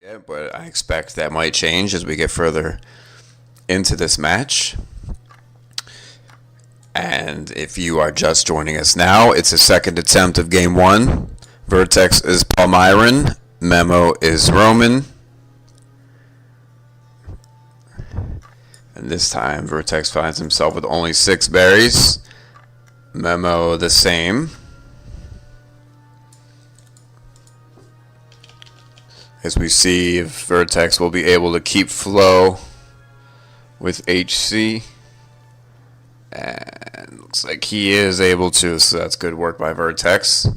Yeah, but I expect that might change as we get further into this match. And if you are just joining us now, it's a second attempt of game one. Vertex is Palmyran, Memo is Roman. And this time, Vertex finds himself with only 6 berries. Memo the same. As we see if Vertex will be able to keep flow with HC. And looks like he is able to, so that's good work by Vertex.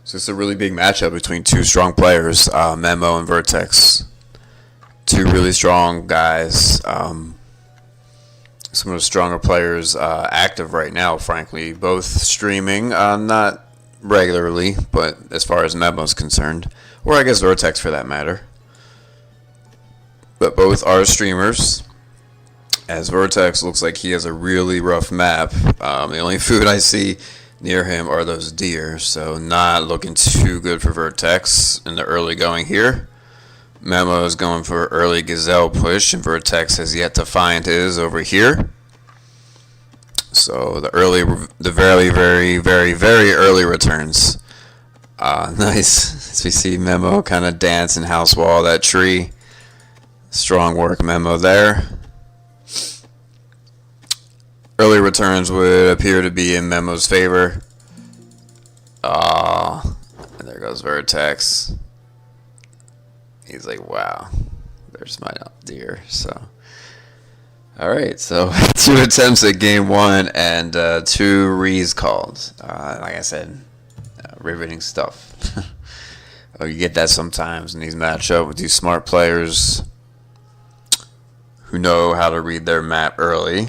So it's a really big matchup between two strong players, Memo and Vertex. Two really strong guys. Some of the stronger players active right now, frankly. Both streaming, not regularly, but as far as Memo's concerned. Or I guess Vertex for that matter. But both are streamers. As Vertex looks like he has a really rough map. The only food I see near him are those deer, so not looking too good for Vertex in the early going here. Memo is going for early gazelle push, and Vertex has yet to find his over here. So the very, very, very, very early returns. Nice. As we see Memo kind of dance and house wall that tree. Strong work, Memo there. Early returns would appear to be in Memo's favor. And there goes Vertex. He's like, wow, there's my deer. So, all right, so 2 attempts at game 1 and 2 rees called. Like I said, riveting stuff. You get that sometimes in these matchups with these smart players who know how to read their map early.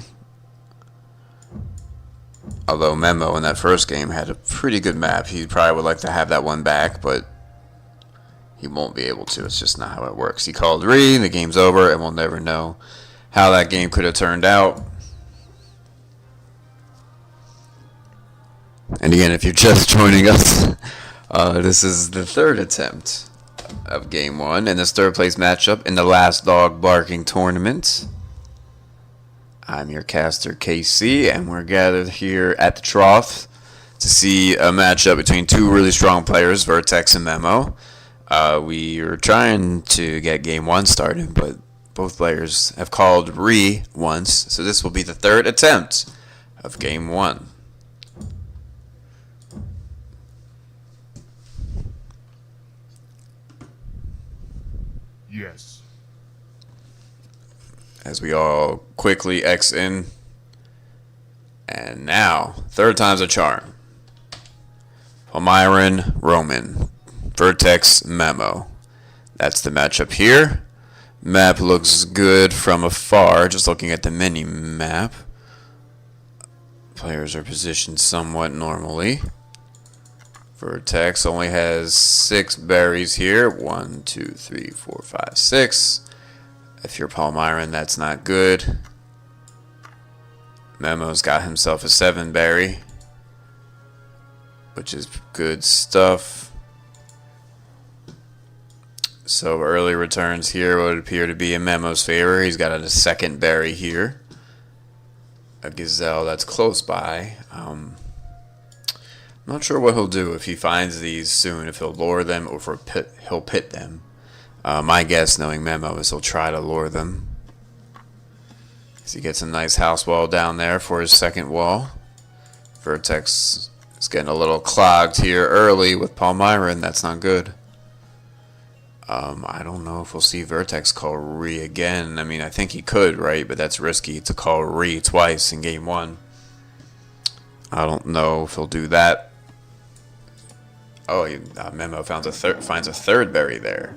Although Memo in that first game had a pretty good map. He probably would like to have that one back, but he won't be able to. It's just not how it works. He called Re, the game's over, and we'll never know how that game could have turned out. And again, if you're just joining us, this is the 3rd attempt of game 1 in this 3rd place matchup in the Last Dog Barking tournament. I'm your caster, KC, and we're gathered here at the trough to see a matchup between 2 really strong players, Vertex and Memo. We are trying to get game 1 started, but both players have called Re once, so this will be the 3rd attempt of game 1. Yes. As we all quickly X in. And now, 3rd time's a charm. Palmyran, Roman. Vertex, Memo. That's the matchup here. Map looks good from afar, just looking at the mini map. Players are positioned somewhat normally. Vertex only has 6 berries here. 1, 2, 3, 4, 5, 6. If you're Palmyran, that's not good. Memo's got himself a 7 berry, which is good stuff. So early returns here would appear to be in Memo's favor. He's got a 2nd berry here. A gazelle that's close by. I'm not sure what he'll do if he finds these soon, if he'll lure them or if he'll pit them. My guess, knowing Memo, is he'll try to lure them. As he gets a nice house wall down there for his 2nd wall. Vertex is getting a little clogged here early with Palmyran. That's not good. I don't know if we'll see Vertex call Re again. I mean, I think he could, right? But that's risky to call Re twice in game 1. I don't know if he'll do that. Oh, Memo finds a 3rd berry there.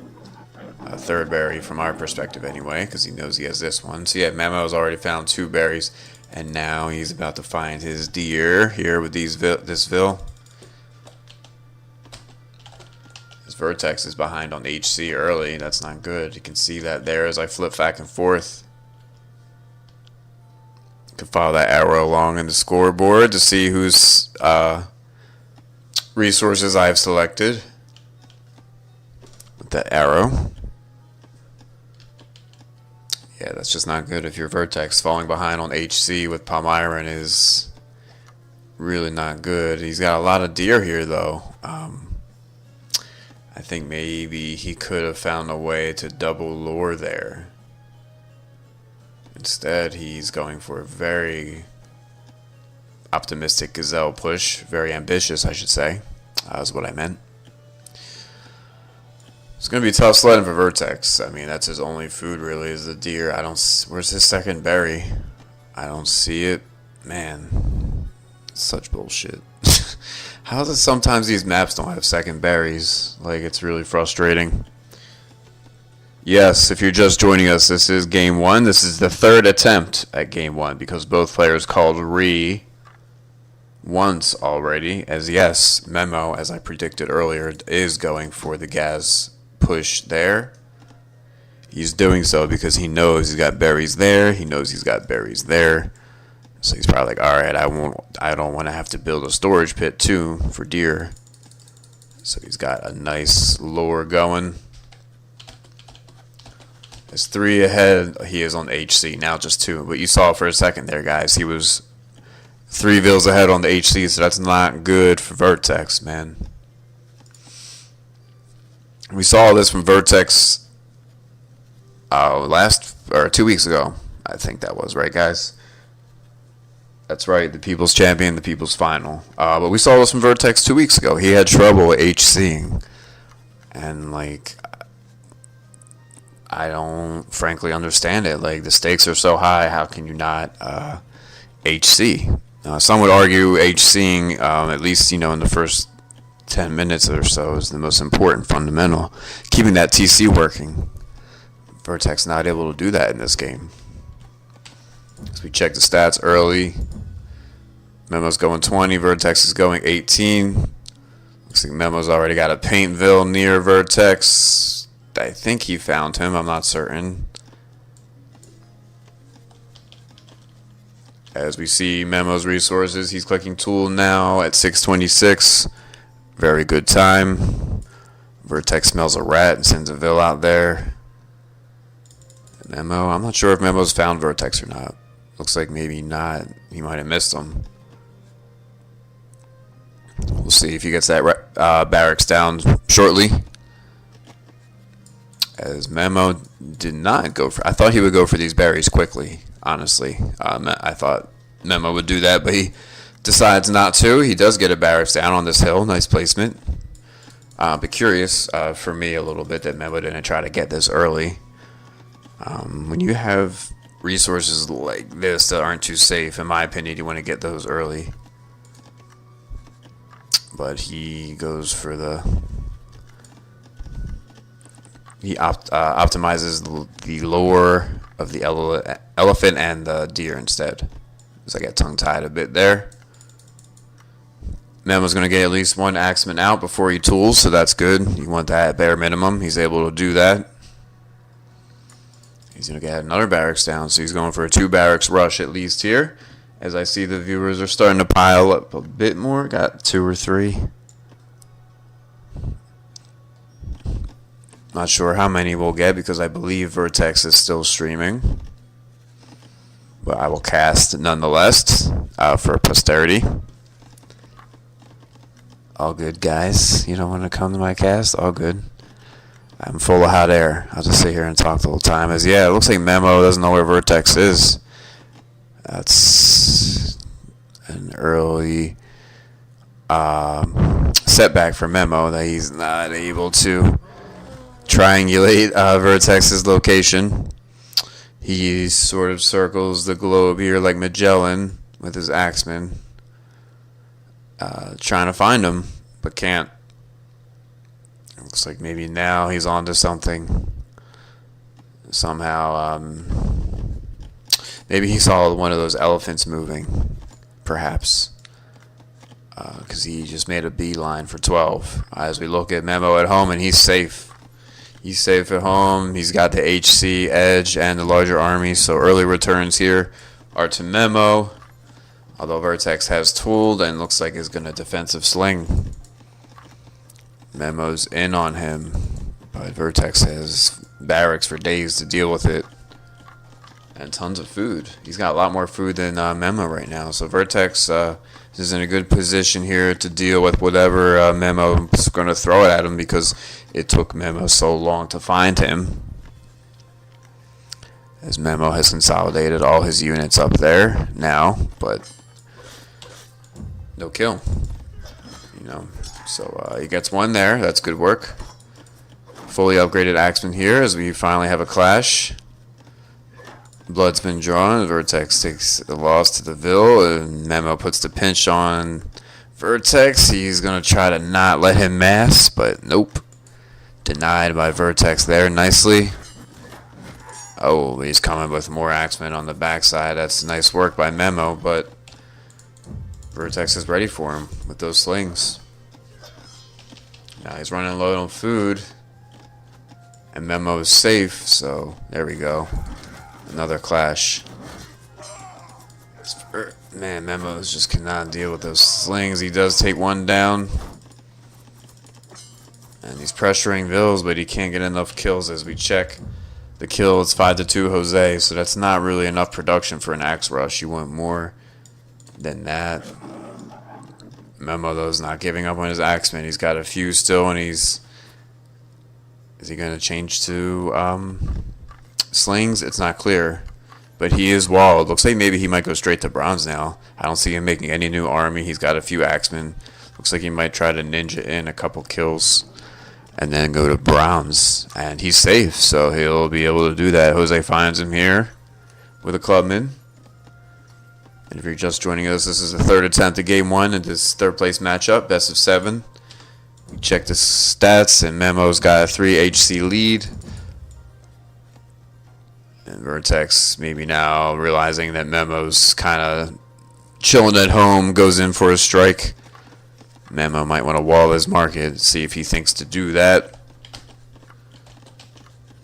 A 3rd berry from our perspective anyway, because he knows he has this one. So yeah, Memo's already found 2 berries, and now he's about to find his deer here with this Vil. His Vertex is behind on HC early. That's not good. You can see that there as I flip back and forth. Can follow that arrow along in the scoreboard to see whose resources I have selected with that arrow. Yeah, that's just not good if you're Vertex. Falling behind on HC with Palmyran is really not good. He's got a lot of deer here, though. I think maybe he could have found a way to double lure there. Instead, he's going for a very optimistic gazelle push. Very ambitious, I should say. Is what I meant. It's going to be tough sledding for Vertex. I mean, that's his only food, really, is the deer. Where's his second berry? I don't see it. Man, such bullshit. How is it sometimes these maps don't have second berries? Like, it's really frustrating. Yes, if you're just joining us, this is Game 1. This is the third attempt at Game 1 because both players called re once already. As yes, Memo, as I predicted earlier, is going for the gas push there. He's doing so because he knows he's got berries there. He knows he's got berries there. So he's probably like, all right, I don't want to have to build a storage pit too for deer. So he's got a nice lure going. It's 3 ahead. He is on HC now, just 2. But you saw for a second there, guys. He was 3 vills ahead on the HC, so that's not good for Vertex, man. We saw this from Vertex 2 weeks ago. I think that was right, guys. That's right, the People's Champion, the People's Final. But we saw this from Vertex 2 weeks ago. He had trouble with HCing. And, like, I don't frankly understand it. Like, the stakes are so high, how can you not HC? Some would argue HCing, at least, in the first 10 minutes or so, is the most important fundamental. Keeping that TC working. Vertex not able to do that in this game. As we check the stats early, Memo's going 20, Vertex is going 18. Looks like Memo's already got a Paintville near Vertex. I think he found him, I'm not certain. As we see Memo's resources, he's clicking tool now at 626. Very good time. Vertex smells a rat and sends a Vil out there. Memo, I'm not sure if Memo's found Vertex or not. Looks like maybe not. He might have missed him. We'll see if he gets that barracks down shortly. As Memo did not go for... I thought he would go for these berries quickly, honestly. I thought Memo would do that, but he decides not to. He does get a barracks down on this hill. Nice placement. But curious for me a little bit that Memo didn't try to get this early. When you have resources like this that aren't too safe, in my opinion, you want to get those early. But he goes for the... He optimizes the lure of the elephant and the deer instead. As I get tongue-tied a bit there. Memo's going to get at least one axeman out before he tools, so that's good. You want that at bare minimum. He's able to do that. He's going to get another barracks down, so he's going for a 2 barracks rush at least here. As I see the viewers are starting to pile up a bit more. Got 2 or 3. Not sure how many we'll get because I believe Vertex is still streaming. But I will cast nonetheless for posterity. All good, guys. You don't want to come to my cast? All good. I'm full of hot air. I'll just sit here and talk the whole time. As yeah, it looks like Memo doesn't know where Vertex is. That's an early setback for Memo that he's not able to triangulate Vertex's location. He sort of circles the globe here like Magellan with his axeman, trying to find him, but can't. It looks like maybe now he's onto something. Somehow, maybe he saw one of those elephants moving, perhaps, because he just made a beeline for 12. As we look at Memo at home, and he's safe. He's safe at home. He's got the HC edge and the larger army, so early returns here are to Memo. Although Vertex has tooled and looks like he's going to defensive sling. Memo's in on him, but Vertex has barracks for days to deal with it. And tons of food. He's got a lot more food than Memo right now. So Vertex is in a good position here to deal with whatever Memo is going to throw it at him, because it took Memo so long to find him. As Memo has consolidated all his units up there now, but no kill. So he gets one there. That's good work. Fully upgraded Axeman here as we finally have a clash. Blood's been drawn. Vertex takes the loss to the Vil, and Memo puts the pinch on Vertex. He's going to try to not let him mass, but nope. Denied by Vertex there nicely. Oh, he's coming with more Axemen on the backside. That's nice work by Memo, but Vertex is ready for him with those slings. Now he's running low on food, and Memo is safe, so there we go. Another clash. Man, Memo just cannot deal with those slings. He does take one down. And he's pressuring Vils, but he can't get enough kills as we check the kill. It's 5-2 Jose, so that's not really enough production for an axe rush. You want more than that. Memo, though, is not giving up on his Axeman. He's got a few still, and he's... Is he going to change to... slings? It's not clear, but he is walled. Looks like maybe he might go straight to bronze now. I don't see him making any new army. He's got a few Axemen. Looks like he might try to ninja in a couple kills and then go to bronze, and he's safe, so he'll be able to do that. Jose finds him here with a clubman. And if you're just joining us, this is the third attempt at game one in this third place matchup, best of 7. We check the stats, and Memo's got a 3 HC lead. And Vertex maybe now realizing that Memo's kind of chilling at home, goes in for a strike. Memo might want to wall his market, see if he thinks to do that.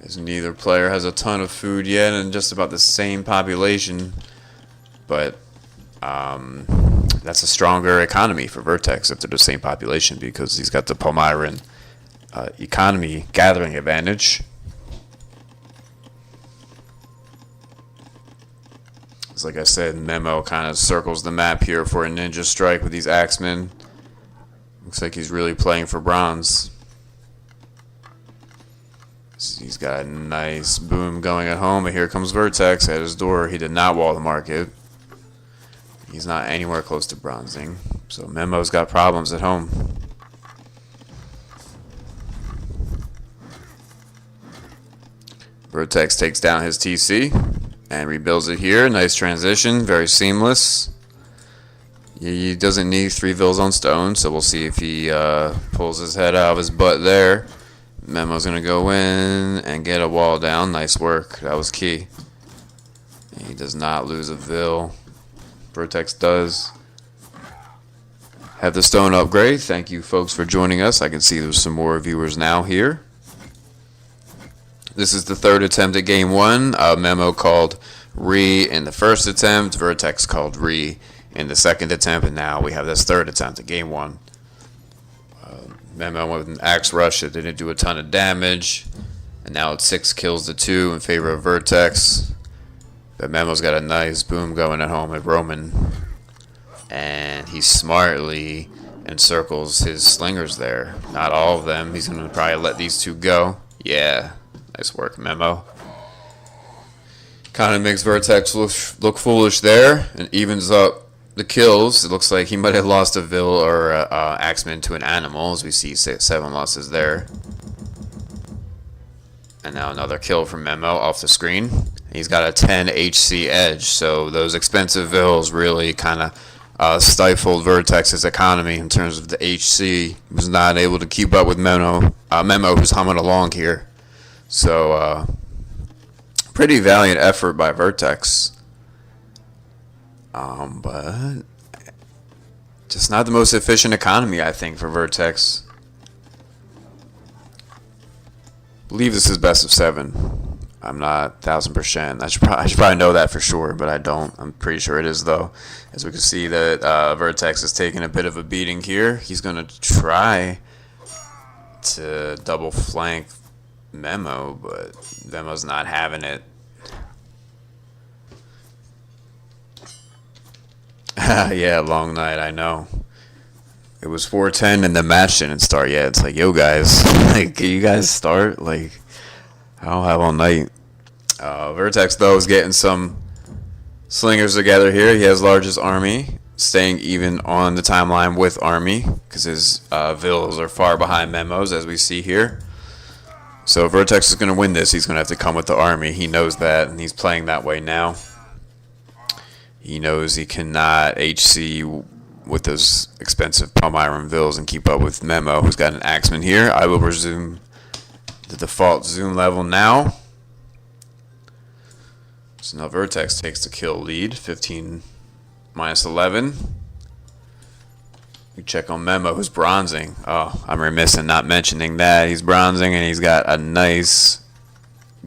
As neither player has a ton of food yet and just about the same population. But that's a stronger economy for Vertex if they're the same population, because he's got the Palmyran economy gathering advantage. Like I said, Memo kind of circles the map here for a ninja strike with these Axemen. Looks like he's really playing for bronze. He's got a nice boom going at home, but here comes Vertex at his door. He did not wall the market. He's not anywhere close to bronzing, so Memo's got problems at home. Vertex takes down his TC and rebuilds it here. Nice transition, very seamless. He doesn't need 3 Vils on stone, so we'll see if he pulls his head out of his butt there. Memo's going to go in and get a wall down. Nice work. That was key. He does not lose a Vil. Vertex does have the stone upgrade. Thank you, folks, for joining us. I can see there's some more viewers now here. This is the third attempt at game one. Memo called Re in the first attempt. Vertex called Re in the second attempt. And now we have this third attempt at game one. Memo with an axe rush that didn't do a ton of damage. And now it's 6 kills to 2 in favor of Vertex. But Memo's got a nice boom going at home at Roman. And he smartly encircles his slingers there. Not all of them. He's going to probably let these 2 go. Yeah. Nice work, Memo. Kind of makes Vertex look foolish there and evens up the kills. It looks like he might have lost a Vil or Axeman to an animal, as we see 7 losses there. And now another kill from Memo off the screen. He's got a 10 HC edge, so those expensive Vils really kind of stifled Vertex's economy in terms of the HC. He was not able to keep up with Memo, who's humming along here. So, pretty valiant effort by Vertex. But just not the most efficient economy, I think, for Vertex. I believe this is best of 7. I'm not 1,000%. I should probably know that for sure, but I don't. I'm pretty sure it is, though. As we can see that Vertex is taking a bit of a beating here. He's going to try to double flank Memo, but Memo's not having it. Yeah, long night, I know. It was 4:10 and the match didn't start yet. It's like, yo, guys, like, can you guys start? Like, I don't have all night. Vertex, though, is getting some slingers together here. He has largest army, staying even on the timeline with army, because his vills are far behind Memo's, as we see here. So if Vertex is going to win this, he's going to have to come with the army. He knows that, and he's playing that way now. He knows he cannot HC with those expensive Palmyran vills and keep up with Memo, who's got an Axeman here. I will resume the default zoom level now. So now Vertex takes the kill lead, 15 minus 11. We check on Memo, who's bronzing. Oh, I'm remiss in not mentioning that. He's bronzing, and he's got a nice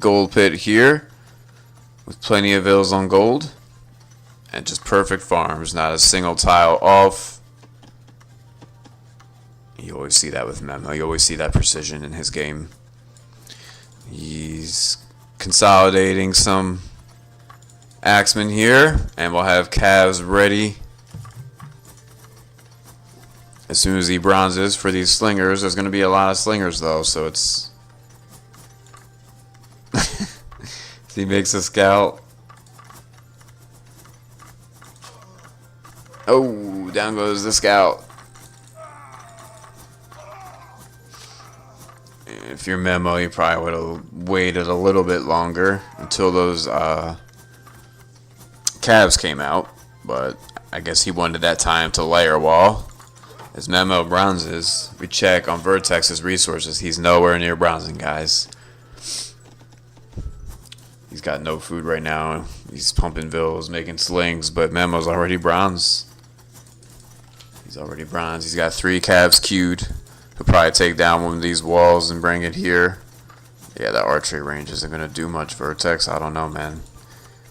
gold pit here with plenty of vills on gold. And just perfect farms, not a single tile off. You always see that with Memo. You always see that precision in his game. He's consolidating some Axemen here, and we'll have calves ready as soon as he bronzes for these slingers. There's going to be a lot of slingers, though, so it's... He makes a scout. Oh, down goes the scout. If you're Memo, you probably would have waited a little bit longer until those calves came out. But I guess he wanted that time to layer wall. As Memo bronzes, we check on Vertex's resources. He's nowhere near bronzing, guys. He's got no food right now. He's pumping vills, making slings, but Memo's already bronze. He's already bronze. He's got 3 calves queued. He'll probably take down one of these walls and bring it here. Yeah, that archery range isn't going to do much, Vertex. I don't know, man.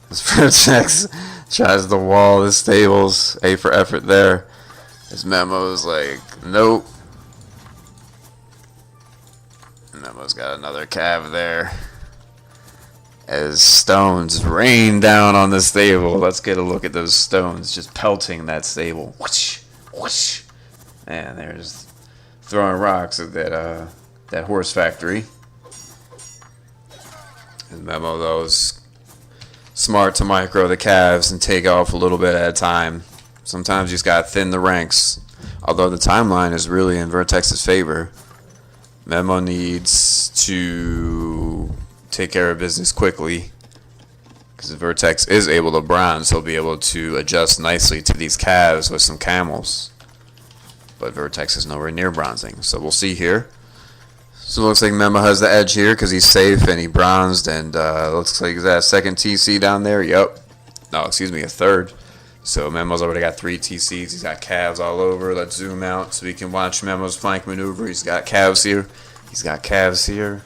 This Vertex tries to wall his stables. A for effort there. His Memo's like, nope. Memo's got another calf there. As stones rain down on the stable. Let's get a look at those stones just pelting that stable. Whoosh, whoosh. Man, they're just throwing rocks at that horse factory. And Memo, though, is smart to micro the calves and take off a little bit at a time. Sometimes you just gotta thin the ranks. Although the timeline is really in Vertex's favor, Memo needs to take care of business quickly, because if Vertex is able to bronze, he'll be able to adjust nicely to these calves with some camels. But Vertex is nowhere near bronzing, so we'll see here. So it looks like Memo has the edge here because he's safe and he bronzed, and looks like he's at a second TC down there. Yep. No, excuse me, a third. So Memo's already got 3 TCs. He's got calves all over. Let's zoom out so we can watch Memo's flank maneuver. He's got calves here. He's got calves here.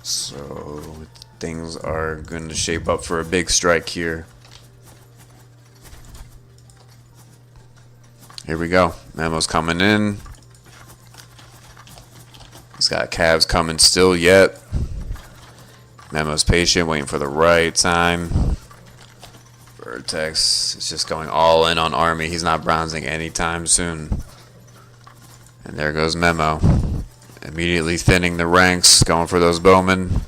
So things are going to shape up for a big strike here. Here we go. Memo's coming in. He's got calves coming still yet. Memo's patient, waiting for the right time. Vertex is just going all in on army. He's not bronzing anytime soon. And there goes Memo. Immediately thinning the ranks, going for those bowmen.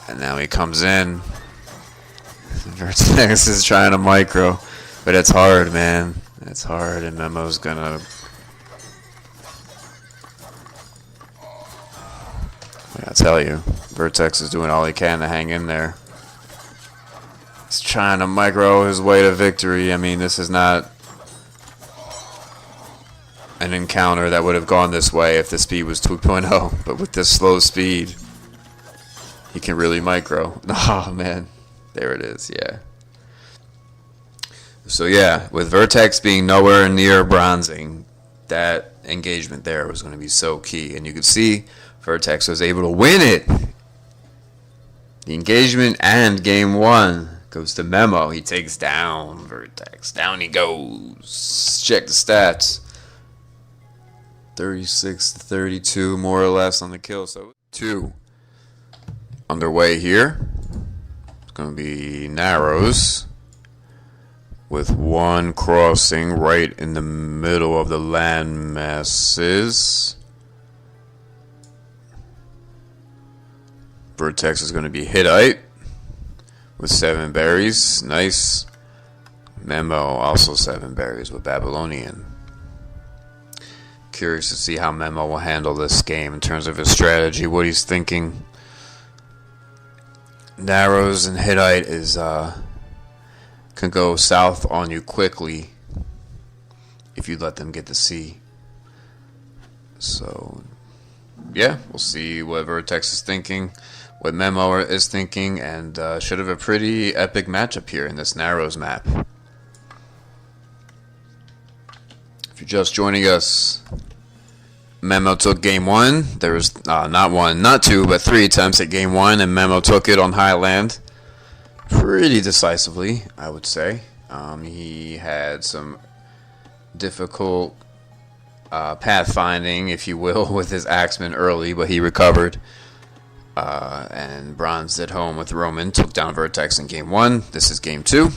And now he comes in. Vertex is trying to micro. But it's hard, man. It's hard, and Memo's gonna... I tell you, Vertex is doing all he can to hang in there. He's trying to micro his way to victory. I mean, this is not an encounter that would have gone this way if the speed was 2.0. But with this slow speed, he can really micro. Oh, man. There it is, yeah. So, yeah, with Vertex being nowhere near bronzing, that engagement there was going to be so key. And you could see Vertex was able to win it The engagement and game 1 goes to Memo. He takes down Vertex. Down he goes. Check the stats. 36 to 32 more or less on the kill. So 2 underway here. It's going to be Narrows with 1 crossing right in the middle of the land masses. Vertex is going to be Hittite with 7 berries. Nice. Memo also 7 berries with Babylonian. Curious to see how Memo will handle this game in terms of his strategy, what he's thinking. Narrows and Hittite is can go south on you quickly if you let them get to C. So yeah, we'll see what Vertex is thinking, what Memo is thinking, and should have a pretty epic matchup here in this Narrows map. If you're just joining us, Memo took game 1. There was not 1, not 2, but 3 attempts at game 1, and Memo took it on Highland pretty decisively, I would say. He had some difficult pathfinding, if you will, with his axeman early, but he recovered and bronzed at home with Roman. Took down Vertex in game 1. This is game 2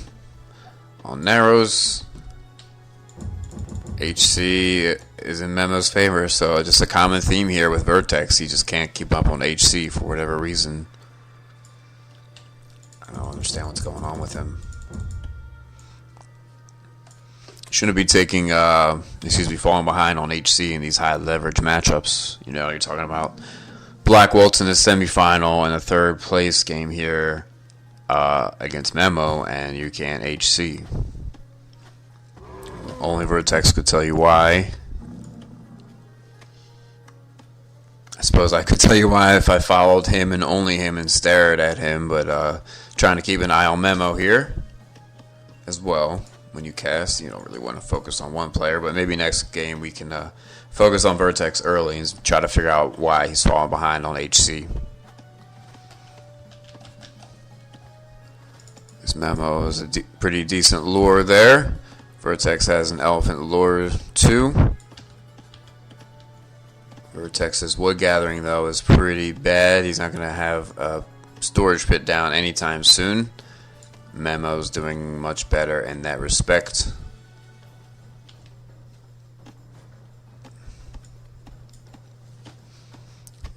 on Narrows. HC is in Memo's favor, so just a common theme here with Vertex. He just can't keep up on HC for whatever reason. I don't understand what's going on with him. Shouldn't be taking, falling behind on HC in these high leverage matchups. You know, you're talking about Black Waltz in the semifinal and a 3rd place game here against Memo, and you can't HC. Only Vertex could tell you why. I suppose I could tell you why if I followed him and only him and stared at him, but trying to keep an eye on Memo here as well. When you cast, you don't really want to focus on one player, but maybe next game we can focus on Vertex early and try to figure out why he's falling behind on HC. This Memo is a pretty decent lure there. Vertex has an elephant lure too. Vertex's wood gathering, though, is pretty bad. He's not going to have a storage pit down anytime soon. Memo's doing much better in that respect.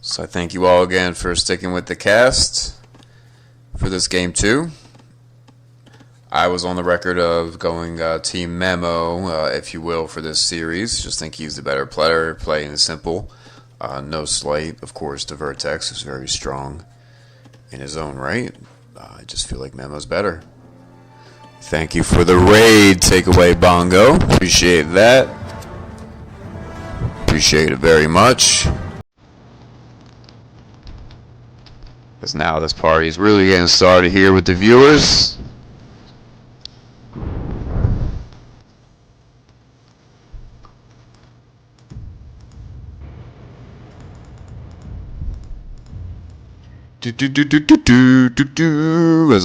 So I thank you all again for sticking with the cast for this game 2. I was on the record of going Team Memo, if you will, for this series. Just think he's the better player, playing simple. No slight, of course, to Vertex, who's very strong in his own right. I just feel like Memo's better. Thank you for the raid takeaway, Bongo. Appreciate that. Appreciate it very much. Because now this party is really getting started here with the viewers. As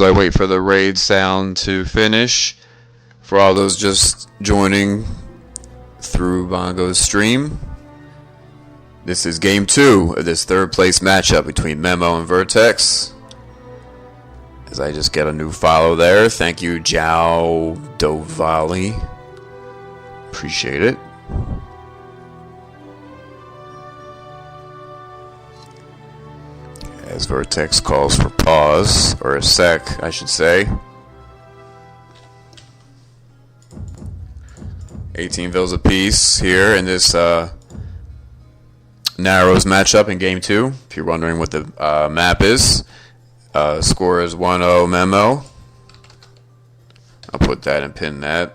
I wait for the raid sound to finish. For all those just joining through Bongo's stream, this is game 2 of this 3rd place matchup between Memo and Vertex. As I just get a new follow there. Thank you, Jao Dovali. Appreciate it. As Vertex calls for pause, or a sec, I should say. 18 vills apiece here in this Narrows matchup in game 2. If you're wondering what the map is, score is 1-0 Memo. I'll put that and pin that.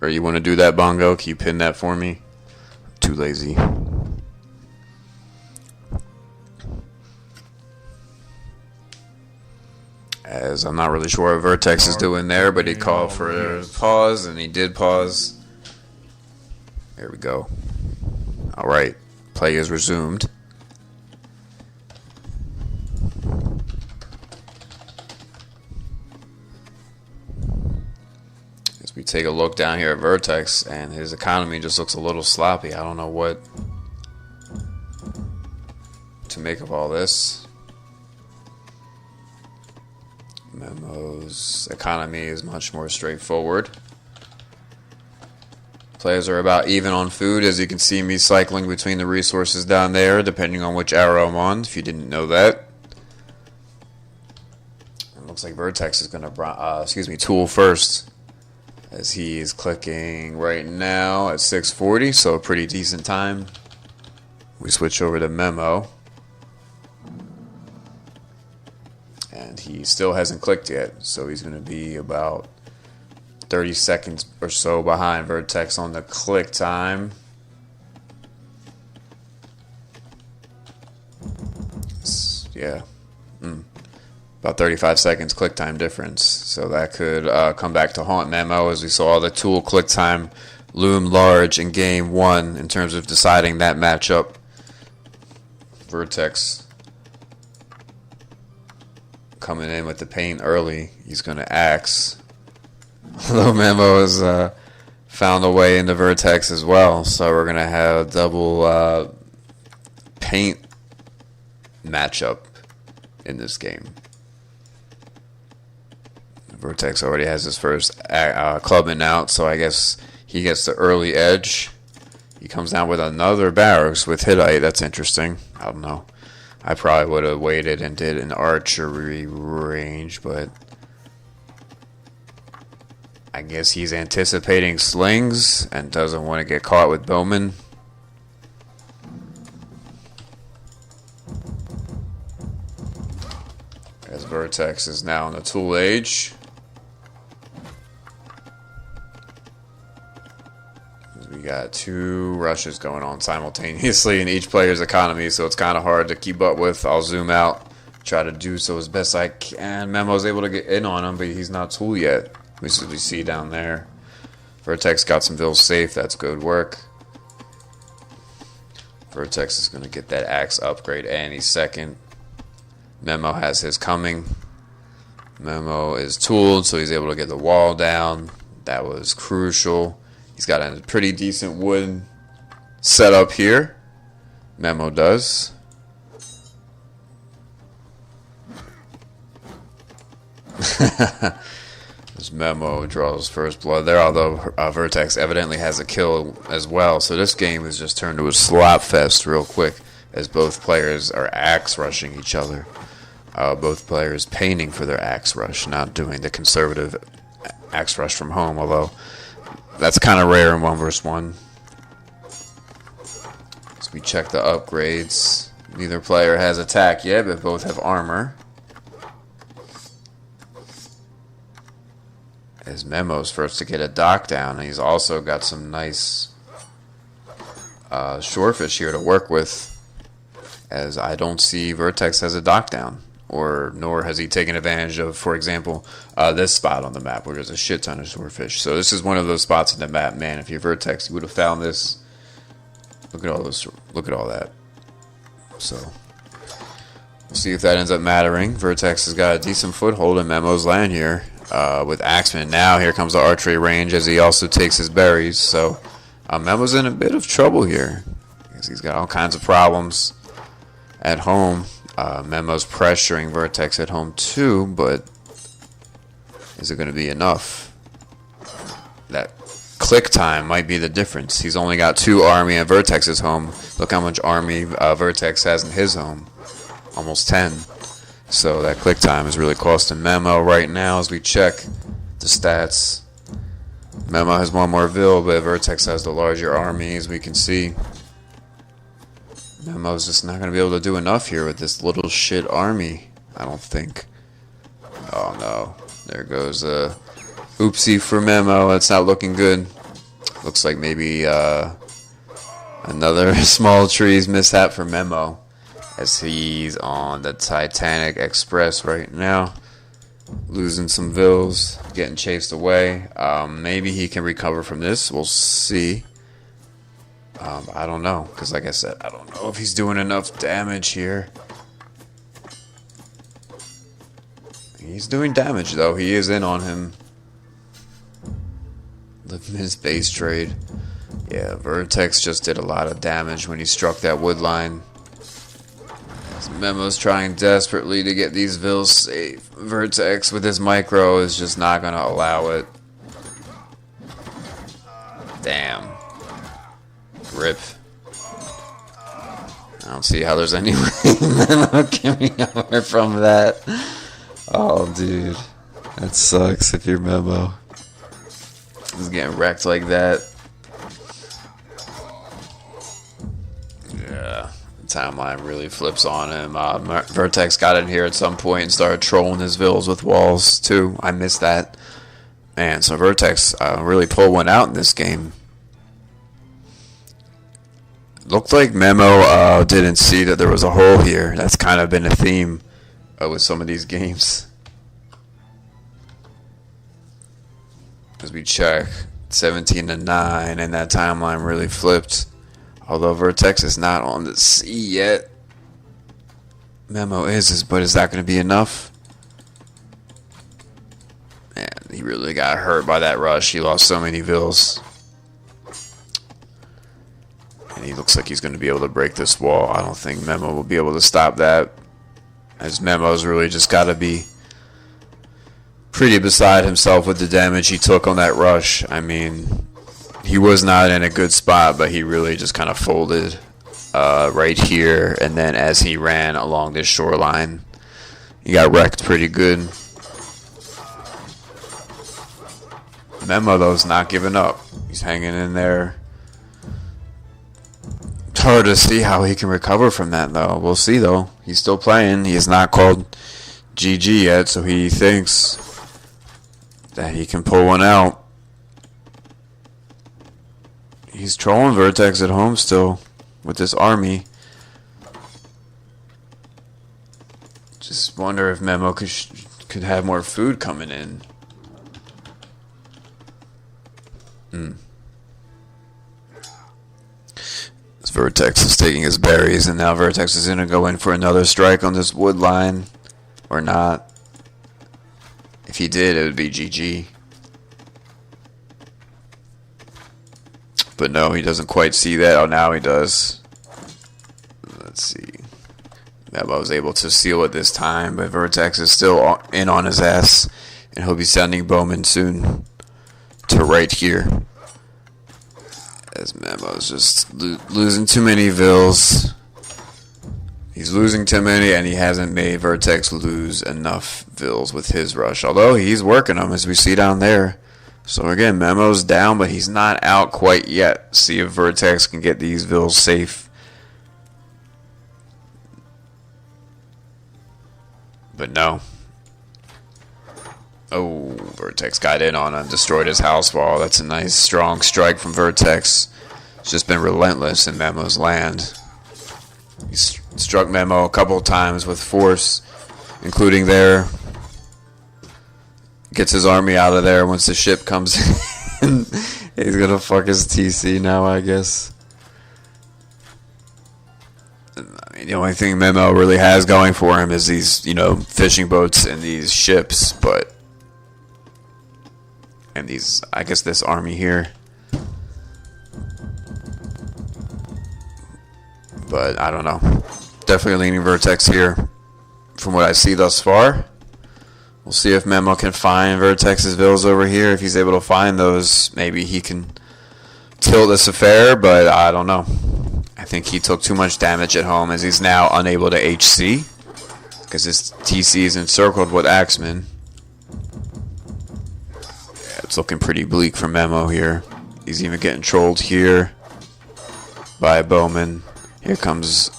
Or you want to do that, Bongo? Can you pin that for me? I'm too lazy. As I'm not really sure what Vertex is doing there, but he called for a pause, and he did pause. There we go. Alright, play is resumed. We take a look down here at Vertex, and his economy just looks a little sloppy. I don't know what to make of all this. Memo's economy is much more straightforward. Players are about even on food, as you can see me cycling between the resources down there, depending on which arrow I'm on, if you didn't know that. It looks like Vertex is going to, tool first, as he is clicking right now at 6:40, so a pretty decent time. We switch over to Memo. And he still hasn't clicked yet, so he's going to be about 30 seconds or so behind Vertex on the click time. Yeah, about 35 seconds click time difference. So that could come back to haunt Memo, as we saw the tool click time loom large in game one in terms of deciding that matchup. Vertex coming in with the paint early. He's going to axe. Although Memo has found a way into Vertex as well. So we're going to have a double paint matchup in this game. Vertex already has his first clubman out, so I guess he gets the early edge. He comes down with another barracks with Hittite. That's interesting. I don't know. I probably would have waited and did an archery range, but I guess he's anticipating slings and doesn't want to get caught with Bowman. As Vertex is now in the tool age. We got two rushes going on simultaneously in each player's economy, so it's kind of hard to keep up with. I'll zoom out, try to do so as best I can. Memo's able to get in on him, but he's not tool yet. We see down there. Vertex got some vills safe. That's good work. Vertex is going to get that axe upgrade any second. Memo has his coming. Memo is tooled, so he's able to get the wall down. That was crucial. He's got a pretty decent wood setup here. Memo does. This Memo draws first blood there, although Vertex evidently has a kill as well. So this game has just turned to a slop fest real quick, as both players are axe rushing each other. Both players painting for their axe rush, not doing the conservative axe rush from home, although that's kind of rare in 1v1. So we check the upgrades. Neither player has attack yet, but both have armor. As Memo's first to get a dock down, and he's also got some nice shorefish here to work with, as I don't see Vertex has a dock down, or nor has he taken advantage of, for example, this spot on the map where there's a shit ton of shorefish. So this is one of those spots in the map, man. If you're Vertex, you would have found this. Look at all those. Look at all that. So we'll see if that ends up mattering. Vertex has got a decent foothold in Memo's land here with Axeman. Now here comes the archery range, as he also takes his berries. So Memo's in a bit of trouble here, because he's got all kinds of problems at home. Memo's pressuring Vertex at home too, but is it going to be enough? That click time might be the difference. He's only got 2 army at Vertex's home. Look how much army Vertex has in his home. Almost 10. So that click time is really costing Memo right now as we check the stats. Memo has 1 more vill, but Vertex has the larger army, as we can see. Memo's just not going to be able to do enough here with this little shit army, I don't think. Oh no, there goes a oopsie for Memo. That's not looking good. Looks like maybe another small trees mishap for Memo, as he's on the Titanic Express right now, losing some vills, getting chased away. Maybe he can recover from this. We'll see. I don't know, because like I said, I don't know if he's doing enough damage here. He's doing damage, though. He is in on him. His base trade. Yeah, Vertex just did a lot of damage when he struck that wood line. Memo's trying desperately to get these vills safe. Vertex with his micro is just not going to allow it. Damn. Rip. I don't see how there's any way Memo can recover from that. Oh, dude. That sucks if you're Memo. He's getting wrecked like that. Yeah. The timeline really flips on him. Vertex got in here at some point and started trolling his vills with walls, too. I missed that. Man, so Vertex really pulled one out in this game. Looked like Memo didn't see that there was a hole here. That's kind of been a theme with some of these games. As we check, 17-9, and that timeline really flipped. Although Vertex is not on the C yet. Memo is, but is that going to be enough? Man, he really got hurt by that rush. He lost so many vills. And he looks like he's going to be able to break this wall. I don't think Memo will be able to stop that. As Memo's really just got to be pretty beside himself with the damage he took on that rush. I mean, he was not in a good spot, but he really just kind of folded right here. And then as he ran along this shoreline, he got wrecked pretty good. Memo, though, is not giving up. He's hanging in there. It's hard to see how he can recover from that, though. We'll see, though. He's still playing. He is not called GG yet, so he thinks that he can pull one out. He's trolling Vertex at home still with this army. Just wonder if Memo could have more food coming in. Vertex is taking his berries, and now Vertex is going to go in for another strike on this wood line. Or not. If he did, it would be GG. But no, he doesn't quite see that. Oh, now he does. Let's see. Memo was able to seal it this time, but Vertex is still in on his ass. And he'll be sending Bowman soon to right here. As Memo's just losing too many vills. He's losing too many, and he hasn't made Vertex lose enough vills with his rush. Although he's working them, as we see down there. So again, Memo's down, but he's not out quite yet. See if Vertex can get these vills safe. But no. Oh, Vertex got in on him, destroyed his house wall. That's a nice, strong strike from Vertex. It's just been relentless in Memo's land. He's struck Memo a couple of times with force, including there. Gets his army out of there once the ship comes in. He's going to fuck his TC now, I guess. I mean, the only thing Memo really has going for him is these, fishing boats and these ships, but... And these, I guess this army here. But I don't know. Definitely leaning Vertex here from what I see thus far. We'll see if Memo can find Vertex's vills over here. If he's able to find those, maybe he can tilt this affair, but I don't know. I think he took too much damage at home as he's now unable to HC because his TC is encircled with Axemen. It's looking pretty bleak for Memo here. He's even getting trolled here by Bowman. Here comes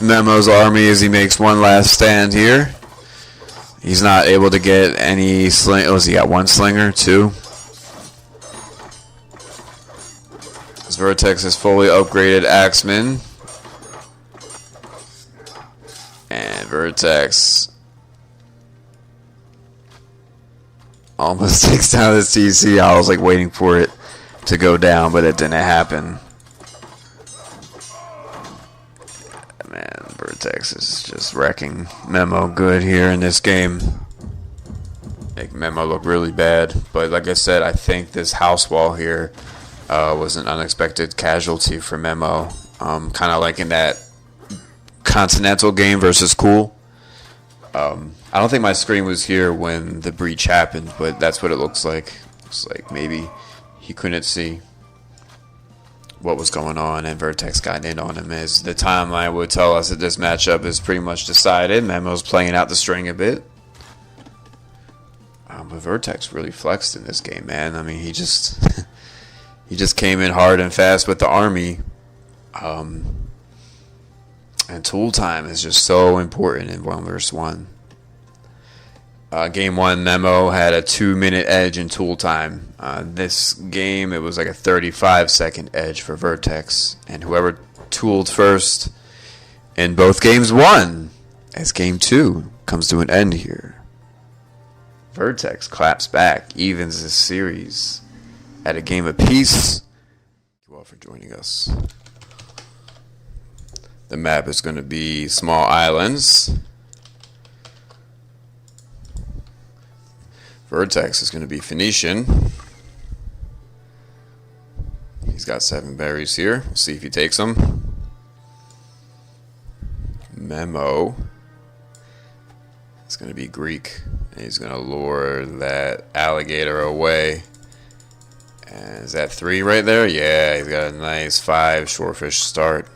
Memo's army as he makes one last stand here. He's not able to get any sling. Oh, has he got one slinger? Two. His Vertex is fully upgraded Axemen. And Vertex almost takes down his TC. I was like waiting for it to go down, but it didn't happen. Man, Vertex is just wrecking Memo good here in this game. make Memo look really bad. But like I said, I think this house wall here was an unexpected casualty for Memo. Kind of like in that Continental game versus Cool. I don't think my screen was here when the breach happened, but that's what it looks like. Looks like maybe he couldn't see what was going on, and Vertex got in on him. As the timeline would tell us that this matchup is pretty much decided. Memo's playing out the string a bit. But Vertex really flexed in this game, man. I mean, he just he just came in hard and fast with the army. And tool time is just so important in 1 vs. 1. Game 1, Memo had a 2-minute edge in tool time. This game, it was like a 35-second edge for Vertex. And whoever tooled first in both games won, as Game 2 comes to an end here. Vertex claps back, evens this series at a game apiece. Thank you all for joining us. The map is going to be small islands. Vertex is going to be Phoenician. He's got 7 berries here. We'll see if he takes them. Memo. It's going to be Greek. And he's going to lure that alligator away. And is that 3 right there? Yeah, he's got a nice 5 shorefish start.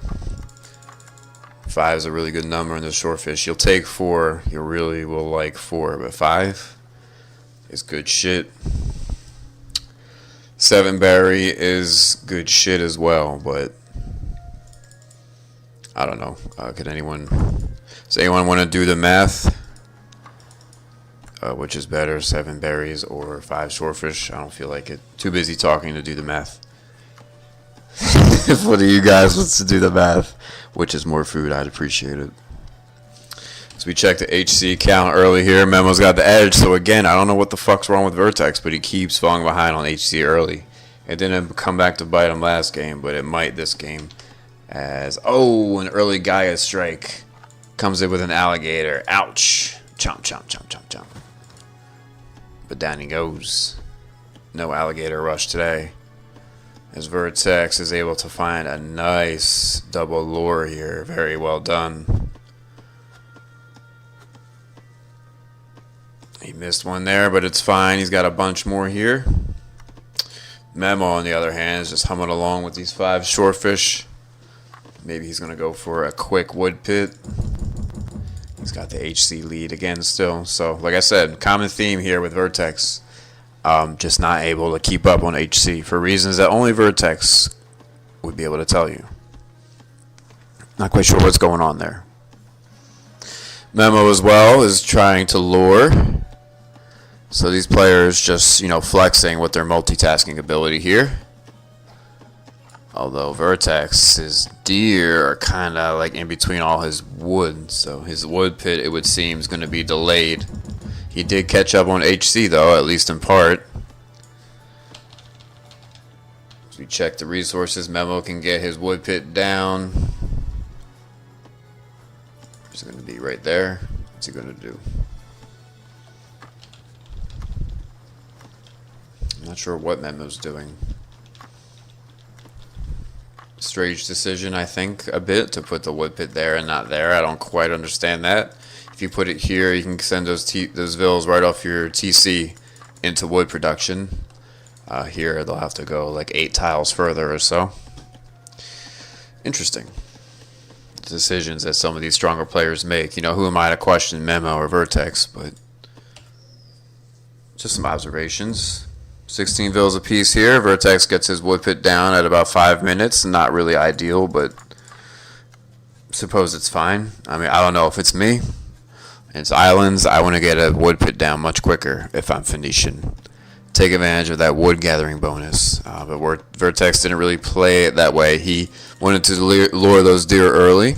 5 is a really good number in the shorefish. You'll take 4. You really will like 4. But 5 is good shit. 7 berry is good shit as well. But I don't know. Does anyone want to do the math? Which is better, 7 berries or 5 shorefish? I don't feel like it. Too busy talking to do the math. If one of you guys wants to do the math, which is more food, I'd appreciate it. So we checked the HC count early here. Memo's got the edge. So again, I don't know what the fuck's wrong with Vertex, but he keeps falling behind on HC early. It didn't come back to bite him last game, but it might this game. As, an early Gaia strike comes in with an alligator. Ouch. Chomp, chomp, chomp, chomp, chomp. But down he goes. No alligator rush today. As Vertex is able to find a nice double lure here. Very well done. He missed one there, but it's fine. He's got a bunch more here. Memo, on the other hand, is just humming along with these 5 shorefish. Maybe he's going to go for a quick wood pit. He's got the HC lead again still. So, like I said, common theme here with Vertex. Just not able to keep up on HC for reasons that only Vertex would be able to tell you. Not quite sure what's going on there. Memo as well is trying to lure. So these players just, flexing with their multitasking ability here. Although Vertex's deer are kind of like in between all his wood. So his wood pit, it would seem, is going to be delayed. He did catch up on HC, though, at least in part. As we check the resources, Memo can get his wood pit down. It's going to be right there. What's he going to do? I'm not sure what Memo's doing. Strange decision, I think, a bit, to put the wood pit there and not there. I don't quite understand that. If you put it here, you can send those vills right off your TC into wood production. Here, they'll have to go like 8 tiles further or so. Interesting decisions that some of these stronger players make. Who am I to question Memo or Vertex? But just some observations. 16 vills apiece here. Vertex gets his wood pit down at about 5 minutes. Not really ideal, but suppose it's fine. I mean, I don't know if it's me. It's islands. I want to get a wood pit down much quicker if I'm Phoenician. Take advantage of that wood gathering bonus. But Vertex didn't really play it that way. He wanted to lure those deer early.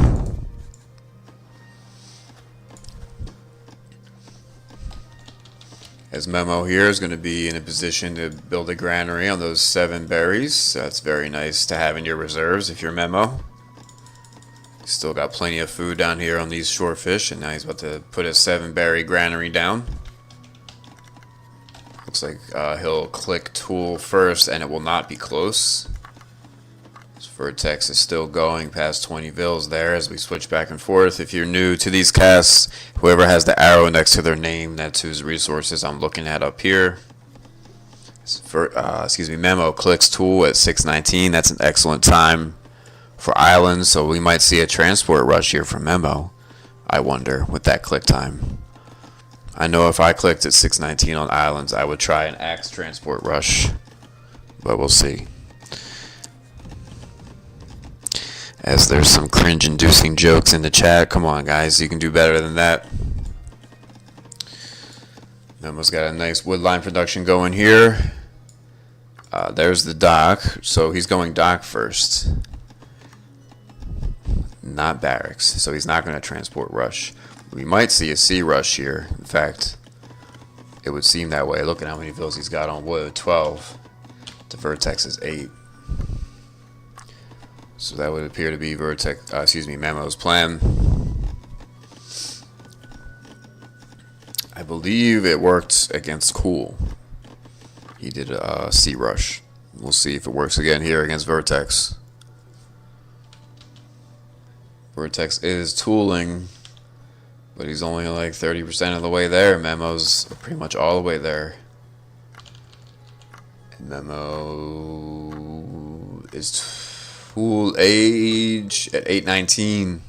As Memo here is going to be in a position to build a granary on those 7 berries. So that's very nice to have in your reserves if you're Memo. Still got plenty of food down here on these shorefish, and now he's about to put a 7 berry granary down. Looks like he'll click tool first, and it will not be close. Vertex is still going past 20 vils there as we switch back and forth. If you're new to these casts, whoever has the arrow next to their name, that's whose resources I'm looking at up here. Memo clicks tool at 6:19. That's an excellent time for islands, so we might see a transport rush here from Memo, I wonder, with that click time. I know if I clicked at 6:19 on islands, I would try an axe transport rush, but we'll see. As there's some cringe-inducing jokes in the chat. Come on, guys, you can do better than that. Memo's got a nice woodline production going here. There's the dock, so he's going dock first, not barracks, so he's not going to transport rush. We might see a sea rush here. In fact, it would seem that way. Look at how many vils he's got on wood, 12. The Vertex is 8. So that would appear to be Memo's plan. I believe it worked against Cool. He did a sea rush. We'll see if it works again here against Vertex. Vertex is tooling, but he's only like 30% of the way there. Memo's pretty much all the way there. And Memo is Tool age at 8:19.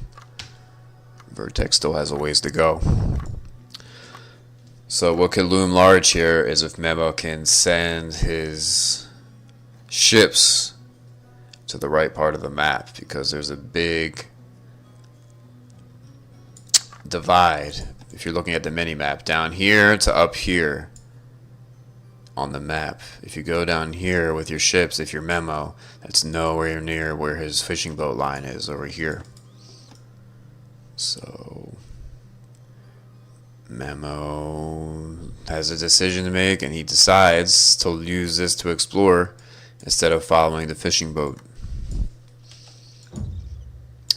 Vertex still has a ways to go. So what could loom large here is if Memo can send his ships to the right part of the map, because there's a big divide. If you're looking at the mini map, down here to up here on the map, if you go down here with your ships, if you're Memo, that's nowhere near where his fishing boat line is, over here. So Memo has a decision to make, and he decides to use this to explore instead of following the fishing boat.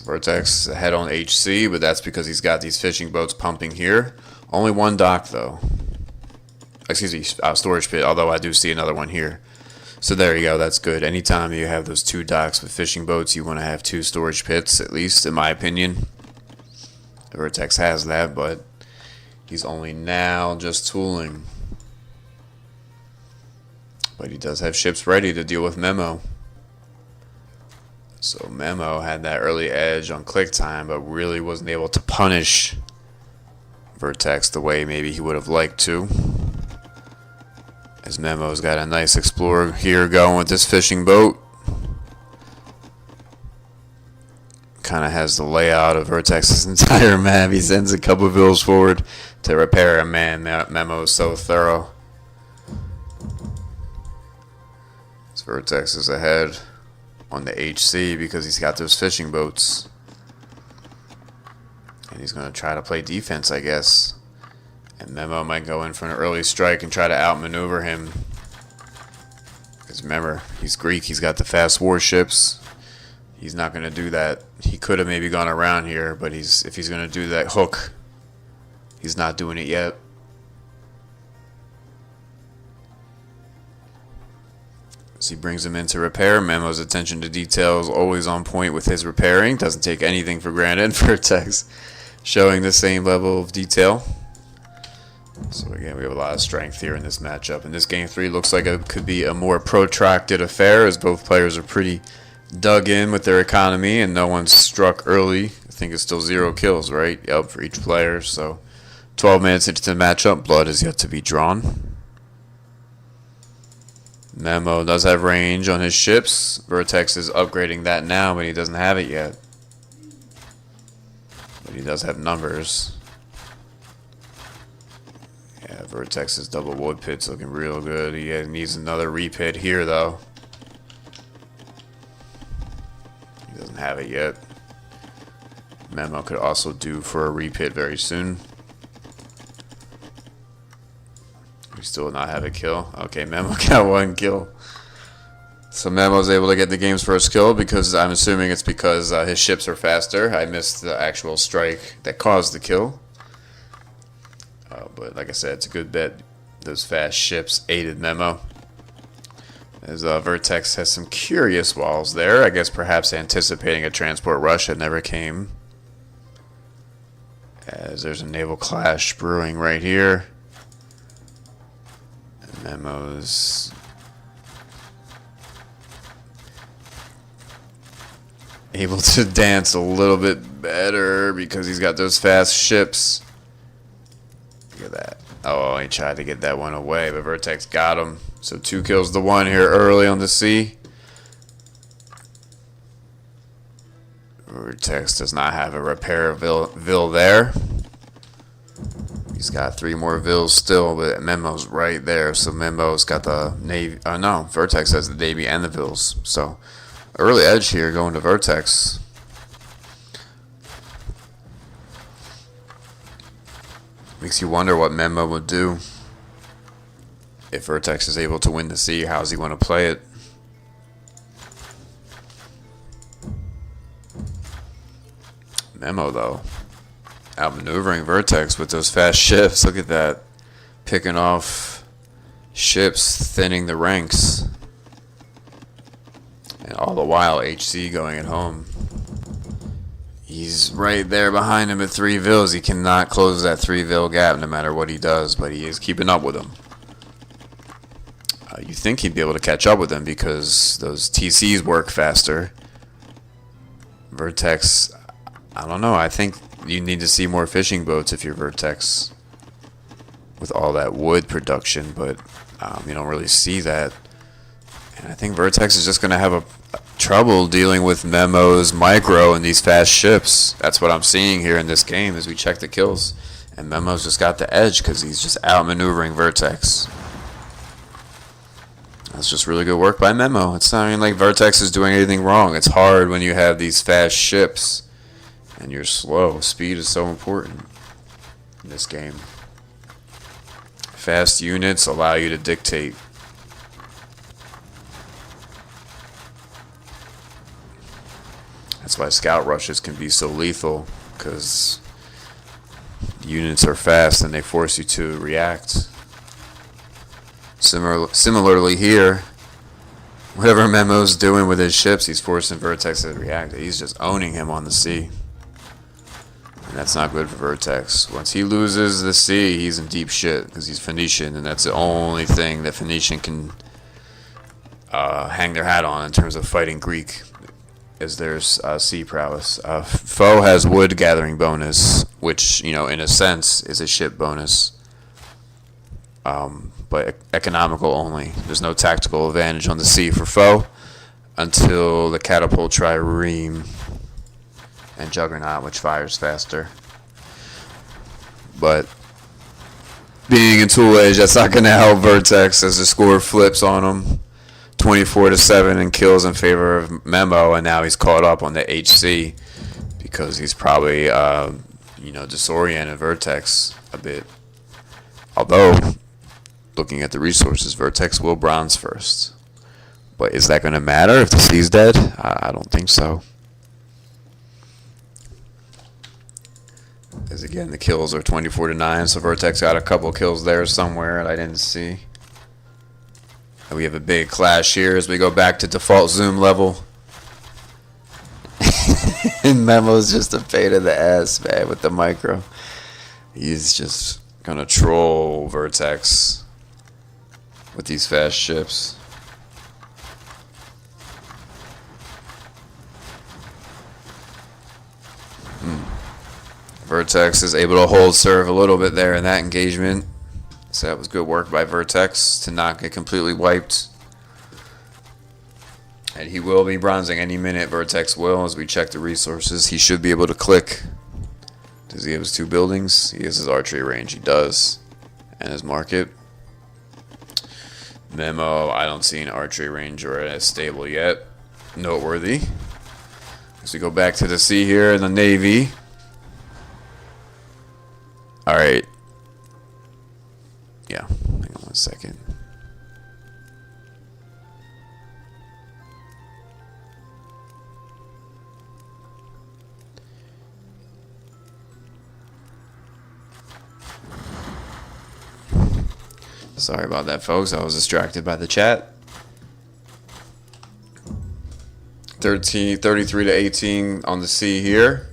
Vertex ahead on HC, but that's because he's got these fishing boats pumping here. Only one dock though. Excuse me, storage pit, although I do see another one here. So there you go, that's good. Anytime you have those two docks with fishing boats, you want to have two storage pits, at least in my opinion. Vertex has that, but he's only now just tooling. But he does have ships ready to deal with Memo. So Memo had that early edge on click time, but really wasn't able to punish Vertex the way maybe he would have liked to. As Memo's got a nice explorer here going with this fishing boat. Kind of has the layout of Vertex's entire map. He sends a couple of vils forward to repair a man. Memo is so thorough. This Vertex is ahead on the HC because he's got those fishing boats. And he's going to try to play defense, I guess. And Memo might go in for an early strike and try to outmaneuver him. Because remember, he's Greek. He's got the fast warships. He's not going to do that. He could have maybe gone around here, but if he's going to do that hook, he's not doing it yet. As he brings him in to repair, Memo's attention to detail is always on point with his repairing. Doesn't take anything for granted. Vertex showing the same level of detail. So again, we have a lot of strength here in this matchup. And this game 3 looks like it could be a more protracted affair, as both players are pretty dug in with their economy and no one's struck early. I think it's still 0 kills, right? Yep, for each player. So 12 minutes into the matchup, blood is yet to be drawn. Memo does have range on his ships. Vertex is upgrading that now, but he doesn't have it yet. But he does have numbers. Yeah, Vertex's double wood pit's looking real good. He needs another repit here, though. He doesn't have it yet. Memo could also do for a repit very soon. We still not have a kill. Okay, Memo got 1 kill. So Memo's able to get the game's first kill because I'm assuming it's because his ships are faster. I missed the actual strike that caused the kill. But like I said, it's a good bet Those fast ships aided Memo. As Vertex has some curious walls there. I guess perhaps anticipating a transport rush that never came. As there's a naval clash brewing right here. And Memo's able to dance a little bit better because he's got those fast ships. Look at that. Oh, he tried to get that one away, but Vertex got him. So 2 kills to 1 here early on the sea. Vertex does not have a repair Vil there. He's got 3 more Vils still, but Memo's right there. So Memo's got the Navy. No, Vertex has the Navy and the Vils. So early edge here going to Vertex. Makes you wonder what Memo would do if Vertex is able to win the sea. How's he want to play it? Memo, though, outmaneuvering Vertex with those fast ships. Look at that. Picking off ships, thinning the ranks. And all the while, HC going at home. He's right there behind him at 3 Vils. He cannot close that 3 Vil gap no matter what he does, but he is keeping up with him. You think he'd be able to catch up with him because those TCs work faster. Vertex, I don't know. I think you need to see more fishing boats if you're Vertex with all that wood production, but you don't really see that. And I think Vertex is just going to have a trouble dealing with Memo's micro and these fast ships. That's what I'm seeing here in this game as we check the kills. And Memo's just got the edge because he's just outmaneuvering Vertex. That's just really good work by Memo. It's not even like Vertex is doing anything wrong. It's hard when you have these fast ships and you're slow. Speed is so important in this game. Fast units allow you to dictate. That's why scout rushes can be so lethal, because units are fast and they force you to react. Similarly here, whatever Memo's doing with his ships, he's forcing Vertex to react. He's just owning him on the sea. And that's not good for Vertex. Once he loses the sea, he's in deep shit because he's Phoenician, and that's the only thing that Phoenician can hang their hat on in terms of fighting Greek. Is there's sea prowess. Foe has wood gathering bonus, which, you know, in a sense is a ship bonus, but economical only. There's no tactical advantage on the sea for foe until the catapult trireme and Juggernaut, which fires faster. But being in tool edge, that's not going to help Vertex as the score flips on him. 24-7 in kills in favor of Memo, and now he's caught up on the HC because he's probably disoriented Vertex a bit. Although, looking at the resources, Vertex will bronze first. But is that going to matter if the C's dead? I don't think so. As again, the kills are 24-9, so Vertex got a couple kills there somewhere that I didn't see. And we have a big clash here as we go back to default zoom level. And Memo's just a pain in the ass, man, with the micro. He's just going to troll Vertex with these fast ships. Vertex is able to hold serve a little bit there in that engagement. So that was good work by Vertex to not get completely wiped. And he will be bronzing any minute. Vertex will, as we check the resources. He should be able to click. Does he have his 2 buildings? He has his archery range. He does. And his market. Memo, I don't see an archery range or a stable yet. Noteworthy. As we go back to the sea here in the Navy. Alright. Yeah, hang on 1 second. Sorry about that, folks. I was distracted by the chat. 33 to 18 on the C here.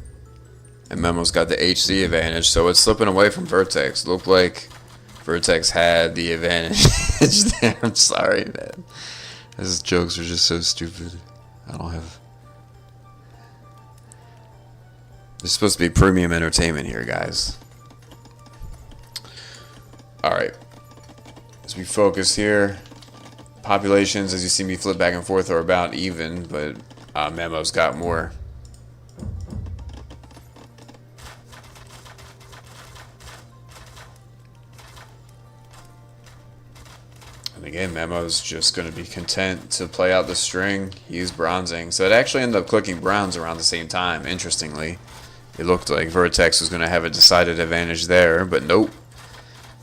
And Memo's got the HC advantage, so it's slipping away from Vertex. Looked like Vertex had the advantage there. I'm sorry, man. These jokes are just so stupid. I don't have... There's supposed to be premium entertainment here, guys. Alright. As we focus here, populations, as you see me flip back and forth, are about even, but Memo's got more. And again, Memo's just going to be content to play out the string. He's bronzing. So it actually ended up clicking bronze around the same time, interestingly. It looked like Vertex was going to have a decided advantage there, but nope.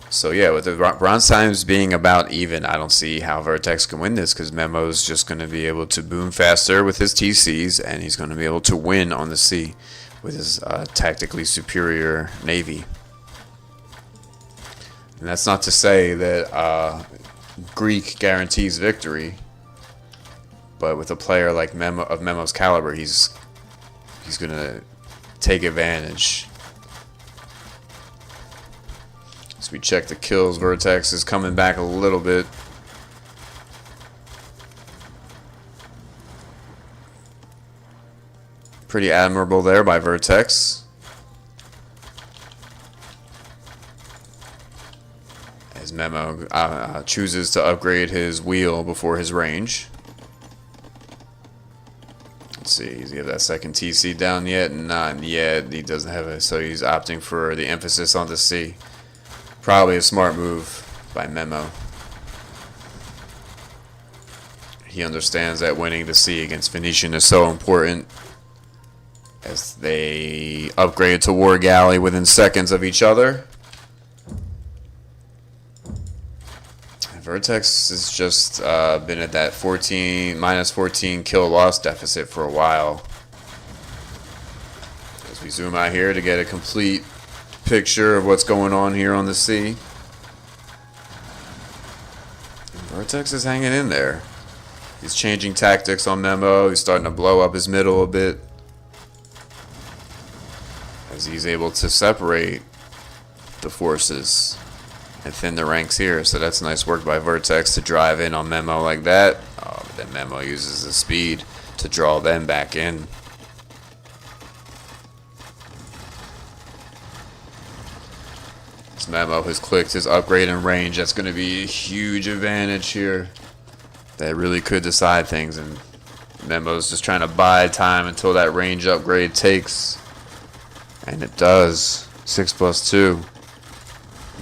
So yeah, with the bronze times being about even, I don't see how Vertex can win this, because Memo's just going to be able to boom faster with his TCs, and he's going to be able to win on the C with his tactically superior Navy. And that's not to say that Greek guarantees victory, but with a player like Memo's caliber, he's going to take advantage. As we check the kills, Vertex is coming back a little bit. Pretty admirable there by Vertex. As Memo chooses to upgrade his wheel before his range. Let's see, does he have that second TC down yet? Not yet. He doesn't have it, so he's opting for the emphasis on the C. Probably a smart move by Memo. He understands that winning the C against Phoenician is so important, as they upgrade to War Galley within seconds of each other. Vertex has just been at that minus 14 kill loss deficit for a while. As we zoom out here to get a complete picture of what's going on here on the C. Vertex is hanging in there. He's changing tactics on Memo. He's starting to blow up his middle a bit, as he's able to separate the forces and thin the ranks here. So that's nice work by Vertex to drive in on Memo like that. Oh, but then Memo uses the speed to draw them back in. Memo has clicked his upgrade in range. That's going to be a huge advantage here. That really could decide things, and Memo's just trying to buy time until that range upgrade takes. And it does. 6+2.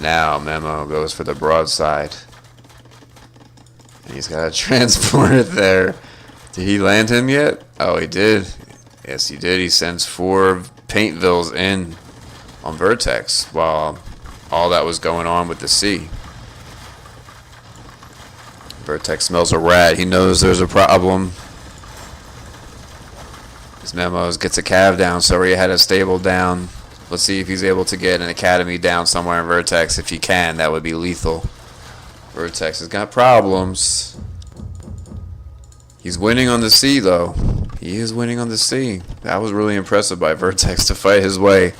Now Memo goes for the broadside. And he's got to transport it there. Did he land him yet? Oh, he did. Yes, he did. He sends 4 Paintvilles in on Vertex while all that was going on with the C. Vertex smells a rat. He knows there's a problem. His Memos gets a cav down, so he had a stable down. Let's see if he's able to get an academy down somewhere in Vertex. If he can, that would be lethal. Vertex has got problems. He's winning on the C, though. He is winning on the C. That was really impressive by Vertex to fight his way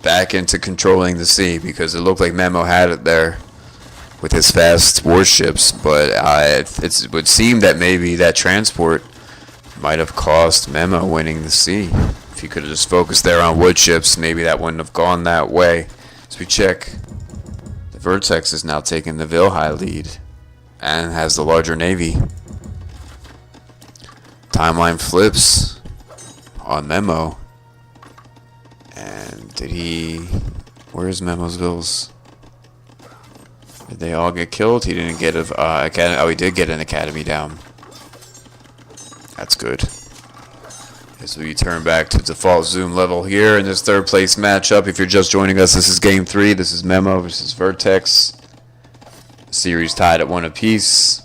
back into controlling the sea, because it looked like Memo had it there with his fast warships, but it would seem that maybe that transport might have cost Memo winning the sea. If he could have just focused there on wood ships, maybe that wouldn't have gone that way. As we check, the Vertex is now taking the Vilhai lead and has the larger navy. Timeline flips on Memo. And did he... Where's Memo's vills? Did they all get killed? He didn't get a academy. Oh, he did get an academy down. That's good. As we turn back to default zoom level here in this third place matchup. If you're just joining us, this is game 3. This is Memo versus Vertex. Series tied at 1 apiece.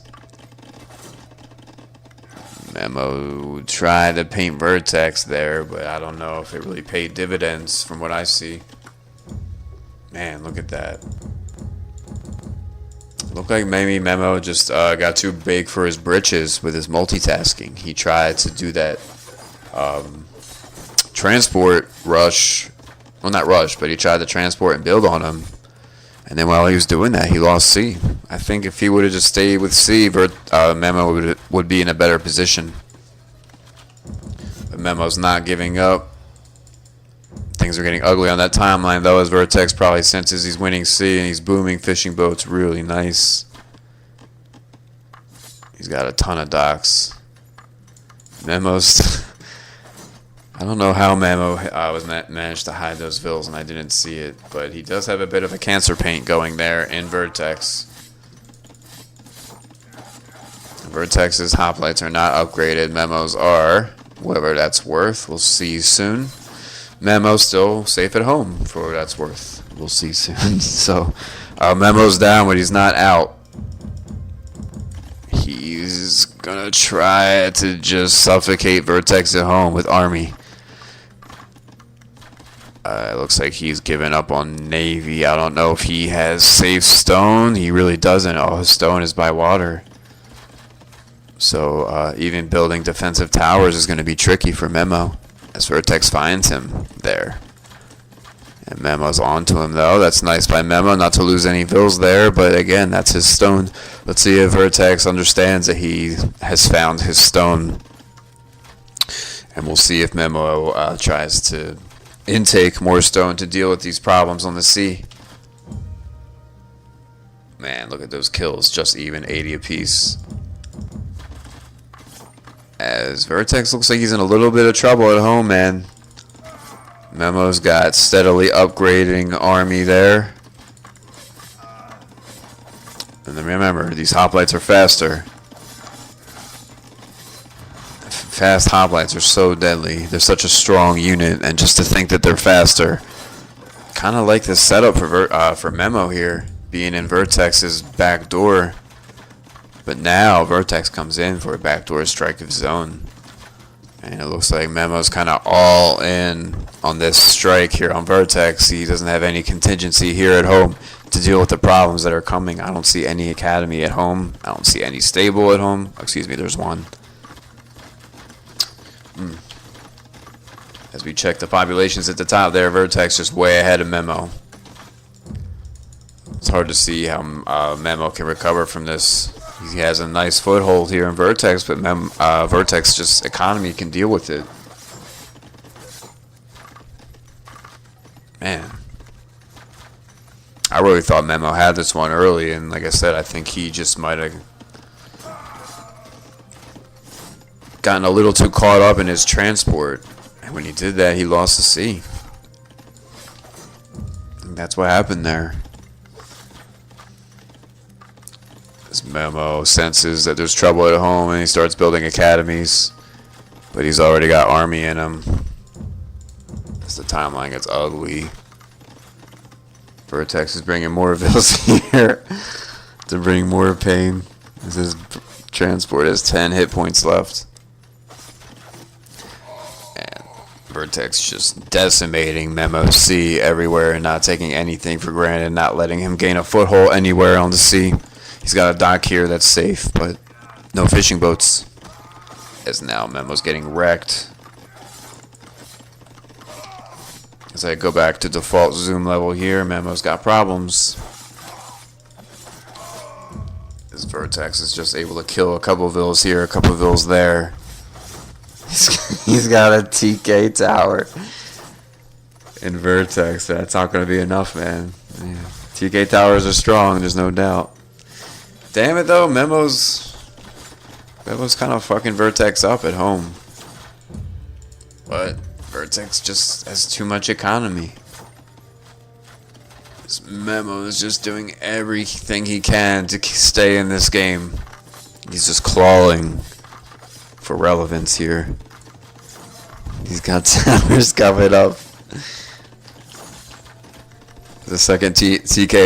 Memo tried to paint Vertex there, but I don't know if it really paid dividends from what I see. Man, look at that. Looked like maybe Memo just got too big for his britches with his multitasking. He tried to do that transport rush. Well, not rush, but he tried to transport and build on him. And then while he was doing that, he lost C. I think if he would have just stayed with C, Memo would be in a better position. But Memo's not giving up. Things are getting ugly on that timeline, though, as Vertex probably senses he's winning C, and he's booming fishing boats really nice. He's got a ton of docks. Memo's... I don't know how Memo managed to hide those vills, and I didn't see it, but he does have a bit of a cancer paint going there in Vertex. Vertex's hoplites are not upgraded. Memo's are. Whatever that's worth, we'll see soon. Memo's still safe at home, for what that's worth. We'll see soon. So, Memo's down, but he's not out. He's gonna try to just suffocate Vertex at home with army. It looks like he's given up on Navy. I don't know if he has safe stone. He really doesn't. All his stone is by water. So even building defensive towers is going to be tricky for Memo, as Vertex finds him there. And Memo's onto him, though. That's nice by Memo not to lose any vills there, but again, that's his stone. Let's see if Vertex understands that he has found his stone. And we'll see if Memo tries to intake more stone to deal with these problems on the sea. Man, look at those kills, just even 80 apiece. As Vertex looks like he's in a little bit of trouble at home, man. Memo's got steadily upgrading army there. And then remember, these hoplites are faster. Fast hoplites are so deadly. They're such a strong unit, and just to think that they're faster. Kind of like this setup for Memo here, being in Vertex's back door. But now Vertex comes in for a backdoor strike of zone. And it looks like Memo's kind of all in on this strike here on Vertex. He doesn't have any contingency here at home to deal with the problems that are coming. I don't see any academy at home. I don't see any stable at home. Excuse me, there's one. As we check the populations at the top there, Vertex just way ahead of Memo. It's hard to see how Memo can recover from this. He has a nice foothold here in Vertex, but Vertex just economy can deal with it. Man. I really thought Memo had this one early, and like I said, I think he just might have gotten a little too caught up in his transport. And when he did that, he lost the sea. I think that's what happened there. This Memo senses that there's trouble at home, and he starts building academies. But he's already got army in him. As the timeline gets ugly. Vertex is bringing more vills here to bring more pain. His transport has 10 hit points left. Vertex just decimating Memo C everywhere and not taking anything for granted, not letting him gain a foothold anywhere on the sea. He's got a dock here that's safe, but no fishing boats. As now Memo's getting wrecked. As I go back to default zoom level here, Memo's got problems. This Vertex is just able to kill a couple vills here, a couple vills there. He's got a TK tower in Vertex. That's not going to be enough, man. Yeah. TK towers are strong, there's no doubt. Damn it, though. Memo's kind of fucking Vertex up at home. But Vertex just has too much economy. This Memo is just doing everything he can to stay in this game. He's just clawing for relevance here. He's got towers coming up. The second TK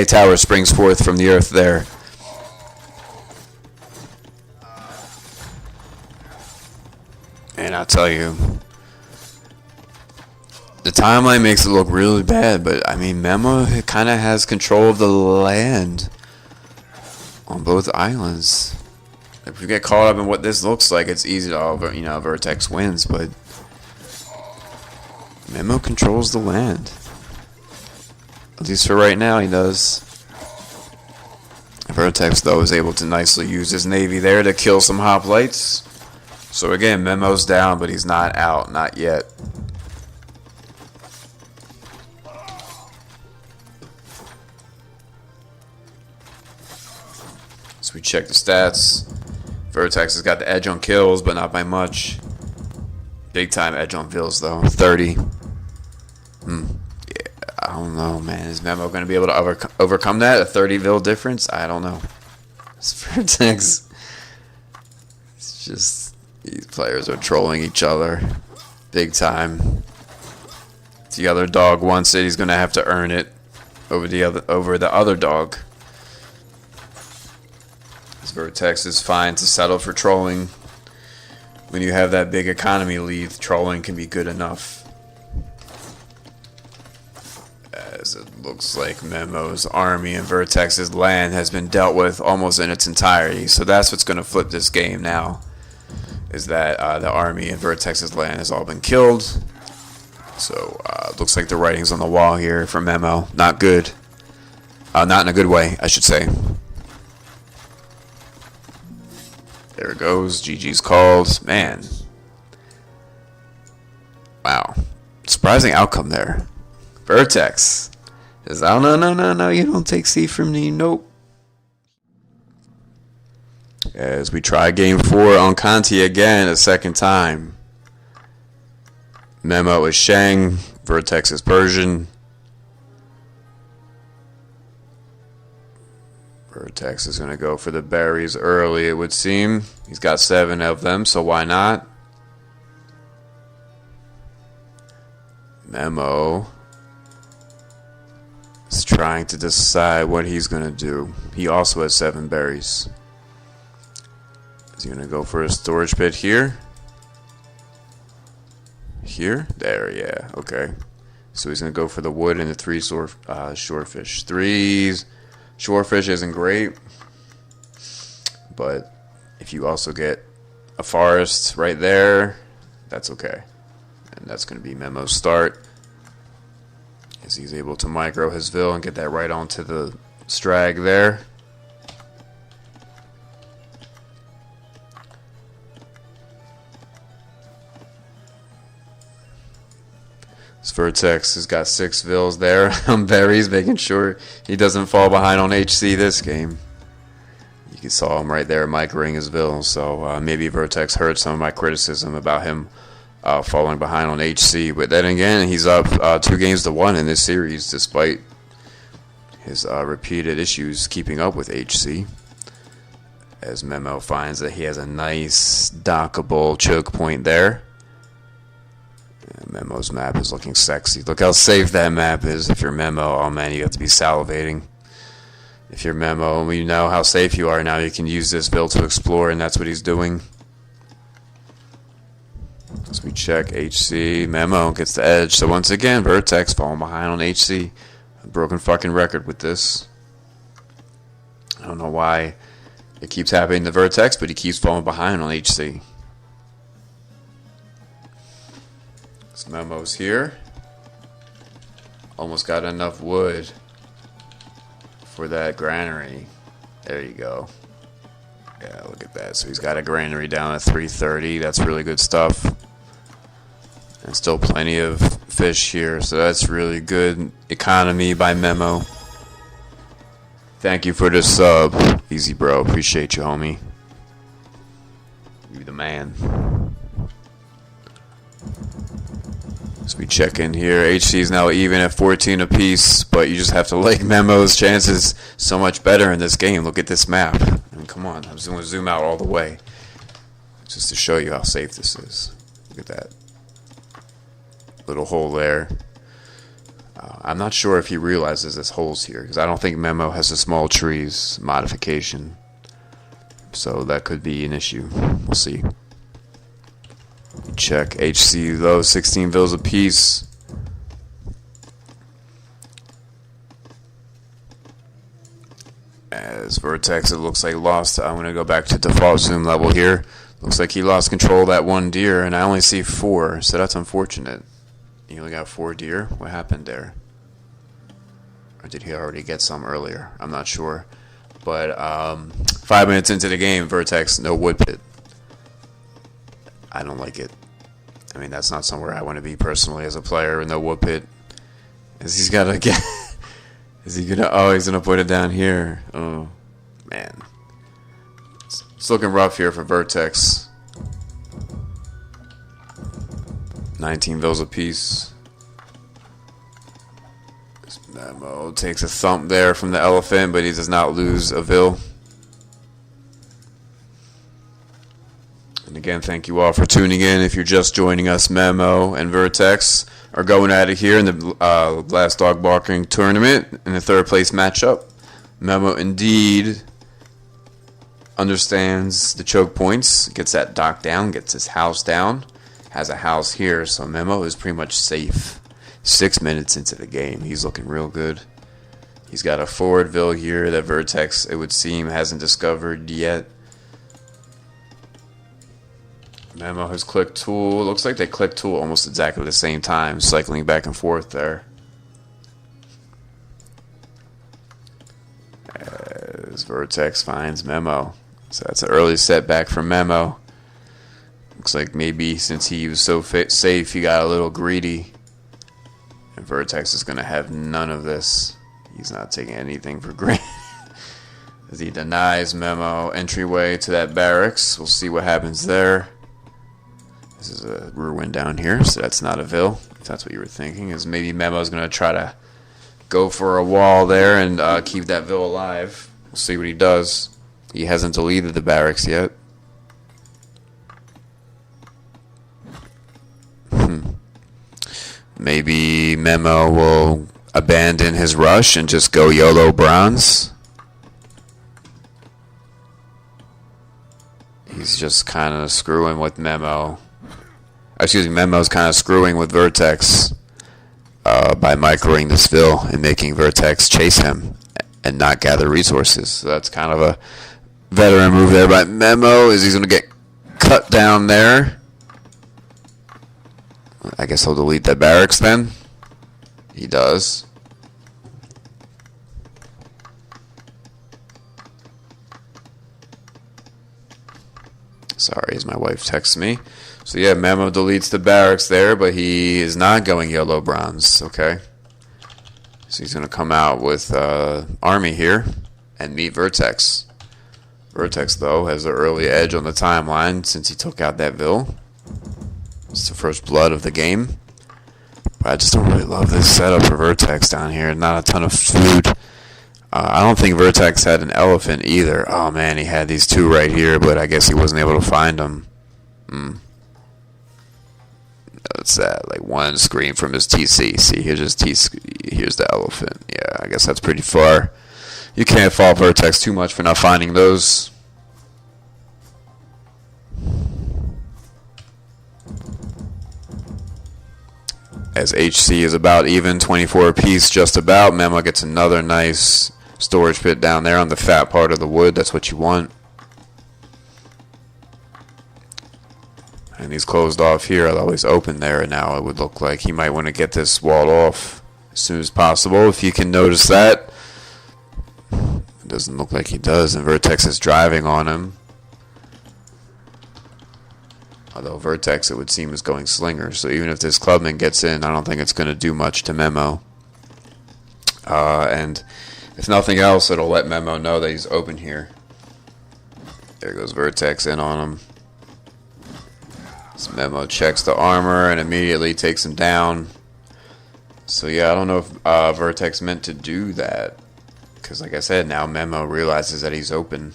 tower springs forth from the earth there. And I'll tell you, The timeline makes it look really bad, but I mean, Memo kind of has control of the land on both islands. If we get caught up in what this looks like, it's easy to, you know, Vertex wins, but Memo controls the land. At least for right now, he does. Vertex, though, is able to nicely use his navy there to kill some hoplites. So again, Memo's down, but he's not out, not yet. So we check the stats. Vertex has got the edge on kills, but not by much. Big time edge on vills, though. 30. Yeah, I don't know, man. Is Memo going to be able to overcome that? A 30 vil difference? I don't know. It's Vertex. It's just, these players are trolling each other. Big time. The other dog wants it. He's going to have to earn it over the other dog. Vertex is fine to settle for trolling. When you have that big economy lead, trolling can be good enough. As it looks like Memo's army and Vertex's land has been dealt with almost in its entirety. So that's what's going to flip this game now. Is that the army and Vertex's land has all been killed. So it looks like the writing's on the wall here for Memo. Not good. Not in a good way, I should say. There it goes. GG's called. Man. Wow. Surprising outcome there. Vertex says, oh, no. You don't take C from me. Nope. As we try game 4 on Conti again a second time. Memo is Shang. Vertex is Persian. Vertex is going to go for the berries early, it would seem. He's got 7 of them, so why not? Memo is trying to decide what he's going to do. He also has 7 berries. Is he going to go for a storage pit here? Here? There, yeah, okay. So he's going to go for the wood and the 3 shorefish. 3s. Shorefish isn't great, but if you also get a forest right there, that's okay. And that's going to be Memo's start, as he's able to micro his vill and get that right onto the strag there. Vertex has got 6 vills there on berries, making sure he doesn't fall behind on HC this game. You saw him right there microing his vill, so maybe Vertex heard some of my criticism about him falling behind on HC. But then again, he's up 2-1 in this series, despite his repeated issues keeping up with HC. As Memo finds that he has a nice dockable choke point there. Memo's map is looking sexy. Look how safe that map is. If you're Memo, oh man, you have to be salivating. If you're Memo, we know how safe you are now. You can use this build to explore, and that's what he's doing. As we check HC, Memo gets the edge. So once again, Vertex falling behind on HC. A broken fucking record with this. I don't know why it keeps happening to Vertex, but he keeps falling behind on HC. Memo's here. Almost got enough wood for that granary. There you go. Yeah, look at that. So he's got a granary down at 330. That's really good stuff. And still plenty of fish here. So that's really good economy by Memo. Thank you for the sub. Easy, bro. Appreciate you, homie. You the man. So we check in here. HC is now even at 14 apiece, but you just have to like Memo's chances so much better in this game. Look at this map. I mean, come on. I'm just going to zoom out all the way just to show you how safe this is. Look at that little hole there. I'm not sure if he realizes this hole's here, because I don't think Memo has a small trees modification. So that could be an issue. We'll see. Check HC though, 16 vills apiece. As Vertex, it looks like lost. I'm going to go back to default zoom level here. Looks like he lost control of that one deer, and I only see 4, so that's unfortunate. He only got 4 deer. What happened there? Or did he already get some earlier? I'm not sure. But 5 minutes into the game, Vertex, no wood pit. I don't like it. I mean, that's not somewhere I want to be personally as a player. No wood pit. Is he's got to get... Is he gonna? Oh, he's gonna put it down here. Oh, man, it's looking rough here for Vertex. 19 vills apiece. This Memo takes a thump there from the elephant, but he does not lose a vill. And again, thank you all for tuning in. If you're just joining us, Memo and Vertex are going at it here in the last dog barking tournament in the 3rd place matchup. Memo indeed understands the choke points, gets that dock down, gets his house down, has a house here, so Memo is pretty much safe. 6 minutes into the game, he's looking real good. He's got a forward vill here that Vertex, it would seem, hasn't discovered yet. Memo has clicked tool. Looks like they clicked tool almost exactly the same time, cycling back and forth there. As Vertex finds Memo. So that's an early setback for Memo. Looks like maybe since he was so safe, he got a little greedy. And Vertex is going to have none of this. He's not taking anything for granted. As he denies Memo entryway to that barracks. We'll see what happens there. This is a ruin down here, so that's not a vill. If that's what you were thinking, is maybe Memo's going to try to go for a wall there and keep that vill alive. We'll see what he does. He hasn't deleted the barracks yet. Maybe Memo will abandon his rush and just go YOLO bronze. He's just kind of screwing with Memo. Excuse me, Memo's kind of screwing with Vertex by microing this vill and making Vertex chase him and not gather resources. So that's kind of a veteran move there by Memo. Is he's going to get cut down there? I guess he'll delete that barracks then. He does. Sorry, as my wife texts me. So yeah, Memo deletes the barracks there, but he is not going yellow bronze. Okay. So he's going to come out with army here and meet Vertex. Vertex, though, has an early edge on the timeline since he took out that vill. It's the first blood of the game. But I just don't really love this setup for Vertex down here. Not a ton of food. I don't think Vertex had an elephant either. Oh, man, he had these 2 right here, but I guess he wasn't able to find them. What's that? Like 1 screen from his TC. See, here's his TC. Here's the elephant. Yeah, I guess that's pretty far. You can't fault Vertex too much for not finding those. As HC is about even, 24 apiece, just about. Memo gets another nice storage pit down there on the fat part of the wood. That's what you want. And he's closed off here, although he's open there, and now it would look like he might want to get this walled off as soon as possible. If you can notice that. It doesn't look like he does, and Vertex is driving on him. Although Vertex, it would seem, is going slinger. So even if this clubman gets in, I don't think it's going to do much to Memo. And if nothing else, it'll let Memo know that he's open here. There goes Vertex in on him. This Memo checks the armor and immediately takes him down. So yeah, I don't know if Vertex meant to do that. Because like I said, now Memo realizes that he's open.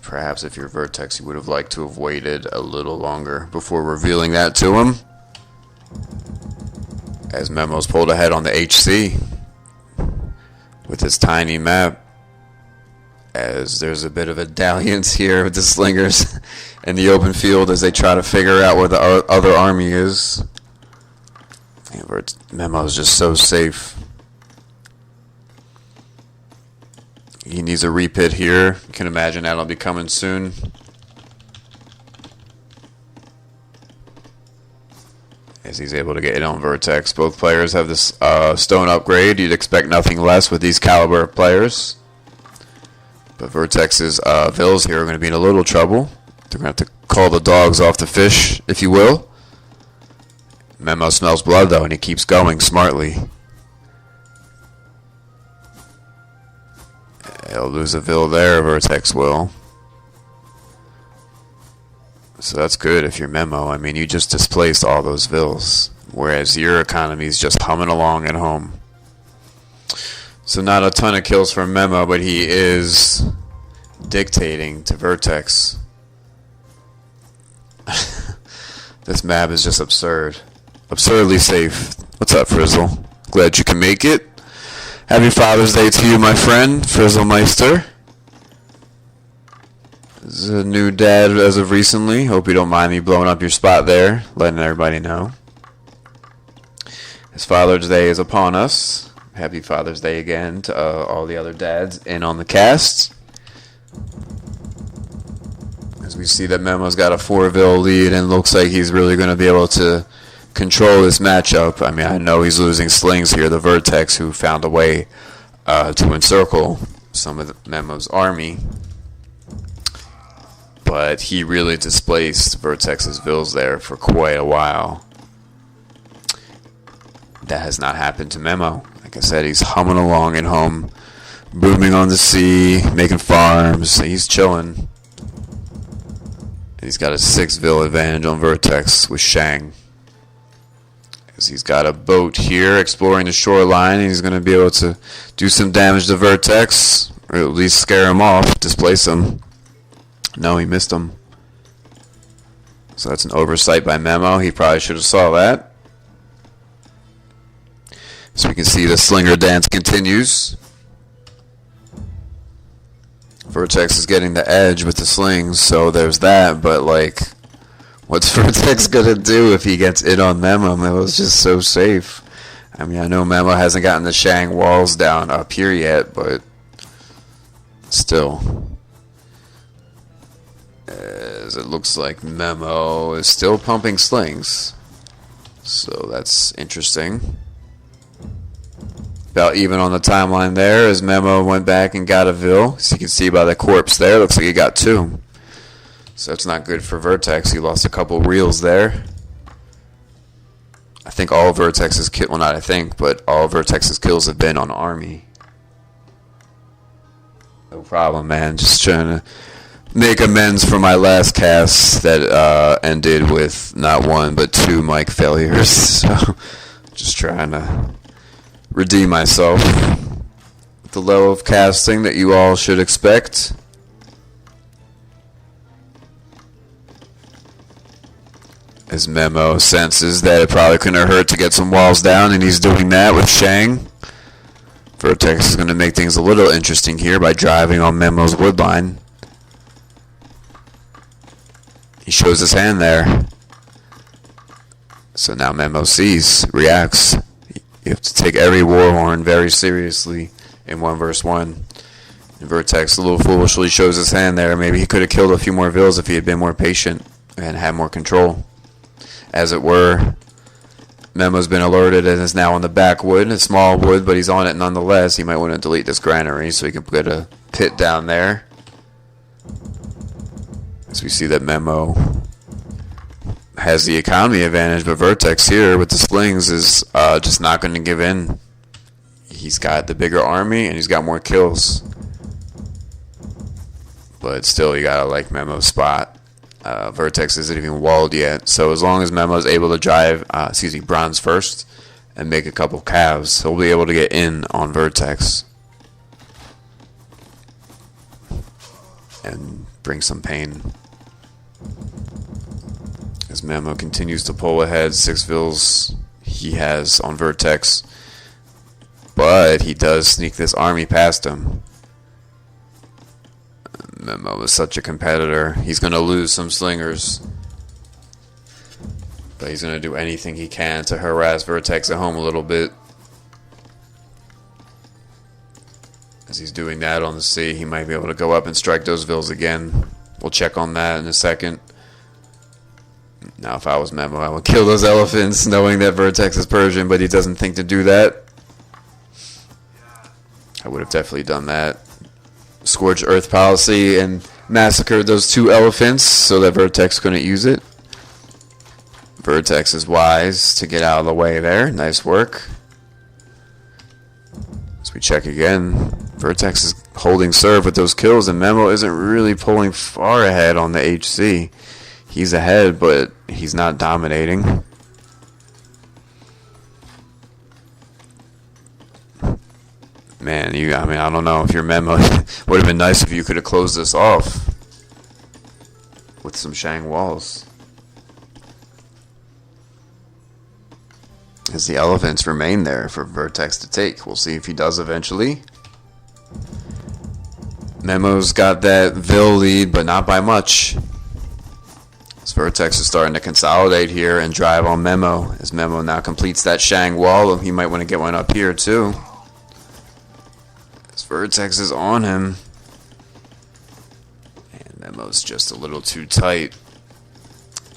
Perhaps if you're Vertex, you would have liked to have waited a little longer before revealing that to him. As Memo's pulled ahead on the HC with his tiny map. As there's a bit of a dalliance here with the slingers in the open field as they try to figure out where the other army is. Memo's just so safe. He needs a repit here. You can imagine that'll be coming soon. As he's able to get it on Vertex. Both players have this stone upgrade. You'd expect nothing less with these caliber of players. But Vertex's Vills here are going to be in a little trouble. They're going to have to call the dogs off the fish, if you will. Memo smells blood, though, and he keeps going smartly. He'll lose a Vill there, Vertex will. So that's good if you're Memo. I mean, you just displaced all those Vills, whereas your economy is just humming along at home. So not a ton of kills from Memo, but he is dictating to Vertex. This map is just absurd. Absurdly safe. What's up, Frizzle? Glad you can make it. Happy Father's Day to you, my friend, Frizzlemeister. This is a new dad as of recently. Hope you don't mind me blowing up your spot there, letting everybody know. His Father's Day is upon us. Happy Father's Day again to all the other dads in on the cast. As we see that Memo's got a 4-Vill lead and looks like he's really going to be able to control this matchup. I mean, I know he's losing slings here, the Vertex, who found a way to encircle some of the Memo's army. But he really displaced Vertex's Vills there for quite a while. That has not happened to Memo. Like I said, he's humming along at home, booming on the sea, making farms. He's chilling. He's got a 6-Vill advantage on Vertex with Shang. As he's got a boat here exploring the shoreline, and he's going to be able to do some damage to Vertex, or at least scare him off, displace him. No, he missed him. So that's an oversight by Memo. He probably should have saw that. So we can see the slinger dance continues. Vertex is getting the edge with the slings, so there's that. But, like, what's Vertex going to do if he gets it on Memo? Memo's just so safe. I mean, I know Memo hasn't gotten the Shang walls down up here yet, but still. As it looks like Memo is still pumping slings. So that's interesting. About even on the timeline there as Memo went back and got a Vill. As you can see by the corpse there, looks like he got 2. So that's not good for Vertex. He lost a couple reels there. I think all Vertex's kills, well, not I think, but all Vertex's kills have been on Army. No problem, man. Just trying to make amends for my last cast that ended with not 1 but 2 mic failures. So just trying to redeem myself with the level of casting that you all should expect. As Memo senses that it probably couldn't hurt to get some walls down, and he's doing that with Shang. Vertex is going to make things a little interesting here by driving on Memo's woodline. He shows his hand there. So now Memo sees, reacts. You have to take every Warhorn very seriously in 1 versus 1. And Vertex a little foolishly shows his hand there. Maybe he could have killed a few more Vills if he had been more patient and had more control. As it were, Memo's been alerted and is now on the back wood. A small wood, but he's on it nonetheless. He might want to delete this granary so he can put a pit down there. As we see that Memo has the economy advantage, but Vertex here with the slings is just not going to give in. He's got the bigger army and he's got more kills. But still, you gotta like Memo's spot. Vertex isn't even walled yet, so as long as Memo's able to drive, bronze first and make a couple calves, he'll be able to get in on Vertex and bring some pain. As Memo continues to pull ahead, 6 Vills he has on Vertex, but he does sneak this army past him. Memo is such a competitor. He's going to lose some slingers, but he's going to do anything he can to harass Vertex at home a little bit. As he's doing that on the C, he might be able to go up and strike those vills again. We'll check on that in a second. Now, if I was Memo, I would kill those elephants, knowing that Vertex is Persian, but he doesn't think to do that. I would have definitely done that. Scorched Earth policy and massacred those 2 elephants so that Vertex couldn't use it. Vertex is wise to get out of the way there. Nice work. As we check again, Vertex is holding serve with those kills, and Memo isn't really pulling far ahead on the HC. He's ahead, but he's not dominating. Man, I don't know if your Memo would have been nice if you could have closed this off with some Shang walls. As the elephants remain there for Vertex to take. We'll see if he does eventually. Memo's got that Vil lead, but not by much. As Vertex is starting to consolidate here and drive on Memo. As Memo now completes that Shang wall, he might want to get one up here too. As Vertex is on him. And Memo's just a little too tight.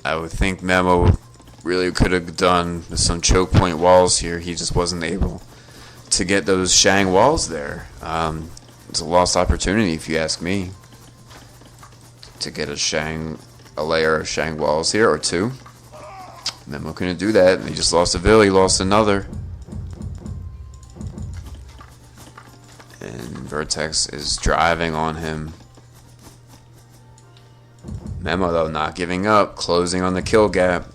I would think Memo really could have done with some choke point walls here. He just wasn't able to get those Shang walls there. It's a lost opportunity, if you ask me, to get a layer of Shang walls here, or 2. Memo couldn't do that, and he just lost a Vil. He lost another. And Vertex is driving on him. Memo, though, not giving up, closing on the kill gap.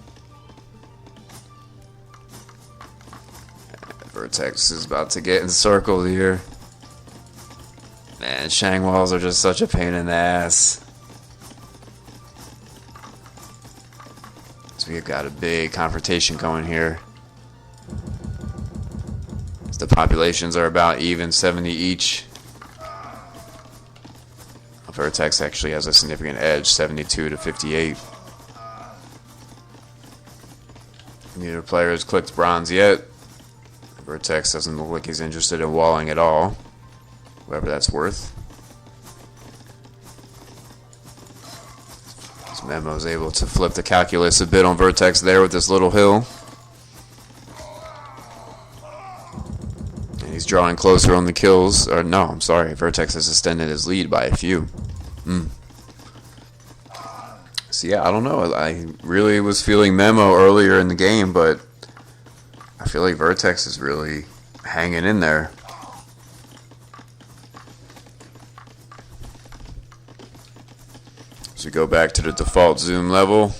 Vertex is about to get encircled here. Man, Shang walls are just such a pain in the ass. So we've got a big confrontation going here. The populations are about even, 70 each. Vertex actually has a significant edge, 72 to 58. Neither player has clicked bronze yet. Vertex doesn't look like he's interested in walling at all, whatever that's worth. This Memo's able to flip the calculus a bit on Vertex there with this little hill. And he's drawing closer on the kills. Or no, I'm sorry, Vertex has extended his lead by a few. So yeah, I don't know. I really was feeling Memo earlier in the game, but I feel like Vertex is really hanging in there. So we go back to the default zoom level.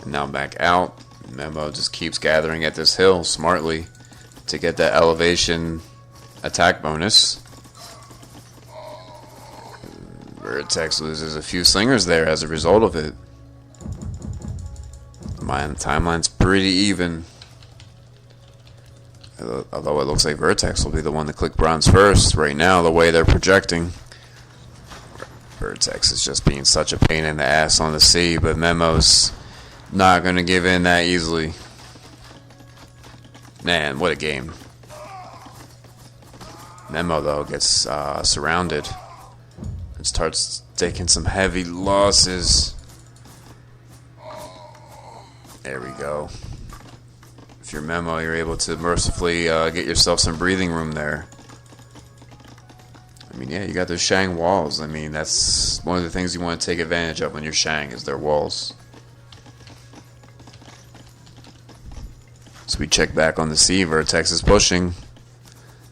And now back out. Memo just keeps gathering at this hill smartly to get that elevation attack bonus. Vertex loses a few slingers there as a result of it. The timeline's pretty even. Although it looks like Vertex will be the one to click bronze first right now, the way they're projecting. Vertex is just being such a pain in the ass on the C, but Memo's not going to give in that easily. Man, what a game. Memo, though, gets surrounded and starts taking some heavy losses. There we go. If you're Memo, you're able to mercifully get yourself some breathing room there. I mean, yeah, you got those Shang walls. I mean, that's one of the things you want to take advantage of when you're Shang, is their walls. So we check back on the C. Vertex is pushing.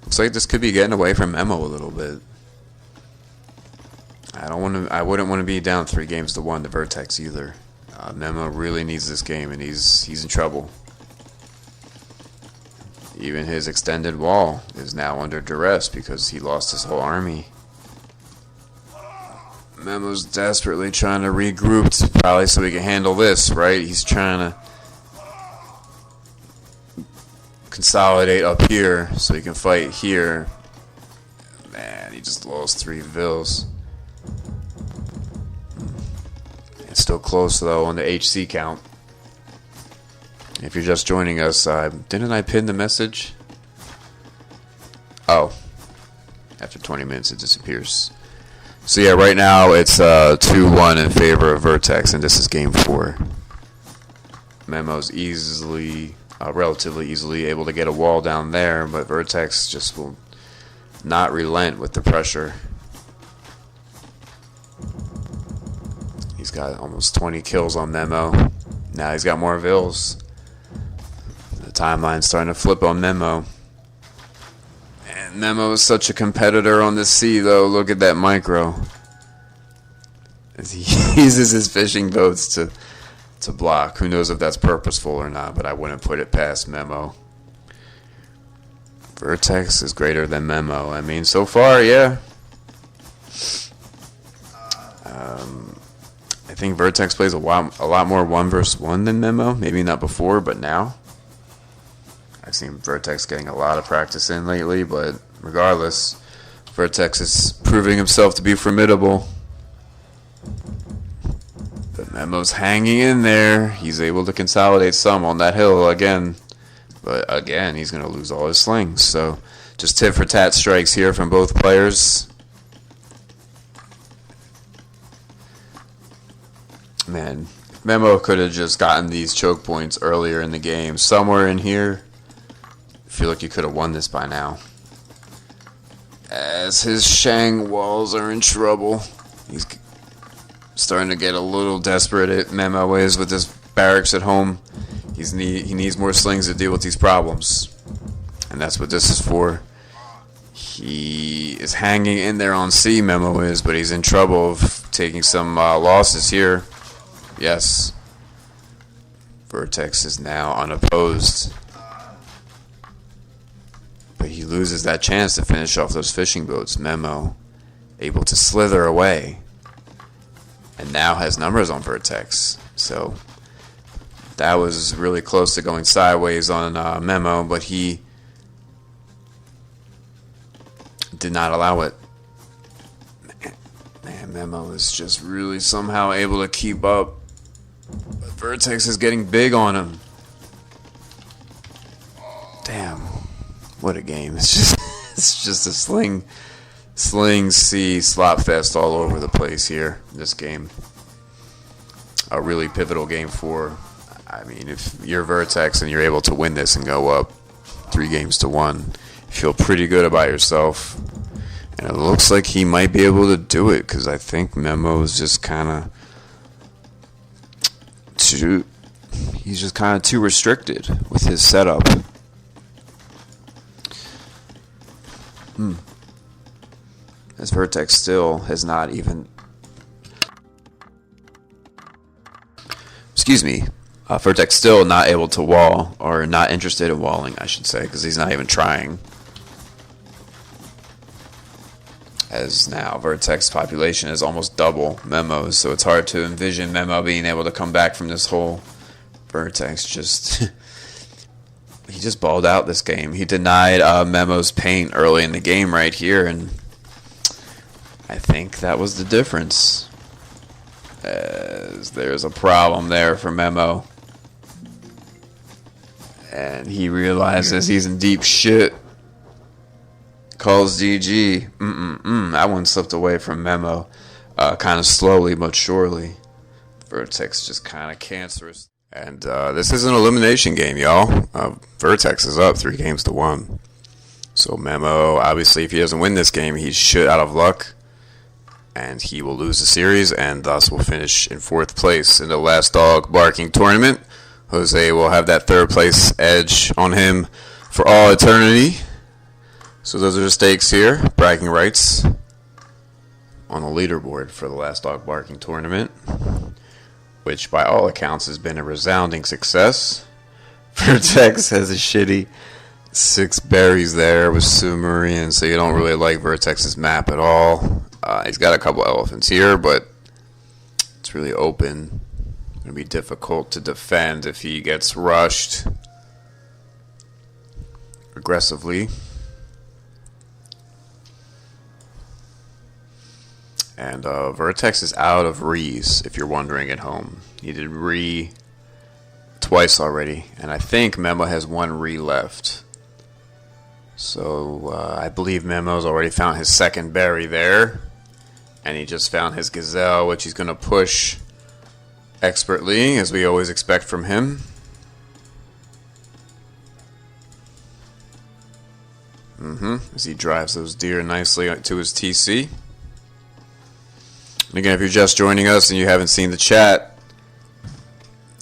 Looks like this could be getting away from Memo a little bit. I wouldn't want to be down 3-1 to Vertex either. Memo really needs this game, and he's in trouble. Even his extended wall is now under duress because he lost his whole army. Memo's desperately trying to regroup, probably so he can handle this, right? He's trying to consolidate up here so he can fight here. Man, he just lost 3 Vils. It's still close, though, on the HC count. If you're just joining us, didn't I pin the message? Oh, After 20 minutes, it disappears. So yeah, right now it's 2-1 in favor of Vertex, and this is game 4. Memo's relatively easily able to get a wall down there, but Vertex just will not relent with the pressure. He's got almost 20 kills on Memo. Now he's got more vills. The timeline's starting to flip on Memo. And Memo is such a competitor on the sea, though. Look at that micro. As he uses his fishing boats to block. Who knows if that's purposeful or not, but I wouldn't put it past Memo. Vertex is greater than Memo. I mean, so far, yeah. I think Vertex plays a lot more 1 versus 1 than Memo. Maybe not before, but now. I've seen Vertex getting a lot of practice in lately, but regardless, Vertex is proving himself to be formidable. But Memo's hanging in there. He's able to consolidate some on that hill again. But again, he's going to lose all his slings. So just tit for tat strikes here from both players. Man, Memo could have just gotten these choke points earlier in the game. Somewhere in here, I feel like you could have won this by now. As his Shang walls are in trouble. He's starting to get a little desperate. Memo is with his barracks at home. He needs more slings to deal with these problems. And that's what this is for. He is hanging in there on C, Memo is, but he's in trouble of taking some losses here. Yes. Vertex is now unopposed. But he loses that chance to finish off those fishing boats. Memo able to slither away. And now has numbers on Vertex. So that was really close to going sideways on Memo, but he did not allow it. Man, Memo is just really somehow able to keep up. But Vertex is getting big on him. Damn. What a game. It's just a sling C slop fest all over the place here. This game. A really pivotal game 4. I mean, if you're Vertex and you're able to win this and go up 3-1, you feel pretty good about yourself. And it looks like he might be able to do it, because I think Memo is just kind of too restricted with his setup. As Vertex still has not even... Excuse me. Vertex still not able to wall, or not interested in walling, I should say, because he's not even trying. As now Vertex population is almost double Memo's, so it's hard to envision Memo being able to come back from this hole. Vertex just... he just balled out this game. He denied Memo's paint early in the game right here, and I think that was the difference. As there's a problem there for Memo. And he realizes he's in deep shit. Calls GG. That one slipped away from Memo. Kind of slowly but surely. Vertex just kind of cancerous. And this is an elimination game, y'all. Vertex is up 3-1. So Memo, obviously, if he doesn't win this game, he's shit out of luck. And he will lose the series, and thus will finish in 4th place in the Last Dog Barking tournament. Jose will have that 3rd place edge on him for all eternity. So those are the stakes here. Bragging rights on the leaderboard for the Last Dog Barking tournament, which by all accounts has been a resounding success. Vertex has a shitty 6 berries there with Sumerian, so you don't really like Vertex's map at all. He's got a couple elephants here, but it's really open. It's going to be difficult to defend if he gets rushed aggressively. And Vertex is out of Rees, if you're wondering at home. He did Re twice already, and I think Memo has 1 Re left. So I believe Memo's already found his second berry there. And he just found his gazelle, which he's going to push expertly, as we always expect from him. As he drives those deer nicely to his TC. And again, if you're just joining us and you haven't seen the chat,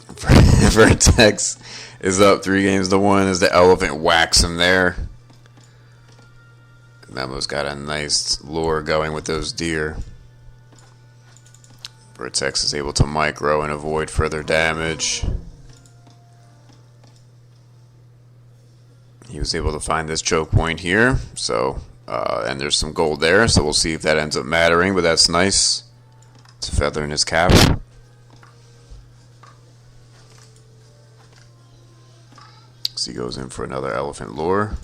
Vertex is up 3-1 as the elephant whacks him there. Memo's got a nice lure going with those deer. Vertex is able to micro and avoid further damage. He was able to find this choke point here, so and there's some gold there, so we'll see if that ends up mattering, but that's nice. It's a feather in his cap. So he goes in for another elephant lure.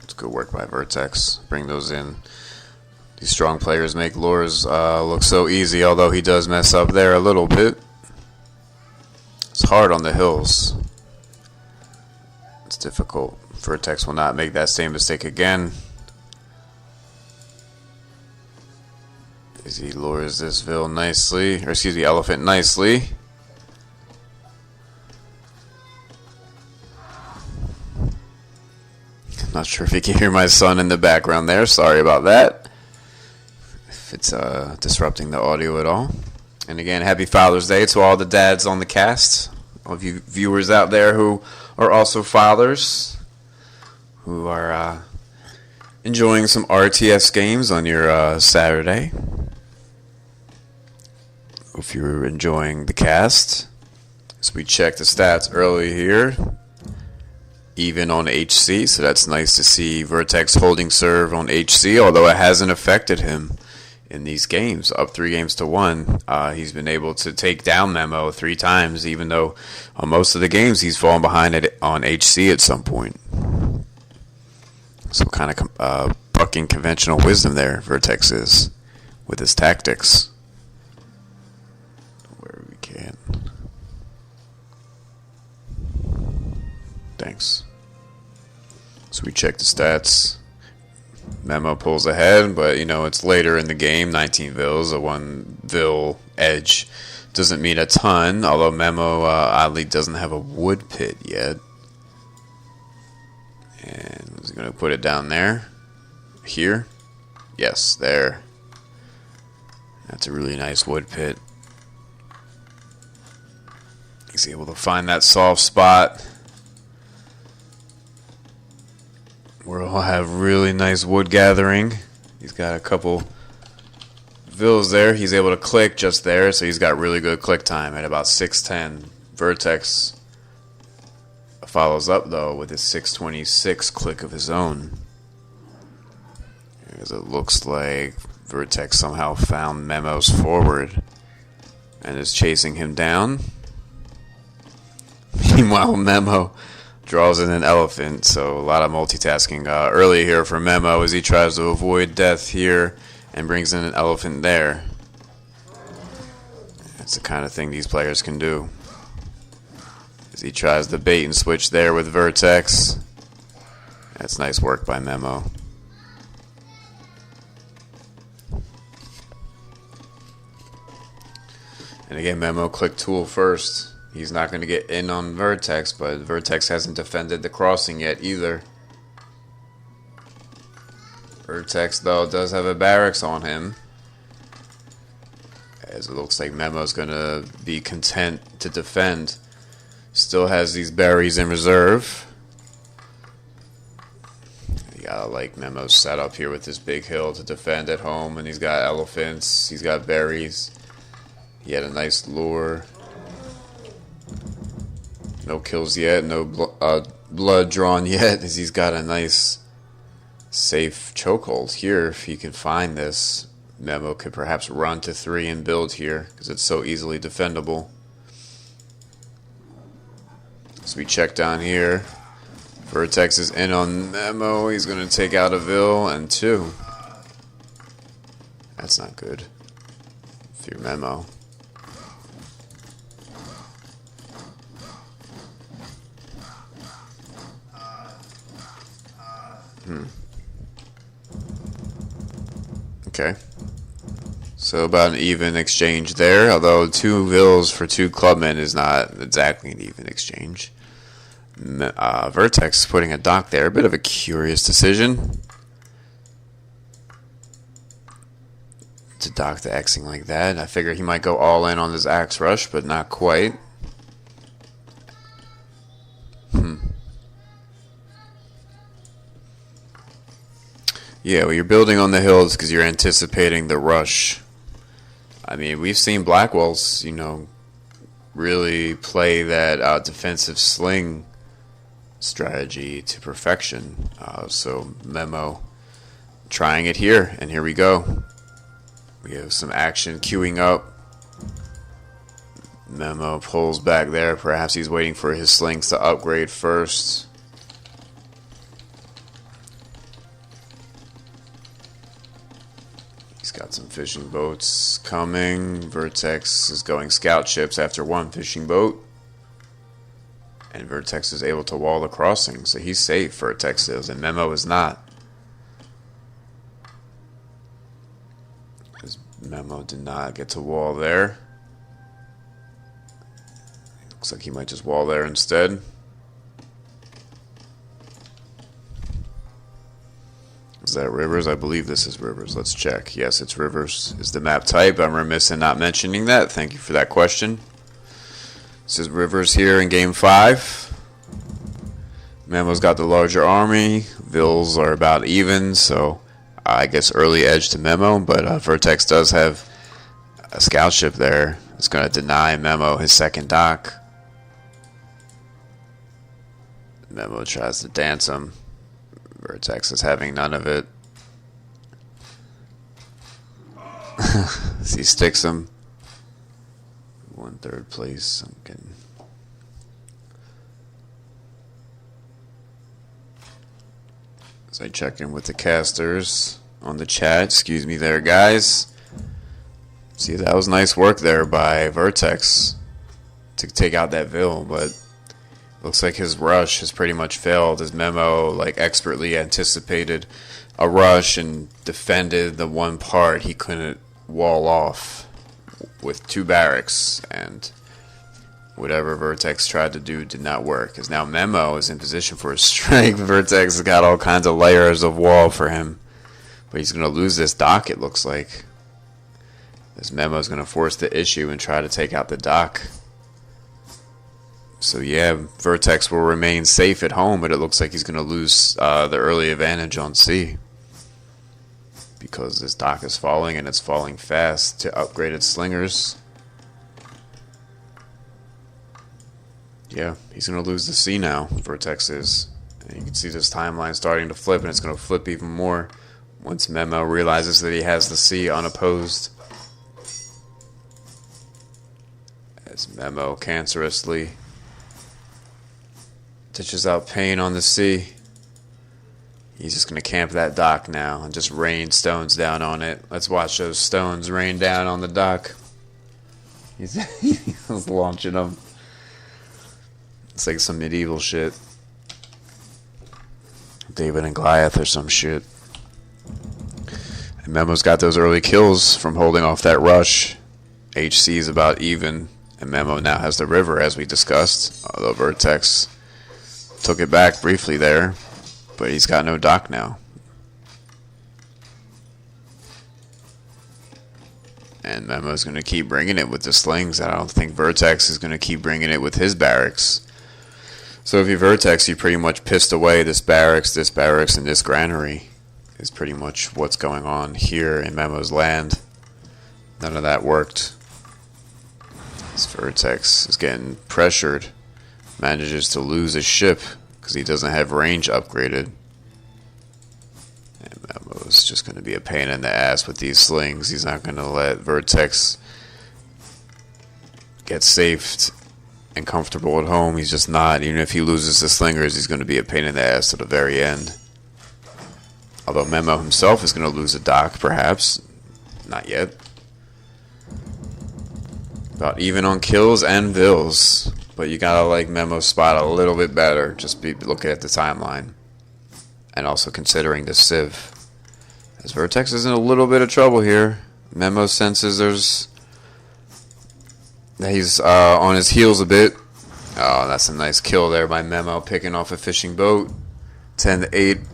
It's good work by Vertex. Bring those in. These strong players make lures look so easy, although he does mess up there a little bit. It's hard on the hills. It's difficult. Vertex will not make that same mistake again. As he lures this elephant nicely. I'm not sure if you can hear my son in the background there. Sorry about that. If it's disrupting the audio at all. And again, happy Father's Day to all the dads on the cast. All of you viewers out there who are also fathers, who are enjoying some RTS games on your Saturday. If you're enjoying the cast, so we checked the stats early here, even on HC, so that's nice to see Vertex holding serve on HC, although it hasn't affected him in these games. Up 3-1, he's been able to take down Memo 3 times, even though on most of the games he's fallen behind it on HC at some point. So kind of bucking conventional wisdom there, Vertex is, with his tactics. Where we can. Thanks. So we check the stats. Memo pulls ahead, but it's later in the game. 19 Vils, a 1 Vil edge doesn't mean a ton, although Memo oddly doesn't have a wood pit yet. And he's going to put it down there. Here. Yes, there. That's a really nice wood pit. He's able to find that soft spot where he'll have really nice wood gathering. He's got a couple Vils there. He's able to click just there, so he's got really good click time at about 6:10. Vertex follows up, though, with his 6:26 click of his own. As it looks like Vertex somehow found Memo's forward and is chasing him down. Meanwhile, Memo draws in an elephant, so a lot of multitasking early here for Memo as he tries to avoid death here and brings in an elephant there. That's the kind of thing these players can do. As he tries the bait and switch there with Vertex. That's nice work by Memo. And again, Memo clicked tool first. He's not going to get in on Vertex, but Vertex hasn't defended the crossing yet either. Vertex, though, does have a barracks on him, as it looks like Memo's going to be content to defend. Still has these berries in reserve. You gotta like Memo's setup here with this big hill to defend at home, and he's got elephants, he's got berries. He had a nice lure. No kills yet, no blood drawn yet, as he's got a nice safe chokehold here. If he can find this, Memo could perhaps run to 3 and build here, because it's so easily defendable. So we check down here. Vertex is in on Memo. He's going to take out a Vil and 2. That's not good if you're Memo. Okay. So about an even exchange there, although 2 vills for 2 clubmen is not exactly an even exchange. Vertex putting a dock there, a bit of a curious decision. To dock the Xing like that. I figure he might go all in on this axe rush, but not quite. Yeah, well, you're building on the hills because you're anticipating the rush. I mean, we've seen Blackwell's, really play that defensive sling strategy to perfection. So Memo trying it here, and here we go. We have some action queuing up. Memo pulls back there. Perhaps he's waiting for his slings to upgrade first. He's got some fishing boats coming. Vertex is going scout ships after 1 fishing boat. And Vertex is able to wall the crossing. So he's safe, Vertex is, and Memo is not. Memo did not get to wall there. Looks like he might just wall there instead. Is that rivers? I believe this is rivers. Let's check. Yes, it's rivers is the map type. I'm remiss in not mentioning that. Thank you for that question. This is rivers here in game 5. Memo's got the larger army. Vills are about even, so I guess early edge to Memo, but Vertex does have a scout ship there. It's going to deny Memo his second dock. Memo tries to dance him. Vertex is having none of it. He sticks him. 1/3 place. I'm kidding. So I check in with the casters on the chat. Excuse me there, guys. See, that was nice work there by Vertex to take out that Vill, but looks like his rush has pretty much failed. His Memo expertly anticipated a rush and defended the one part he couldn't wall off with 2 barracks, and whatever Vertex tried to do did not work, because now Memo is in position for a strike. Vertex has got all kinds of layers of wall for him, but he's going to lose this dock, it looks like. This Memo is going to force the issue and try to take out the dock. So yeah, Vertex will remain safe at home, but it looks like he's going to lose the early advantage on C, because this dock is falling, and it's falling fast to upgraded slingers. Yeah, he's going to lose the C now, Vertex is. And you can see this timeline starting to flip, and it's going to flip even more once Memo realizes that he has the C unopposed. As Memo cancerously dishes out pain on the C. He's just going to camp that dock now and just rain stones down on it. Let's watch those stones rain down on the dock. He's launching them. It's like some medieval shit. David and Goliath or some shit. And Memo's got those early kills from holding off that rush. HC is about even. And Memo now has the river, as we discussed. Although Vertex took it back briefly there. But he's got no dock now. And Memo's going to keep bringing it with the slings. I don't think Vertex is going to keep bringing it with his barracks. So if you're Vertex, you pretty much pissed away this barracks, and this granary. Is pretty much what's going on here in Memo's land. None of that worked. This Vertex is getting pressured. Manages to lose his ship because he doesn't have range upgraded. And Memo's just going to be a pain in the ass with these slings. He's not going to let Vertex get safe and comfortable at home. He's just not. Even if he loses the slingers, he's going to be a pain in the ass to the very end. Although Memo himself is going to lose a dock, perhaps. Not yet. About even on kills and vills. But you gotta like Memo's spot a little bit better. Just be looking at the timeline. and also considering the Civ. As Vertex is in a little bit of trouble here. Memo senses he's on his heels a bit. Oh, that's a nice kill there by Memo, picking off a fishing boat. 10-8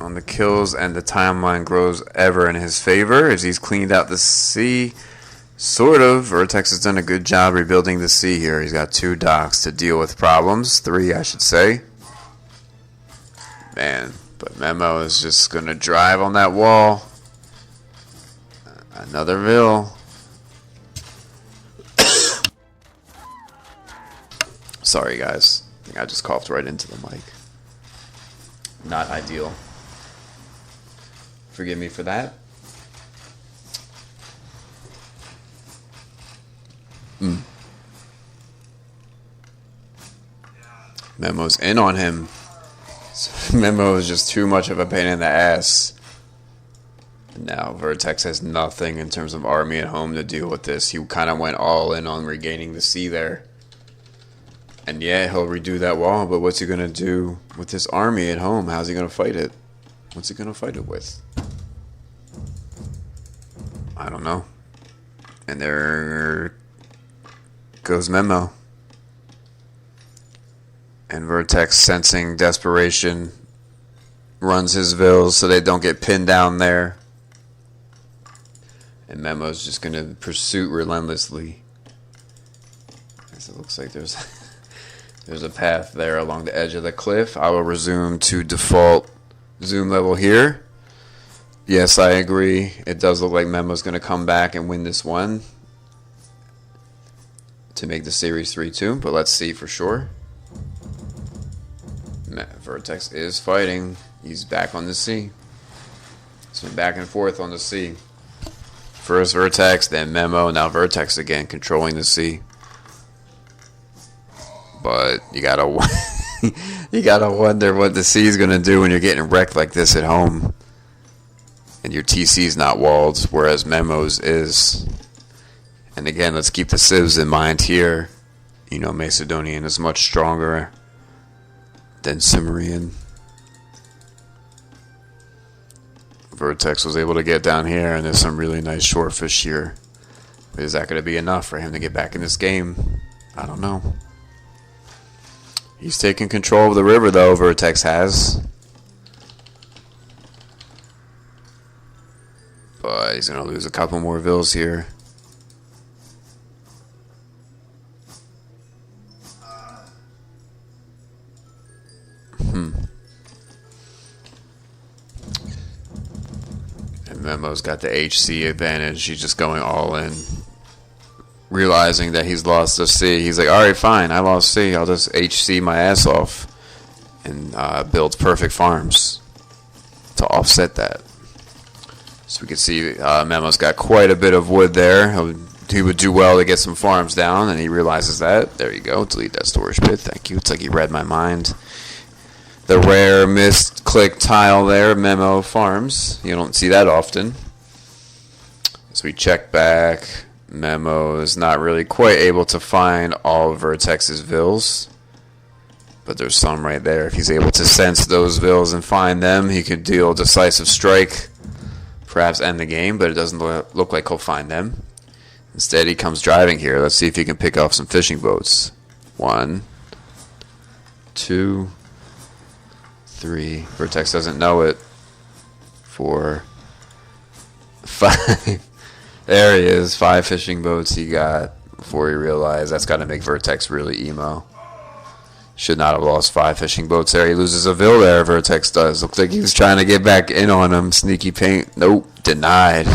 on the kills, and the timeline grows ever in his favor as he's cleaned out the sea. Sort of. Vertex has done a good job rebuilding the sea here. He's got 2 docks to deal with problems. 3, I should say. Man, but Memo is just going to drive on that wall. Another Ville. Sorry, guys. I think I just coughed right into the mic. Not ideal. Forgive me for that. Memo's in on him. Memo is just too much of a pain in the ass. Now Vertex has nothing in terms of army at home to deal with this. He kind of went all in on regaining the sea there. And yeah, he'll redo that wall, but what's he going to do with this army at home? How's he going to fight it? What's he going to fight it with? I don't know. And there goes Memo. And Vertex, sensing desperation, runs his Villes so they don't get pinned down there. And Memo's just going to pursue relentlessly. As it looks like there's a path there along the edge of the cliff. I will resume to default zoom level here. Yes, I agree. It does look like Memo's going to come back and win this one to make the series 3-2, but let's see for sure. Vertex is fighting. He's back on the sea. It's been back and forth on the sea. First Vertex, then Memo, now Vertex again, controlling the sea. But you gotta wonder what the sea is gonna do when you're getting wrecked like this at home, and your TC's not walled, whereas Memo's is. And again, let's keep the civs in mind here. You know, Macedonian is much stronger than Cimmerian. Vertex was able to get down here, and there's some really nice short fish here. But is that going to be enough for him to get back in this game? I don't know. He's taking control of the river, though, Vertex has. But he's going to lose a couple more Villes here. And Memo's got the HC advantage. He's just going all in. Realizing that he's lost the C. He's like, alright, fine, I lost C. I'll just HC my ass off. And build perfect farms to offset that. So we can see Memo's got quite a bit of wood there. He would do well to get some farms down, and he realizes that. There you go. Delete that storage pit. Thank you. It's like he read my mind. The rare missed click tile there, Memo farms. You don't see that often. As we check back, Memo is not really quite able to find all of Vertex's Villes. But there's some right there. If he's able to sense those Villes and find them, he could deal a decisive strike. Perhaps end the game, but it doesn't look like he'll find them. Instead, he comes driving here. Let's see if he can pick off some fishing boats. 1, 2, 3. Vertex doesn't know it. 4, 5. There he is. 5 fishing boats he got before he realized that's got to make Vertex really emo. Should not have lost 5 fishing boats there. He loses a Ville there, Vertex does. Looks like he was trying to get back in on him. Sneaky paint. Nope. Denied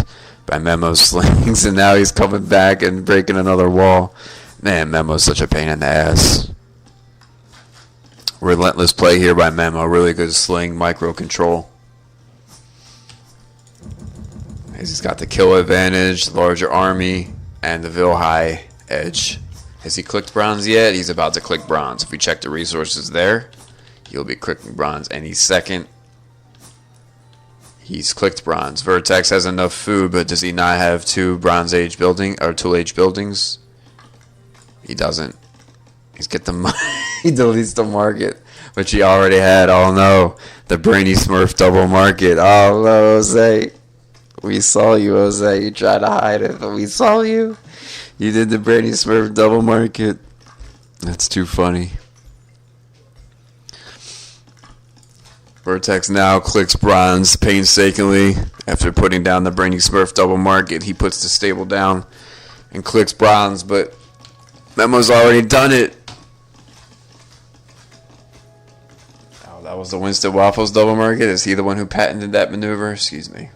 by Memo's slings. And now he's coming back and breaking another wall. Man, Memo's such a pain in the ass. Relentless play here by Memo. Really good sling, micro control. He's got the kill advantage, the larger army, and the Ville high edge. Has he clicked bronze yet? He's about to click bronze. If we check the resources there, he'll be clicking bronze any second. He's clicked bronze. Vertex has enough food, but does he not have 2 Bronze Age building or Tool Age buildings? He doesn't. He's get the money. He deletes the market. which he already had. Oh no, the Brainy Smurf double market. Oh no, Jose. We saw you, Jose. You tried to hide it, but we saw you. You did the Brainy Smurf double market. That's too funny. Vertex now clicks bronze painstakingly. After putting down the Brainy Smurf double market, he puts the stable down and clicks bronze, but Memo's already done it. Oh, that was the Winston Waffles double market. Is he the one who patented that maneuver? Excuse me.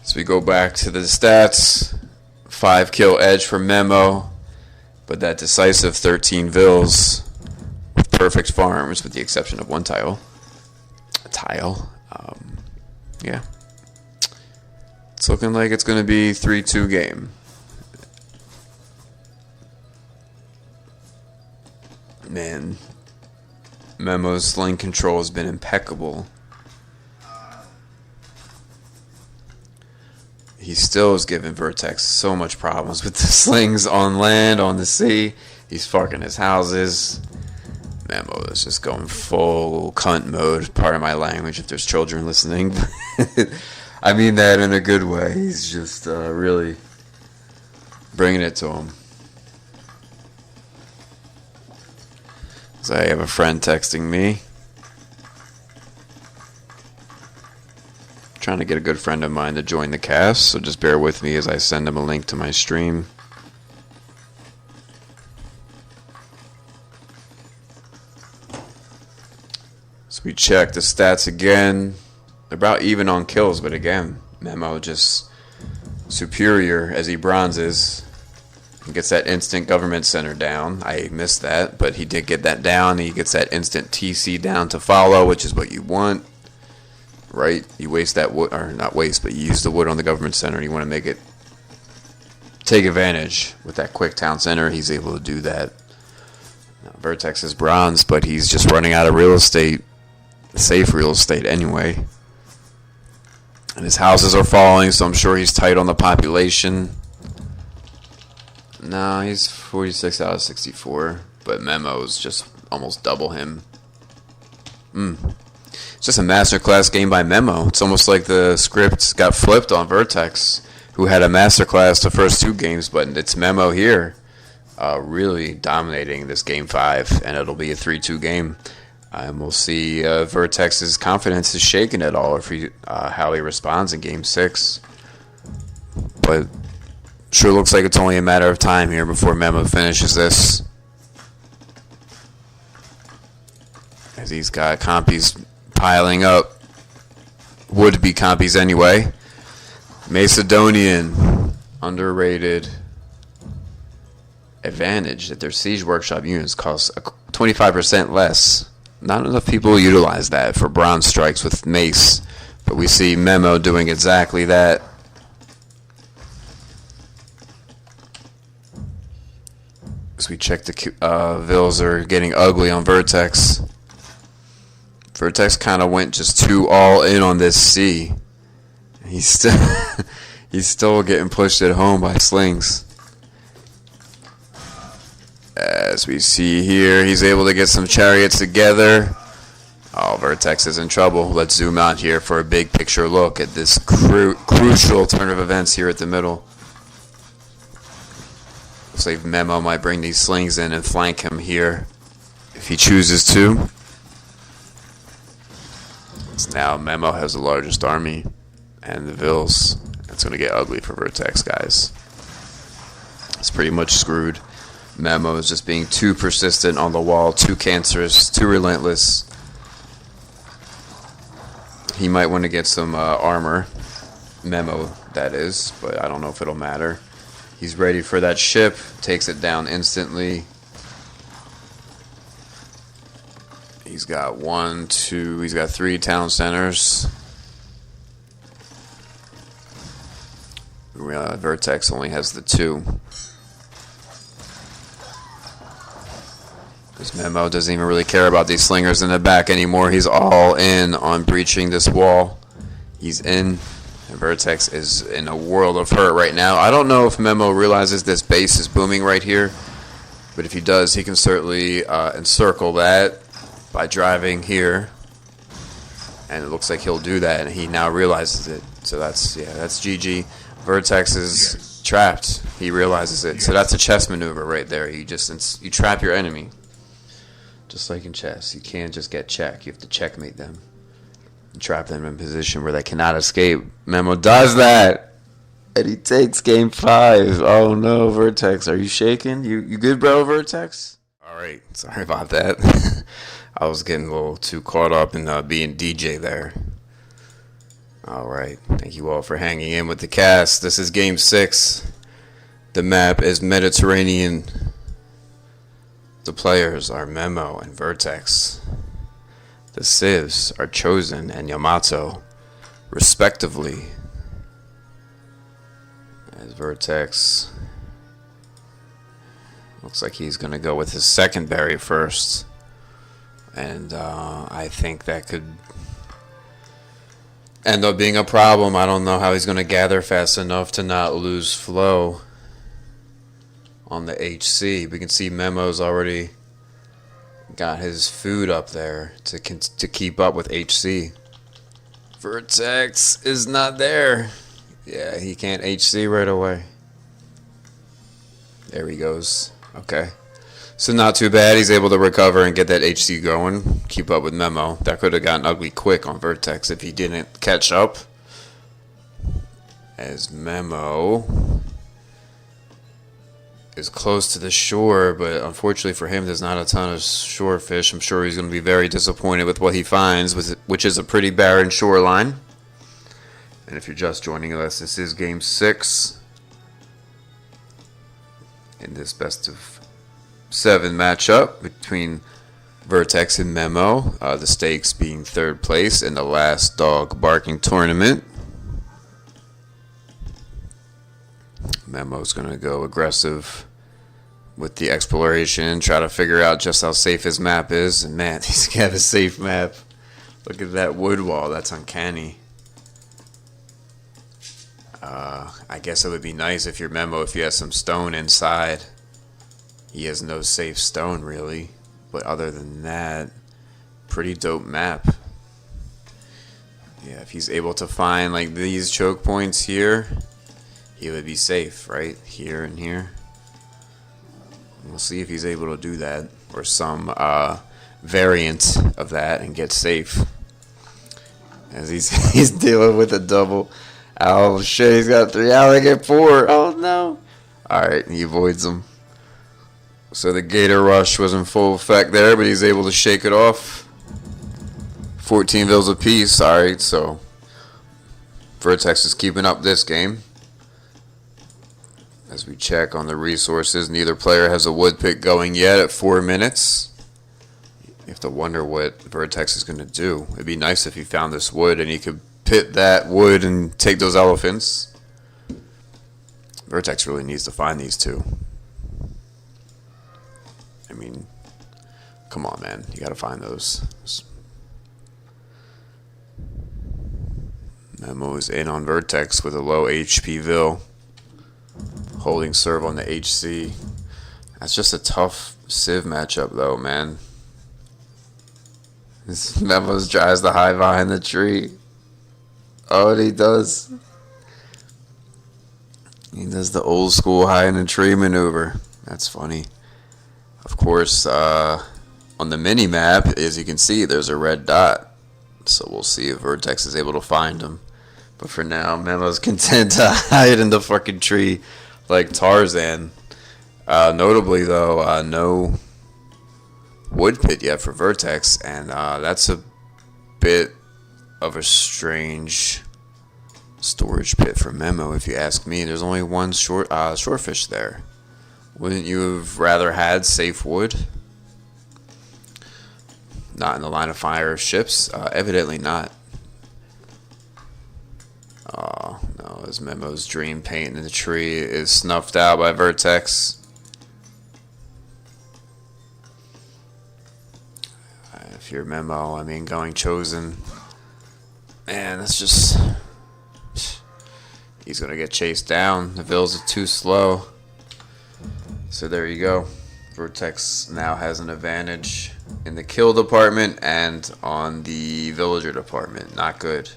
So we go back to the stats. 5 kill edge for Memo, but that decisive 13 vills with perfect farms with the exception of one tile. Yeah. It's looking like it's going to be 3-2 game. Man, Memo's sling control has been impeccable. He still is giving Vertex so much problems with the slings on land, on the sea. He's fucking his houses. Memo is just going full cunt mode. Part of my language if there's children listening. I mean that in a good way. He's just really bringing it to him. So I have a friend texting me. Trying to get a good friend of mine to join the cast, so just bear with me as I send him a link to my stream. So we check the stats again. They're about even on kills, but again, Memo just superior as he bronzes. He gets that instant government center down. I missed that, but he did get that down. He gets that instant TC down to follow, which is what you want. Right? You waste that wood, or not waste, but you use the wood on the government center and you want to make it take advantage. With that quick town center, he's able to do that. Now, Vertex is bronze, but he's just running out of real estate, safe real estate anyway. And his houses are falling, so I'm sure he's tight on the population. No, he's 46 out of 64, but Memo's just almost double him. It's just a masterclass game by Memo. It's almost like the script got flipped on Vertex, who had a masterclass the first 2 games, but it's Memo here really dominating this game 5, and it'll be a 3-2 game. And we'll see Vertex's confidence is shaken at all, if how he responds in game 6. But sure looks like it's only a matter of time here before Memo finishes this. As he's got compies piling up. Would-be compies anyway. Macedonian, underrated advantage that their Siege Workshop units cost 25% less. Not enough people utilize that for bronze strikes with mace, but we see Memo doing exactly that. As we check the vills are getting ugly on Vertex. Vertex kind of went just too all in on this C. He's still getting pushed at home by slings. As we see here, he's able to get some chariots together. Oh, Vertex is in trouble. Let's zoom out here for a big picture look at this crucial turn of events here at the middle. Looks like Memo might bring these slings in and flank him here if he chooses to. So now Memo has the largest army and the vills. It's going to get ugly for Vertex, guys. It's pretty much screwed. Memo is just being too persistent on the wall, too cancerous, too relentless. He might want to get some armor. Memo, that is, but I don't know if it'll matter. He's ready for that ship, takes it down instantly. He's got 1, 2, he's got 3 town centers. Vertex only has the 2. Because Memo doesn't even really care about these slingers in the back anymore. He's all in on breaching this wall. He's in. And Vertex is in a world of hurt right now. I don't know if Memo realizes this base is booming right here. But if he does, he can certainly encircle that. by driving here. And it looks like he'll do that, and he now realizes it. So that's GG. Vertex is trapped. He realizes it. So that's a chess maneuver right there. You trap your enemy. Just like in chess. You can't just get check. You have to checkmate them. You trap them in a position where they cannot escape. Memo does that. And he takes game 5. Oh no, Vertex. Are you shaking? You good, bro, Vertex? Alright. Sorry about that. I was getting a little too caught up in being DJ there. Alright, thank you all for hanging in with the cast. This is game 6. The map is Mediterranean. The players are Memo and Vertex. The civs are Chosen and Yamato, respectively. As Vertex looks like he's going to go with his second berry first. And I think that could end up being a problem. I don't know how he's going to gather fast enough to not lose flow on the HC. We can see Memo's already got his food up there to keep up with HC. Vertex is not there. Yeah, he can't HC right away. There he goes. Okay. So not too bad. He's able to recover and get that HC going. Keep up with Memo. That could have gotten ugly quick on Vertex if he didn't catch up. As Memo is close to the shore, but unfortunately for him, there's not a ton of shore fish. I'm sure he's going to be very disappointed with what he finds, which is a pretty barren shoreline. And if you're just joining us, this is game 6 in this best of 7 matchup between Vertex and Memo. The stakes being 3rd place in the last dog barking tournament. Memo's going to go aggressive with the exploration, try to figure out just how safe his map is. And man, he's got a safe map. Look at that wood wall. That's uncanny. I guess it would be nice if you're Memo if you have some stone inside. He has no safe stone, really. But other than that, pretty dope map. Yeah, if he's able to find like these choke points here, he would be safe, right? Here and here. We'll see if he's able to do that. Or some variant of that and get safe. As he's dealing with a double. Oh shit, he's got 3 out, I get 4. Oh no. Alright, he avoids them. So the Gator Rush was in full effect there, but he's able to shake it off. 14 vills apiece. Alright, so Vertex is keeping up this game. As we check on the resources, neither player has a wood pick going yet at 4 minutes. You have to wonder what Vertex is going to do. It'd be nice if he found this wood and he could pit that wood and take those elephants. Vertex really needs to find these two. I mean, come on, man. You gotta find those. Memo is in on Vertex with a low HP Vil. Holding serve on the HC. That's just a tough Civ matchup, though, man. Memo tries to hide behind the tree. Oh, and he does. He does the old school hide in a tree maneuver. That's funny. Of course, on the mini map, as you can see, there's a red dot. So we'll see if Vertex is able to find him. But for now, Memo's content to hide in the fucking tree like Tarzan. Notably, though, no wood pit yet for Vertex. And that's a bit of a strange storage pit for Memo, if you ask me. There's only one shorefish there. Wouldn't you have rather had safe wood? Not in the line of fire of ships? Evidently not. Oh, no, as Memo's dream paint in the tree is snuffed out by Vertex. If you're Memo, I mean, going Chosen. Man, that's just... He's going to get chased down. The Vils are too slow. So there you go. Vertex now has an advantage. in the kill department and on the villager department. Not good.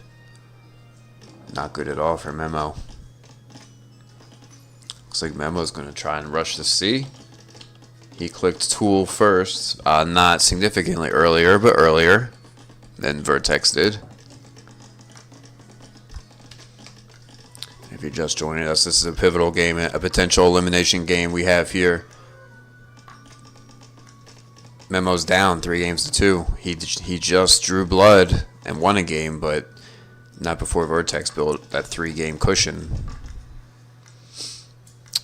Not good at all for Memo. Looks like Memo's going to try and rush the C. He clicked tool first, not significantly earlier, but earlier than Vertex did. If you're just joining us, this is a pivotal game, a potential elimination game we have here. Memo's down 3-2. He just drew blood and won a game, but not before Vertex built that 3-game cushion.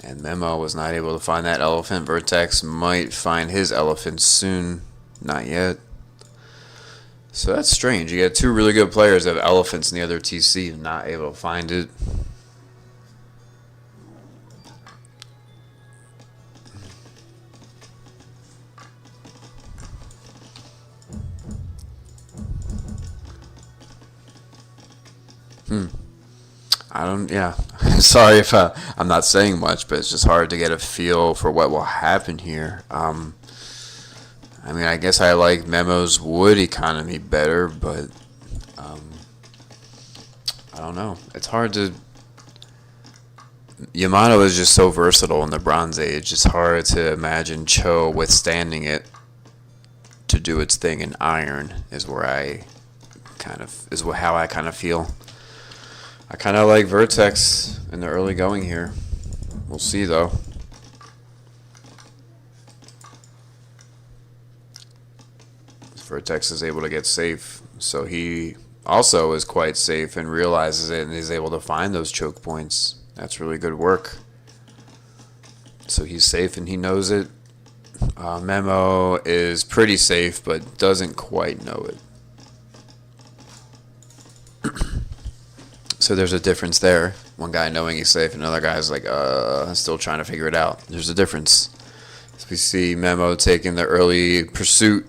And Memo was not able to find that elephant. Vertex might find his elephant soon. Not yet. So that's strange. You get two really good players that have elephants in the other TC and not able to find it. Yeah. Sorry if I'm not saying much, but it's just hard to get a feel for what will happen here. I mean, I guess I like Memo's wood economy better, but I don't know. It's hard to... Yamato is just so versatile in the Bronze Age. It's hard to imagine Cho withstanding it to do its thing in Iron is where how I kind of feel. I kind of like Vertex in the early going here. We'll see, though. Vertex is able to get safe, so he also is quite safe and realizes it and is able to find those choke points. That's really good work. So he's safe and he knows it. Memo is pretty safe, but doesn't quite know it. So there's a difference there. One guy knowing he's safe, another guy's like, still trying to figure it out. There's a difference. So we see Memo taking the early pursuit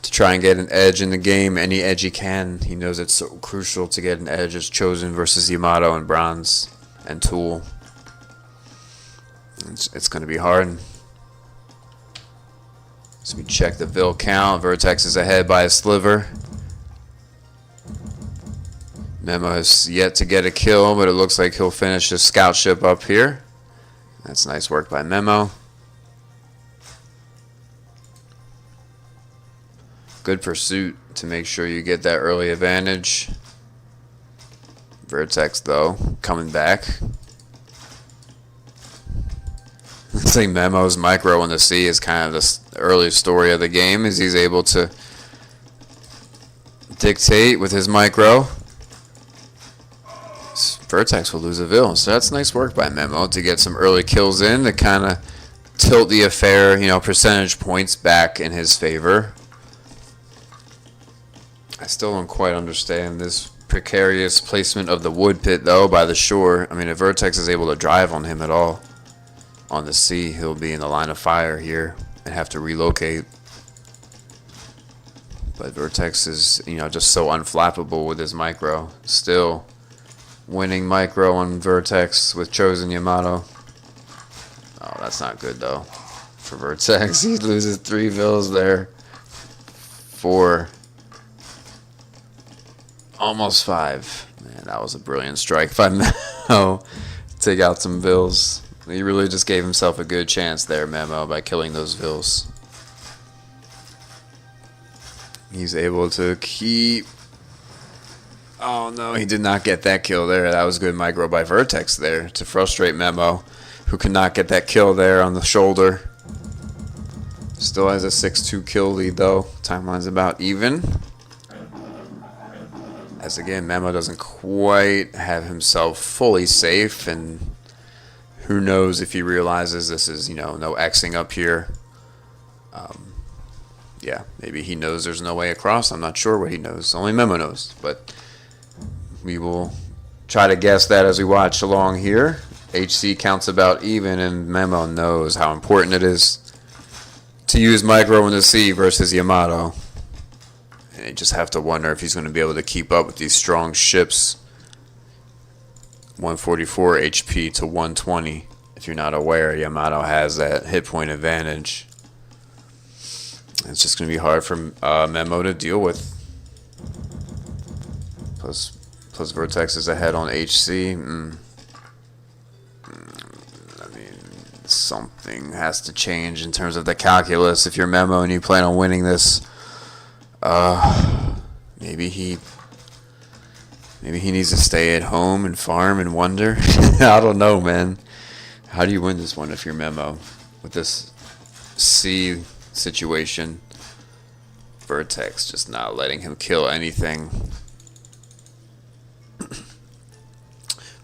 to try and get an edge in the game. Any edge he can. He knows it's so crucial to get an edge as Chosen versus Yamato and Bronze and Tool. It's going to be hard. So we check the Vil count. Vertex is ahead by a sliver. Memo has yet to get a kill, but it looks like he'll finish his scout ship up here. That's nice work by Memo. Good pursuit to make sure you get that early advantage. Vertex, though, coming back. Looks like Memo's micro in the sea is kind of the early story of the game, as he's able to dictate with his micro. Vertex will lose a Vil, so that's nice work by Memo to get some early kills in to kind of tilt the affair, percentage points back in his favor. I still don't quite understand this precarious placement of the wood pit, though, by the shore. I mean, if Vertex is able to drive on him at all on the sea, he'll be in the line of fire here and have to relocate. But Vertex is, just so unflappable with his micro. Still winning micro on Vertex with Chosen Yamato. Oh, that's not good, though, for Vertex. He loses 3 Vils there. 4. Almost 5. Man, that was a brilliant strike by Memo. Take out some Vils. He really just gave himself a good chance there, Memo, by killing those Vils. He's able to keep... Oh, no, he did not get that kill there. That was good micro by Vertex there to frustrate Memo, who could not get that kill there on the shoulder. Still has a 6-2 kill lead, though. Timeline's about even. As, again, Memo doesn't quite have himself fully safe, and who knows if he realizes this is, no Xing up here. Yeah, maybe he knows there's no way across. I'm not sure what he knows. Only Memo knows, but... we will try to guess that as we watch along here. HC counts about even, and Memo knows how important it is to use micro in the sea versus Yamato. And you just have to wonder if he's going to be able to keep up with these strong ships. 144 HP to 120. If you're not aware, Yamato has that hit point advantage. It's just going to be hard for Memo to deal with. Plus Vertex is ahead on HC. I mean, something has to change in terms of the calculus. If you're Memo and you plan on winning this, maybe he needs to stay at home and farm and wonder. I don't know, man. How do you win this one if you're Memo with this C situation? Vertex just not letting him kill anything.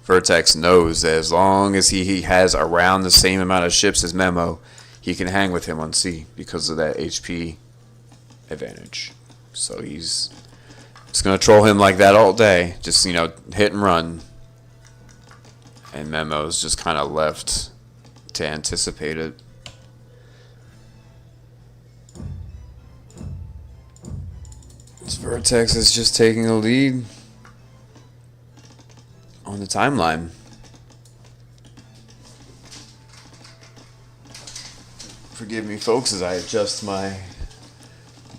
Vertex knows that as long as he has around the same amount of ships as Memo, he can hang with him on C because of that HP advantage. So he's just going to troll him like that all day. Just, you know, hit and run. And Memo's just kind of left to anticipate it. This Vertex is just taking a lead on the timeline. Forgive me, folks, as I adjust my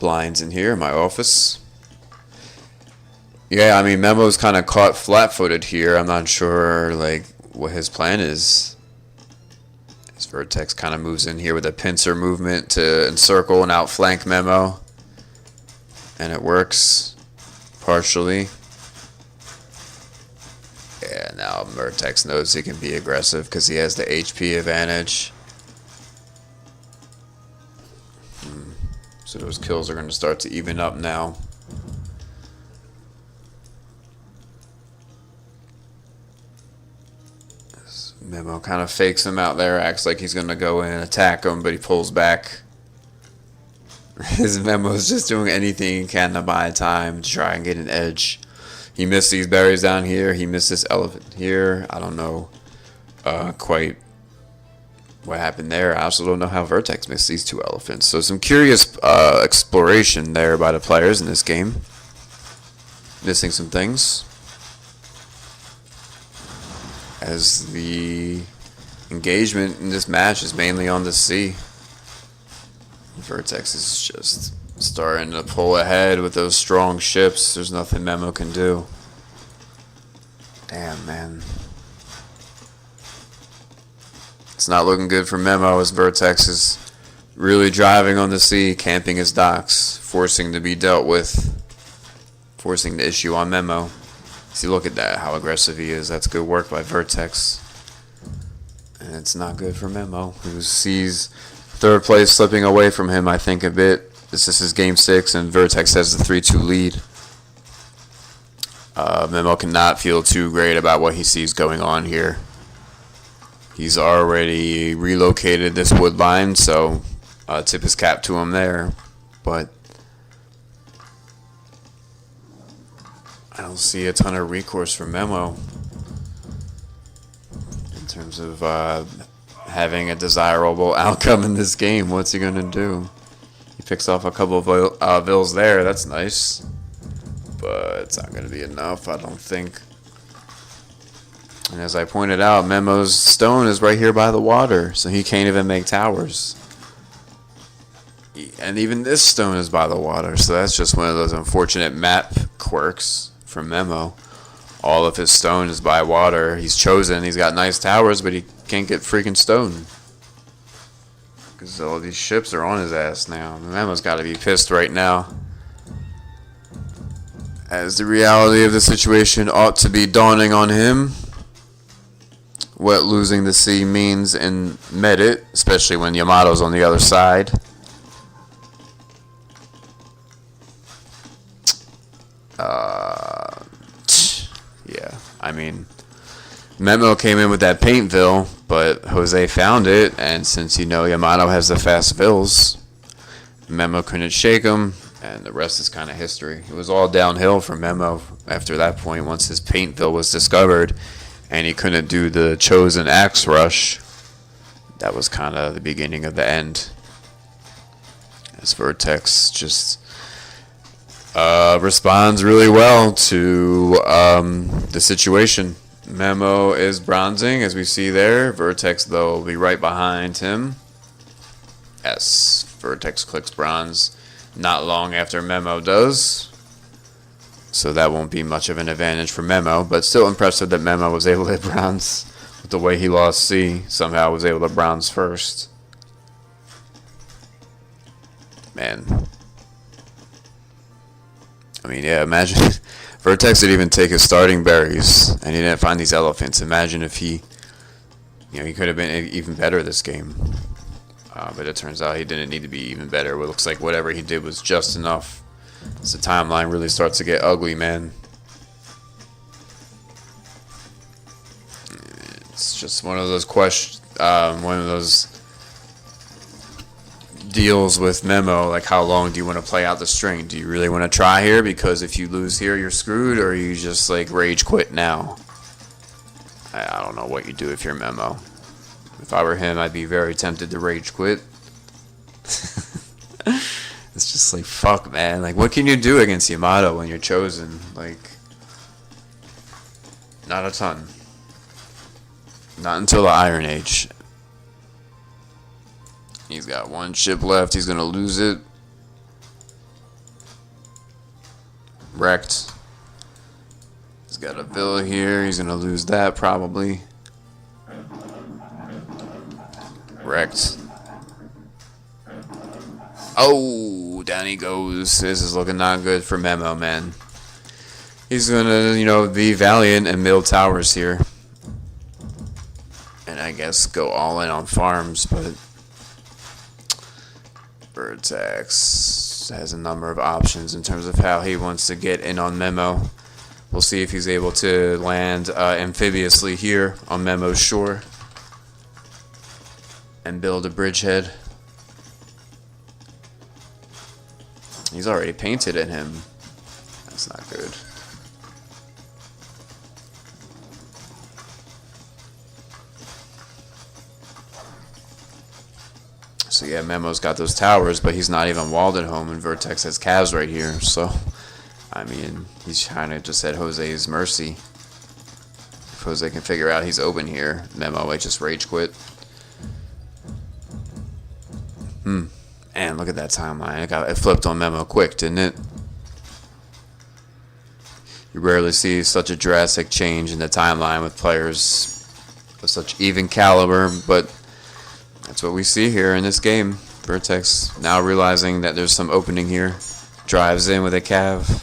blinds in here in my office. Yeah, I mean, Memo's kind of caught flat-footed here. I'm not sure, like, what his plan is. His Vertex kind of moves in here with a pincer movement to encircle and outflank Memo. And it works partially. Yeah, now Vertex knows he can be aggressive because he has the HP advantage. So those kills are going to start to even up now. Memo kind of fakes him out there, acts like he's going to go in and attack him, but he pulls back. His Memo's just doing anything he can to buy time to try and get an edge. He missed these berries down here. He missed this elephant here. I don't know quite what happened there. I also don't know how Vertex missed these two elephants. So some curious exploration there by the players in this game. Missing some things. As the engagement in this match is mainly on the C. Vertex is just starting to pull ahead with those strong ships. There's nothing Memo can do. Damn, man. It's not looking good for Memo as Vertex is really driving on the sea, camping his docks, forcing to be dealt with, forcing the issue on Memo. See, look at that, how aggressive he is. That's good work by Vertex. And it's not good for Memo, who sees third place slipping away from him, I think, a bit. This is his game 6, and Vertex has the 3-2 lead. Memo cannot feel too great about what he sees going on here. He's already relocated this wood line, so tip his cap to him there. But I don't see a ton of recourse for Memo in terms of having a desirable outcome in this game. What's he going to do? He picks off a couple of vills there. That's nice. But it's not going to be enough, I don't think. And as I pointed out, Memo's stone is right here by the water, so he can't even make towers. And even this stone is by the water, so that's just one of those unfortunate map quirks from Memo. All of his stone is by water. He's chosen, he's got nice towers, but he can't get freaking stone. Because all these ships are on his ass now. Memo's got to be pissed right now, as the reality of the situation ought to be dawning on him. What losing the sea means in Medit, especially when Yamato's on the other side. Yeah, I mean, Memo came in with that Paintville, but Jose found it, and since you know Yamato has the fast vills, Memo couldn't shake him, and the rest is kind of history. It was all downhill for Memo after that point once his Paintville was discovered, and he couldn't do the chosen axe rush. That was kind of the beginning of the end. As Vertex just responds really well to the situation. Memo is bronzing, as we see there. Vertex, though, will be right behind him. Yes, Vertex clicks bronze not long after Memo does. So that won't be much of an advantage for Memo, but still impressive that Memo was able to hit bronze with the way he lost C. Somehow was able to bronze first. Man. I mean, yeah, imagine Vertex didn't even take his starting berries and he didn't find these elephants. Imagine if he could have been even better this game. But it turns out he didn't need to be even better. It looks like whatever he did was just enough. As the timeline really starts to get ugly, man. It's just one of those deals with Memo. Like, how long do you want to play out the string? Do you really want to try here? Because if you lose here, you're screwed, or you just like rage quit now. I don't know what you do if you're Memo. If I were him, I'd be very tempted to rage quit. It's just like, fuck, man. Like, what can you do against Yamato when you're chosen? Like, not a ton. Not until the Iron Age. He's got one ship left. He's going to lose it. Wrecked. He's got a villa here. He's going to lose that probably. Wrecked. Oh, down he goes. This is looking not good for Memo, man. He's gonna, be valiant and build towers here. And I guess go all in on farms, but Vertex has a number of options in terms of how he wants to get in on Memo. We'll see if he's able to land amphibiously here on Memo's shore and build a bridgehead. He's already painted in him. That's not good. So yeah, Memo's got those towers, but he's not even walled at home, and Vertex has calves right here. So, I mean, he's kind of just at Jose's mercy. If Jose can figure out he's open here, Memo might just rage quit. And look at that timeline. It flipped on Memo quick, didn't it? You rarely see such a drastic change in the timeline with players of such even caliber, but that's what we see here in this game. Vertex now realizing that there's some opening here. Drives in with a cav.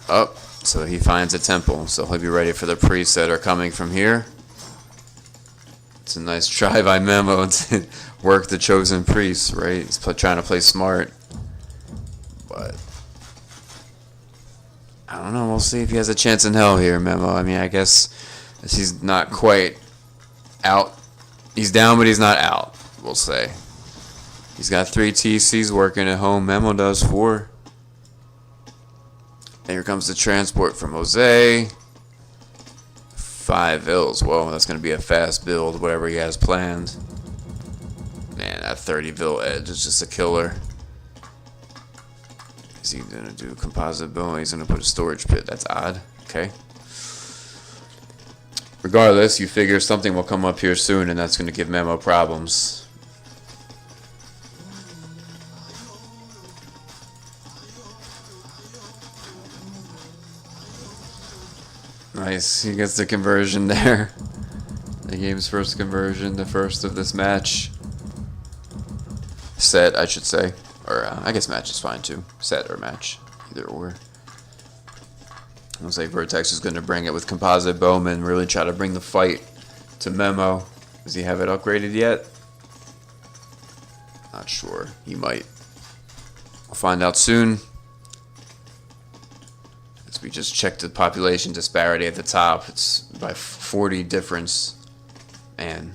Up. So he finds a temple. So he'll be ready for the priests that are coming from here. It's a nice try by Memo to work the chosen priests, right? He's trying to play smart. But I don't know. We'll see if he has a chance in hell here, Memo. I mean, I guess he's not quite out. He's down, but he's not out, we'll say. He's got 3 TCs working at home. Memo does 4. And here comes the transport from Jose. 5 vills. Well, that's going to be a fast build, whatever he has planned. Man, that 30 vill edge is just a killer. Is he going to do composite boom? He's going to put a storage pit. That's odd. Okay. Regardless, you figure something will come up here soon, and that's going to give Memo problems. Nice, he gets the conversion there. The game's first conversion, the first of this match. Set, I should say. Or, I guess match is fine too. Set or match, either or. Looks like Vertex is going to bring it with Composite Bowman, really try to bring the fight to Memo. Does he have it upgraded yet? Not sure. He might. We'll find out soon. As we just checked the population disparity at the top. It's by 40 difference. And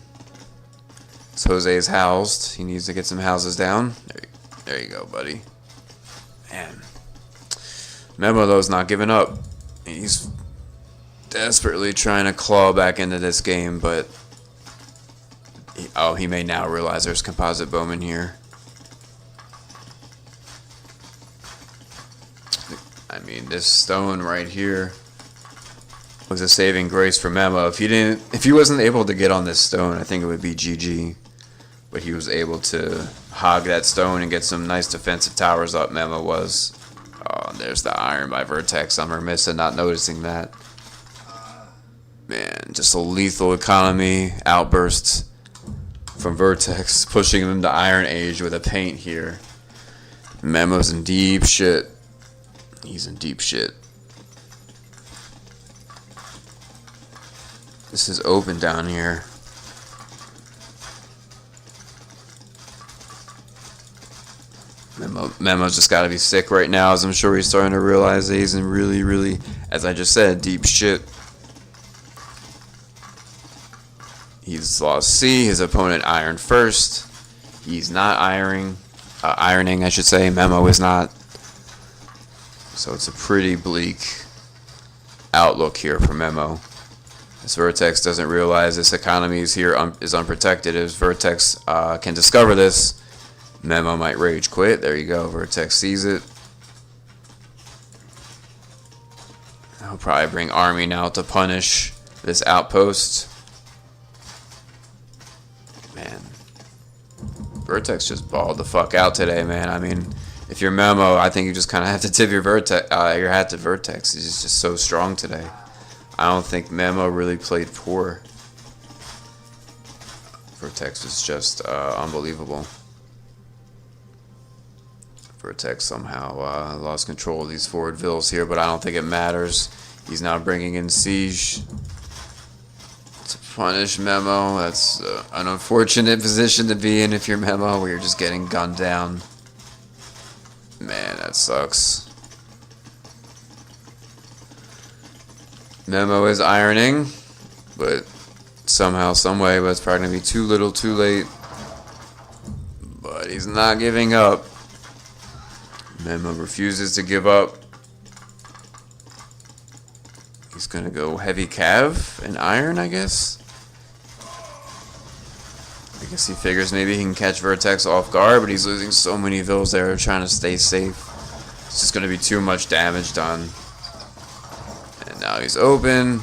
Jose's housed. He needs to get some houses down. There you go, buddy. Man. Memo, though, is not giving up. He's desperately trying to claw back into this game, but he may now realize there's Composite Bowman here. I mean, this stone right here was a saving grace for Memo. If he wasn't able to get on this stone, I think it would be GG. but he was able to hog that stone and get some nice defensive towers up. Memo was. Oh, there's the iron by Vertex. I'm remiss in not noticing that. Man, just a lethal economy outburst from Vertex, pushing him to Iron Age with a paint here. Memo's in deep shit. He's in deep shit. This is open down here. Memo's just got to be sick right now, as I'm sure he's starting to realize that he's in really, really, as I just said, deep shit. He's lost C. His opponent ironed first. He's not ironing, I should say. Memo is not. So it's a pretty bleak outlook here for Memo. As Vertex doesn't realize this economy is here is unprotected. As Vertex can discover this, Memo might rage quit. There you go. Vertex sees it. He'll probably bring army now to punish this outpost. Man, Vertex just balled the fuck out today, man. I mean, if you're Memo, I think you just kind of have to tip your hat to Vertex. He's just so strong today. I don't think Memo really played poor. Vertex was just unbelievable. Vertex somehow lost control of these forward vills here, but I don't think it matters. He's now bringing in Siege to punish Memo. That's an unfortunate position to be in if you're Memo, where you're just getting gunned down. Man, that sucks. Memo is ironing, but somehow, someway, but it's probably going to be too little, too late. But he's not giving up. Memo refuses to give up. He's going to go heavy cav and iron, I guess. I guess he figures maybe he can catch Vertex off guard, but he's losing so many vills there, trying to stay safe. It's just going to be too much damage done. And now he's open.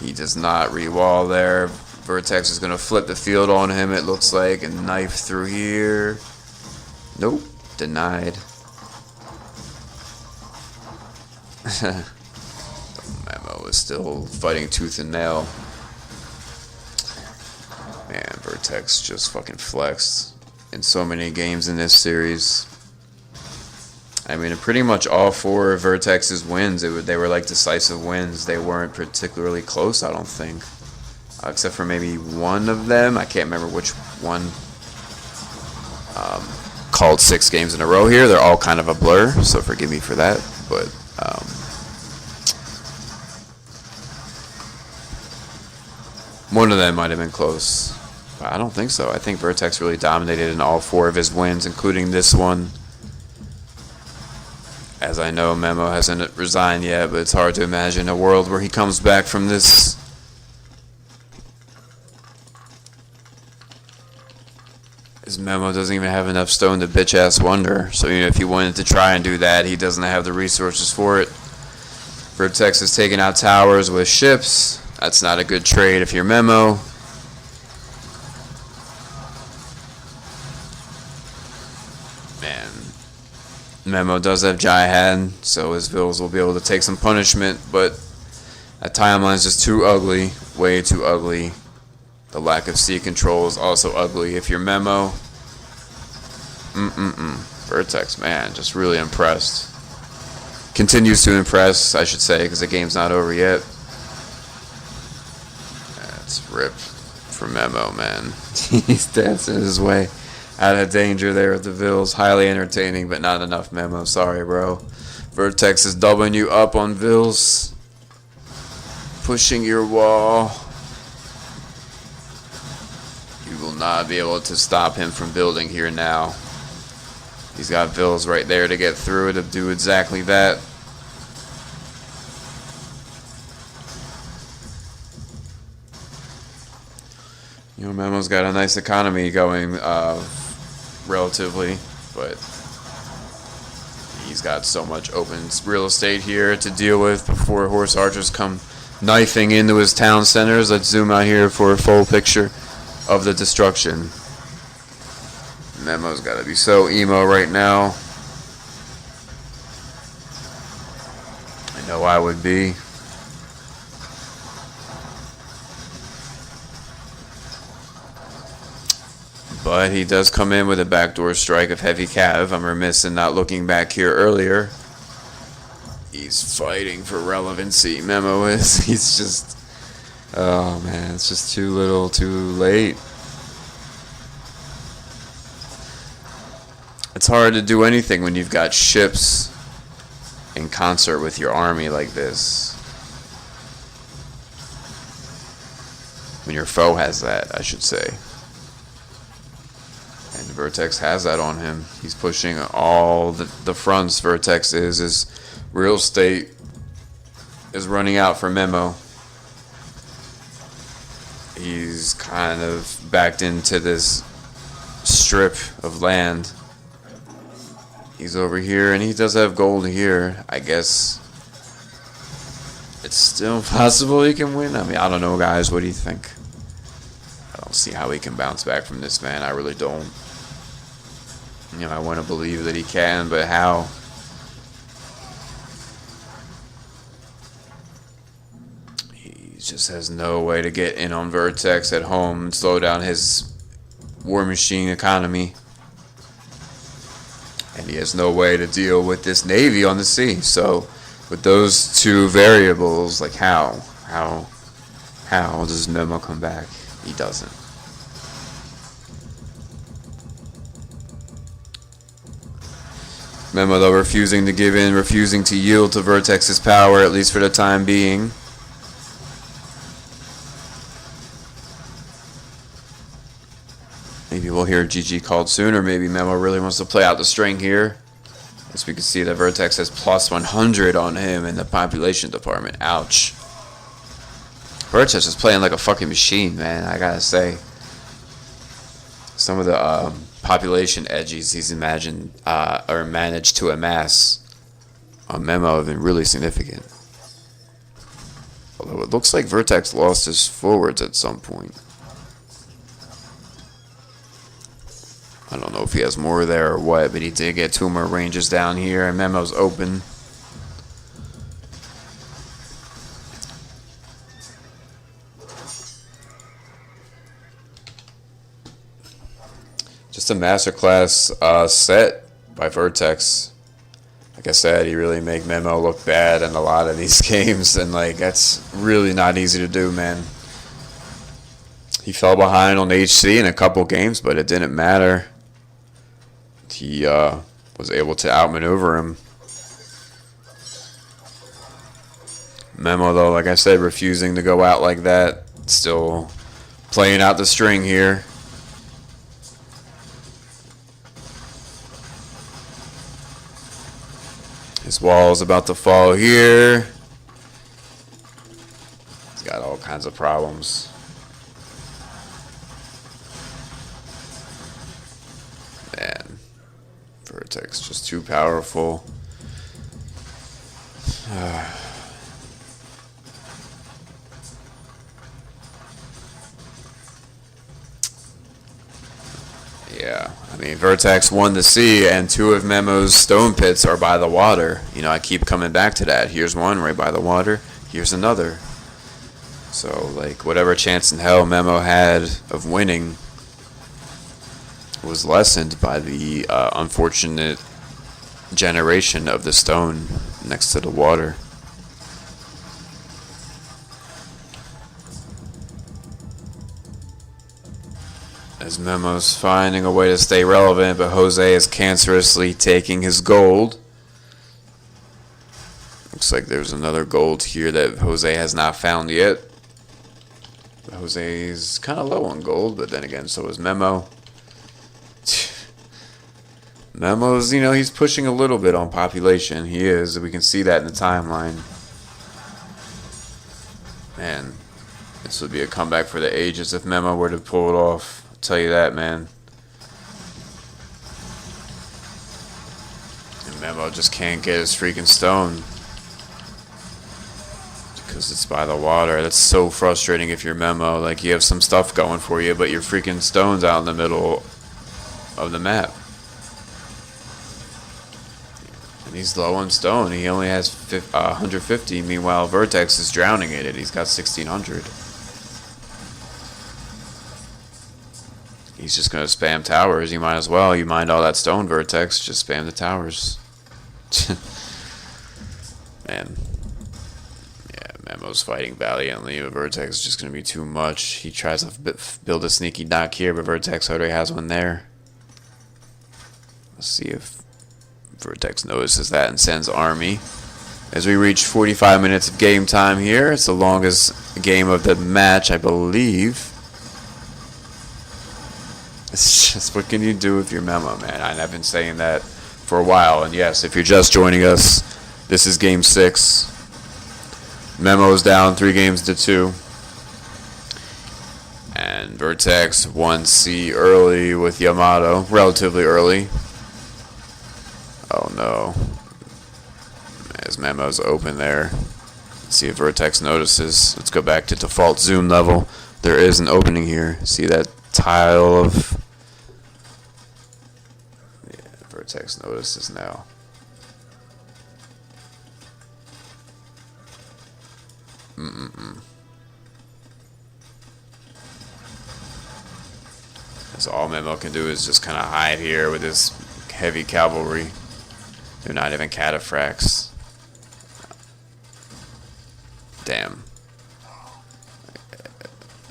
He does not re-wall there. Vertex is going to flip the field on him, it looks like, and knife through here. Nope, denied. Memo is still fighting tooth and nail. Man, Vertex just fucking flexed in so many games in this series. I mean, pretty much all four of Vertex's wins, they were like decisive wins. They weren't particularly close, I don't think. Except for maybe one of them. I can't remember which one. Called 6 games in a row here. They're all kind of a blur, so forgive me for that. But one of them might have been close. But I don't think so. I think Vertex really dominated in all 4 of his wins, including this one. As I know, Memo hasn't resigned yet, but it's hard to imagine a world where he comes back from this. His Memo doesn't even have enough stone to bitch-ass wonder. So even if he wanted to try and do that, he doesn't have the resources for it. Vertex is taking out towers with ships. That's not a good trade if you're Memo. Man. Memo does have Jihad, so his vills will be able to take some punishment, but that timeline is just too ugly. Way too ugly. The lack of sea control is also ugly if you're Memo. Vertex, man, just really impressed. Continues to impress, I should say, because the game's not over yet. That's ripped for Memo, man. He's dancing his way out of danger there with the vills. Highly entertaining, but not enough, Memo. Sorry, bro. Vertex is doubling you up on vills. Pushing your wall. You will not be able to stop him from building here now. He's got vills right there to get through to do exactly that. You know, Memo's got a nice economy going, relatively, but he's got so much open real estate here to deal with before horse archers come knifing into his town centers. Let's zoom out here for a full picture of the destruction. Memo's gotta be so emo right now. I know I would be. But he does come in with a backdoor strike of heavy cav. I'm remiss in not looking back here earlier. He's fighting for relevancy. Memo is. He's just... Oh, man. It's just too little, too late. It's hard to do anything when you've got ships in concert with your army like this. When your foe has that, I should say. And Vertex has that on him. He's pushing all the fronts. Vertex is. His real estate is running out for Memo. He's kind of backed into this strip of land. He's over here, and he does have gold here. I guess it's still possible he can win. I mean, I don't know, guys. What do you think? I don't see how he can bounce back from this, man. I really don't. You know, I want to believe that he can, but how? He just has no way to get in on Vertex at home and slow down his war machine economy. And he has no way to deal with this navy on the sea. So, with those two variables, like how does Memo come back? He doesn't. Memo, though, refusing to give in, refusing to yield to Vertex's power, at least for the time being. Maybe we'll hear GG called soon, or maybe Memo really wants to play out the string here. As we can see that Vertex has plus 100 on him in the population department. Ouch. Vertex is playing like a fucking machine, man, I gotta say. Some of the population edges he's imagined or managed to amass on Memo have been really significant. Although it looks like Vertex lost his forwards at some point. I don't know if he has more there or what, but he did get 2 more ranges down here, and Memo's open. Just a masterclass set by Vertex. Like I said, he really make Memo look bad in a lot of these games, and like that's really not easy to do, man. He fell behind on HC in a couple games, but it didn't matter. He was able to outmaneuver him. Memo, though, like I said, refusing to go out like that. Still playing out the string here. His wall is about to fall here. He's got all kinds of problems. Man, Vertex just too powerful. Yeah, I mean, Vertex won the sea, and 2 of Memo's stone pits are by the water. You know, I keep coming back to that. Here's one right by the water. Here's another. So, like, whatever chance in hell Memo had of winning was lessened by the unfortunate generation of the stone next to the water. As Memo's finding a way to stay relevant, but Jose is cancerously taking his gold. Looks like there's another gold here that Jose has not found yet. Jose's kind of low on gold, but then again, so is Memo. Memo's, you know, he's pushing a little bit on population. He is. We can see that in the timeline. Man, this would be a comeback for the ages if Memo were to pull it off. I'll tell you that, man. And Memo just can't get his freaking stone. Because it's by the water. That's so frustrating if you're Memo. Like, you have some stuff going for you, but your freaking stone's out in the middle of the map. And he's low on stone. He only has 150. Meanwhile, Vertex is drowning in it. He's got 1600. He's just going to spam towers. You might as well. You mind all that stone, Vertex. Just spam the towers. Man. Yeah, Memo's fighting valiantly, but Vertex is just going to be too much. He tries to build a sneaky knock here, but Vertex already has one there. Let's see if Vertex notices that and sends army. As we reach 45 minutes of game time here, it's the longest game of the match, I believe. It's just, what can you do with your Memo, man? I've been saying that for a while. And yes, if you're just joining us, this is game 6. Memo's down 3-2. And Vertex 1C early with Yamato, relatively early. Oh no. As Memo's open there. Let's see if Vertex notices. Let's go back to default zoom level. There is an opening here. See that tile of... Yeah, Vertex notices now. So all Memo can do is just kind of hide here with his heavy cavalry. They're not even cataphracts. Damn.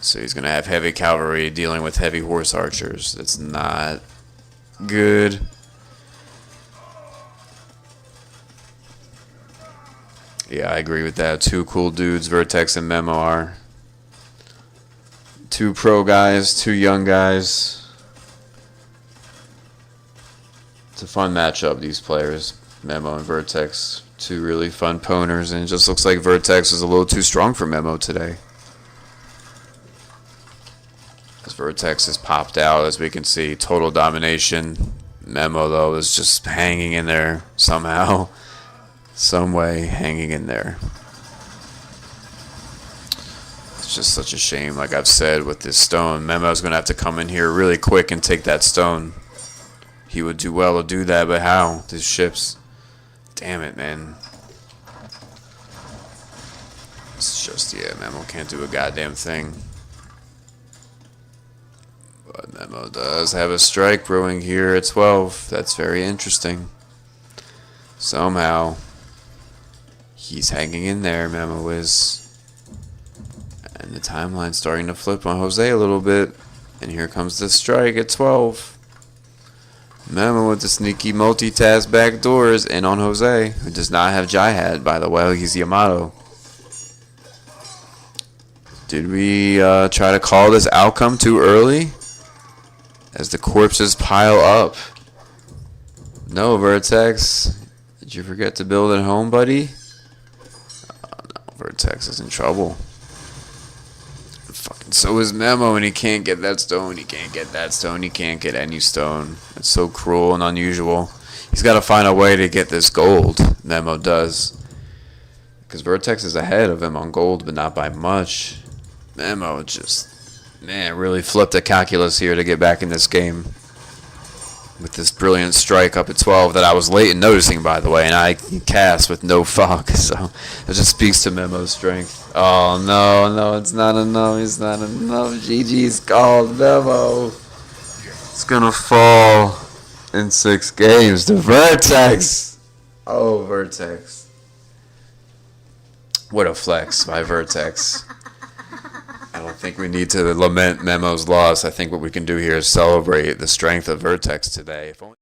So he's going to have heavy cavalry dealing with heavy horse archers. That's not good. Yeah, I agree with that. Two cool dudes, Vertex and Memo are. Two pro guys, two young guys. It's a fun matchup, these players. Memo and Vertex. Two really fun poners, and it just looks like Vertex is a little too strong for Memo today. As Vertex has popped out, as we can see, total domination. Memo, though, is just hanging in there somehow. Some way hanging in there. It's just such a shame, like I've said, with this stone. Memo's going to have to come in here really quick and take that stone. He would do well to do that, but how? These ships. Damn it, man. It's just, yeah, Memo can't do a goddamn thing. But Memo does have a strike brewing here at 12. That's very interesting. Somehow, he's hanging in there, Memo is. And the timeline's starting to flip on Jose a little bit. And here comes the strike at 12. Memo with the sneaky multitask backdoors in on Jose, who does not have Jihad, by the way. He's Yamato. Did we try to call this outcome too early? As the corpses pile up. No, Vertex. Did you forget to build at home, buddy? Oh, no, Vertex is in trouble. Fucking so is Memo, and he can't get that stone. He can't get that stone. He can't get any stone. It's so cruel and unusual. He's got to find a way to get this gold. Memo does. Because Vertex is ahead of him on gold, but not by much. Memo just, man, really flipped the calculus here to get back in this game. With this brilliant strike up at 12 that I was late in noticing, by the way, and I cast with no fog, so it just speaks to Memo's strength. Oh, no, it's not enough. It's not enough. GG's called. Memo. It's going to fall in 6 games to Vertex. Oh, Vertex. What a flex by Vertex. I don't think we need to lament Memo's loss. I think what we can do here is celebrate the strength of Vertex today. If only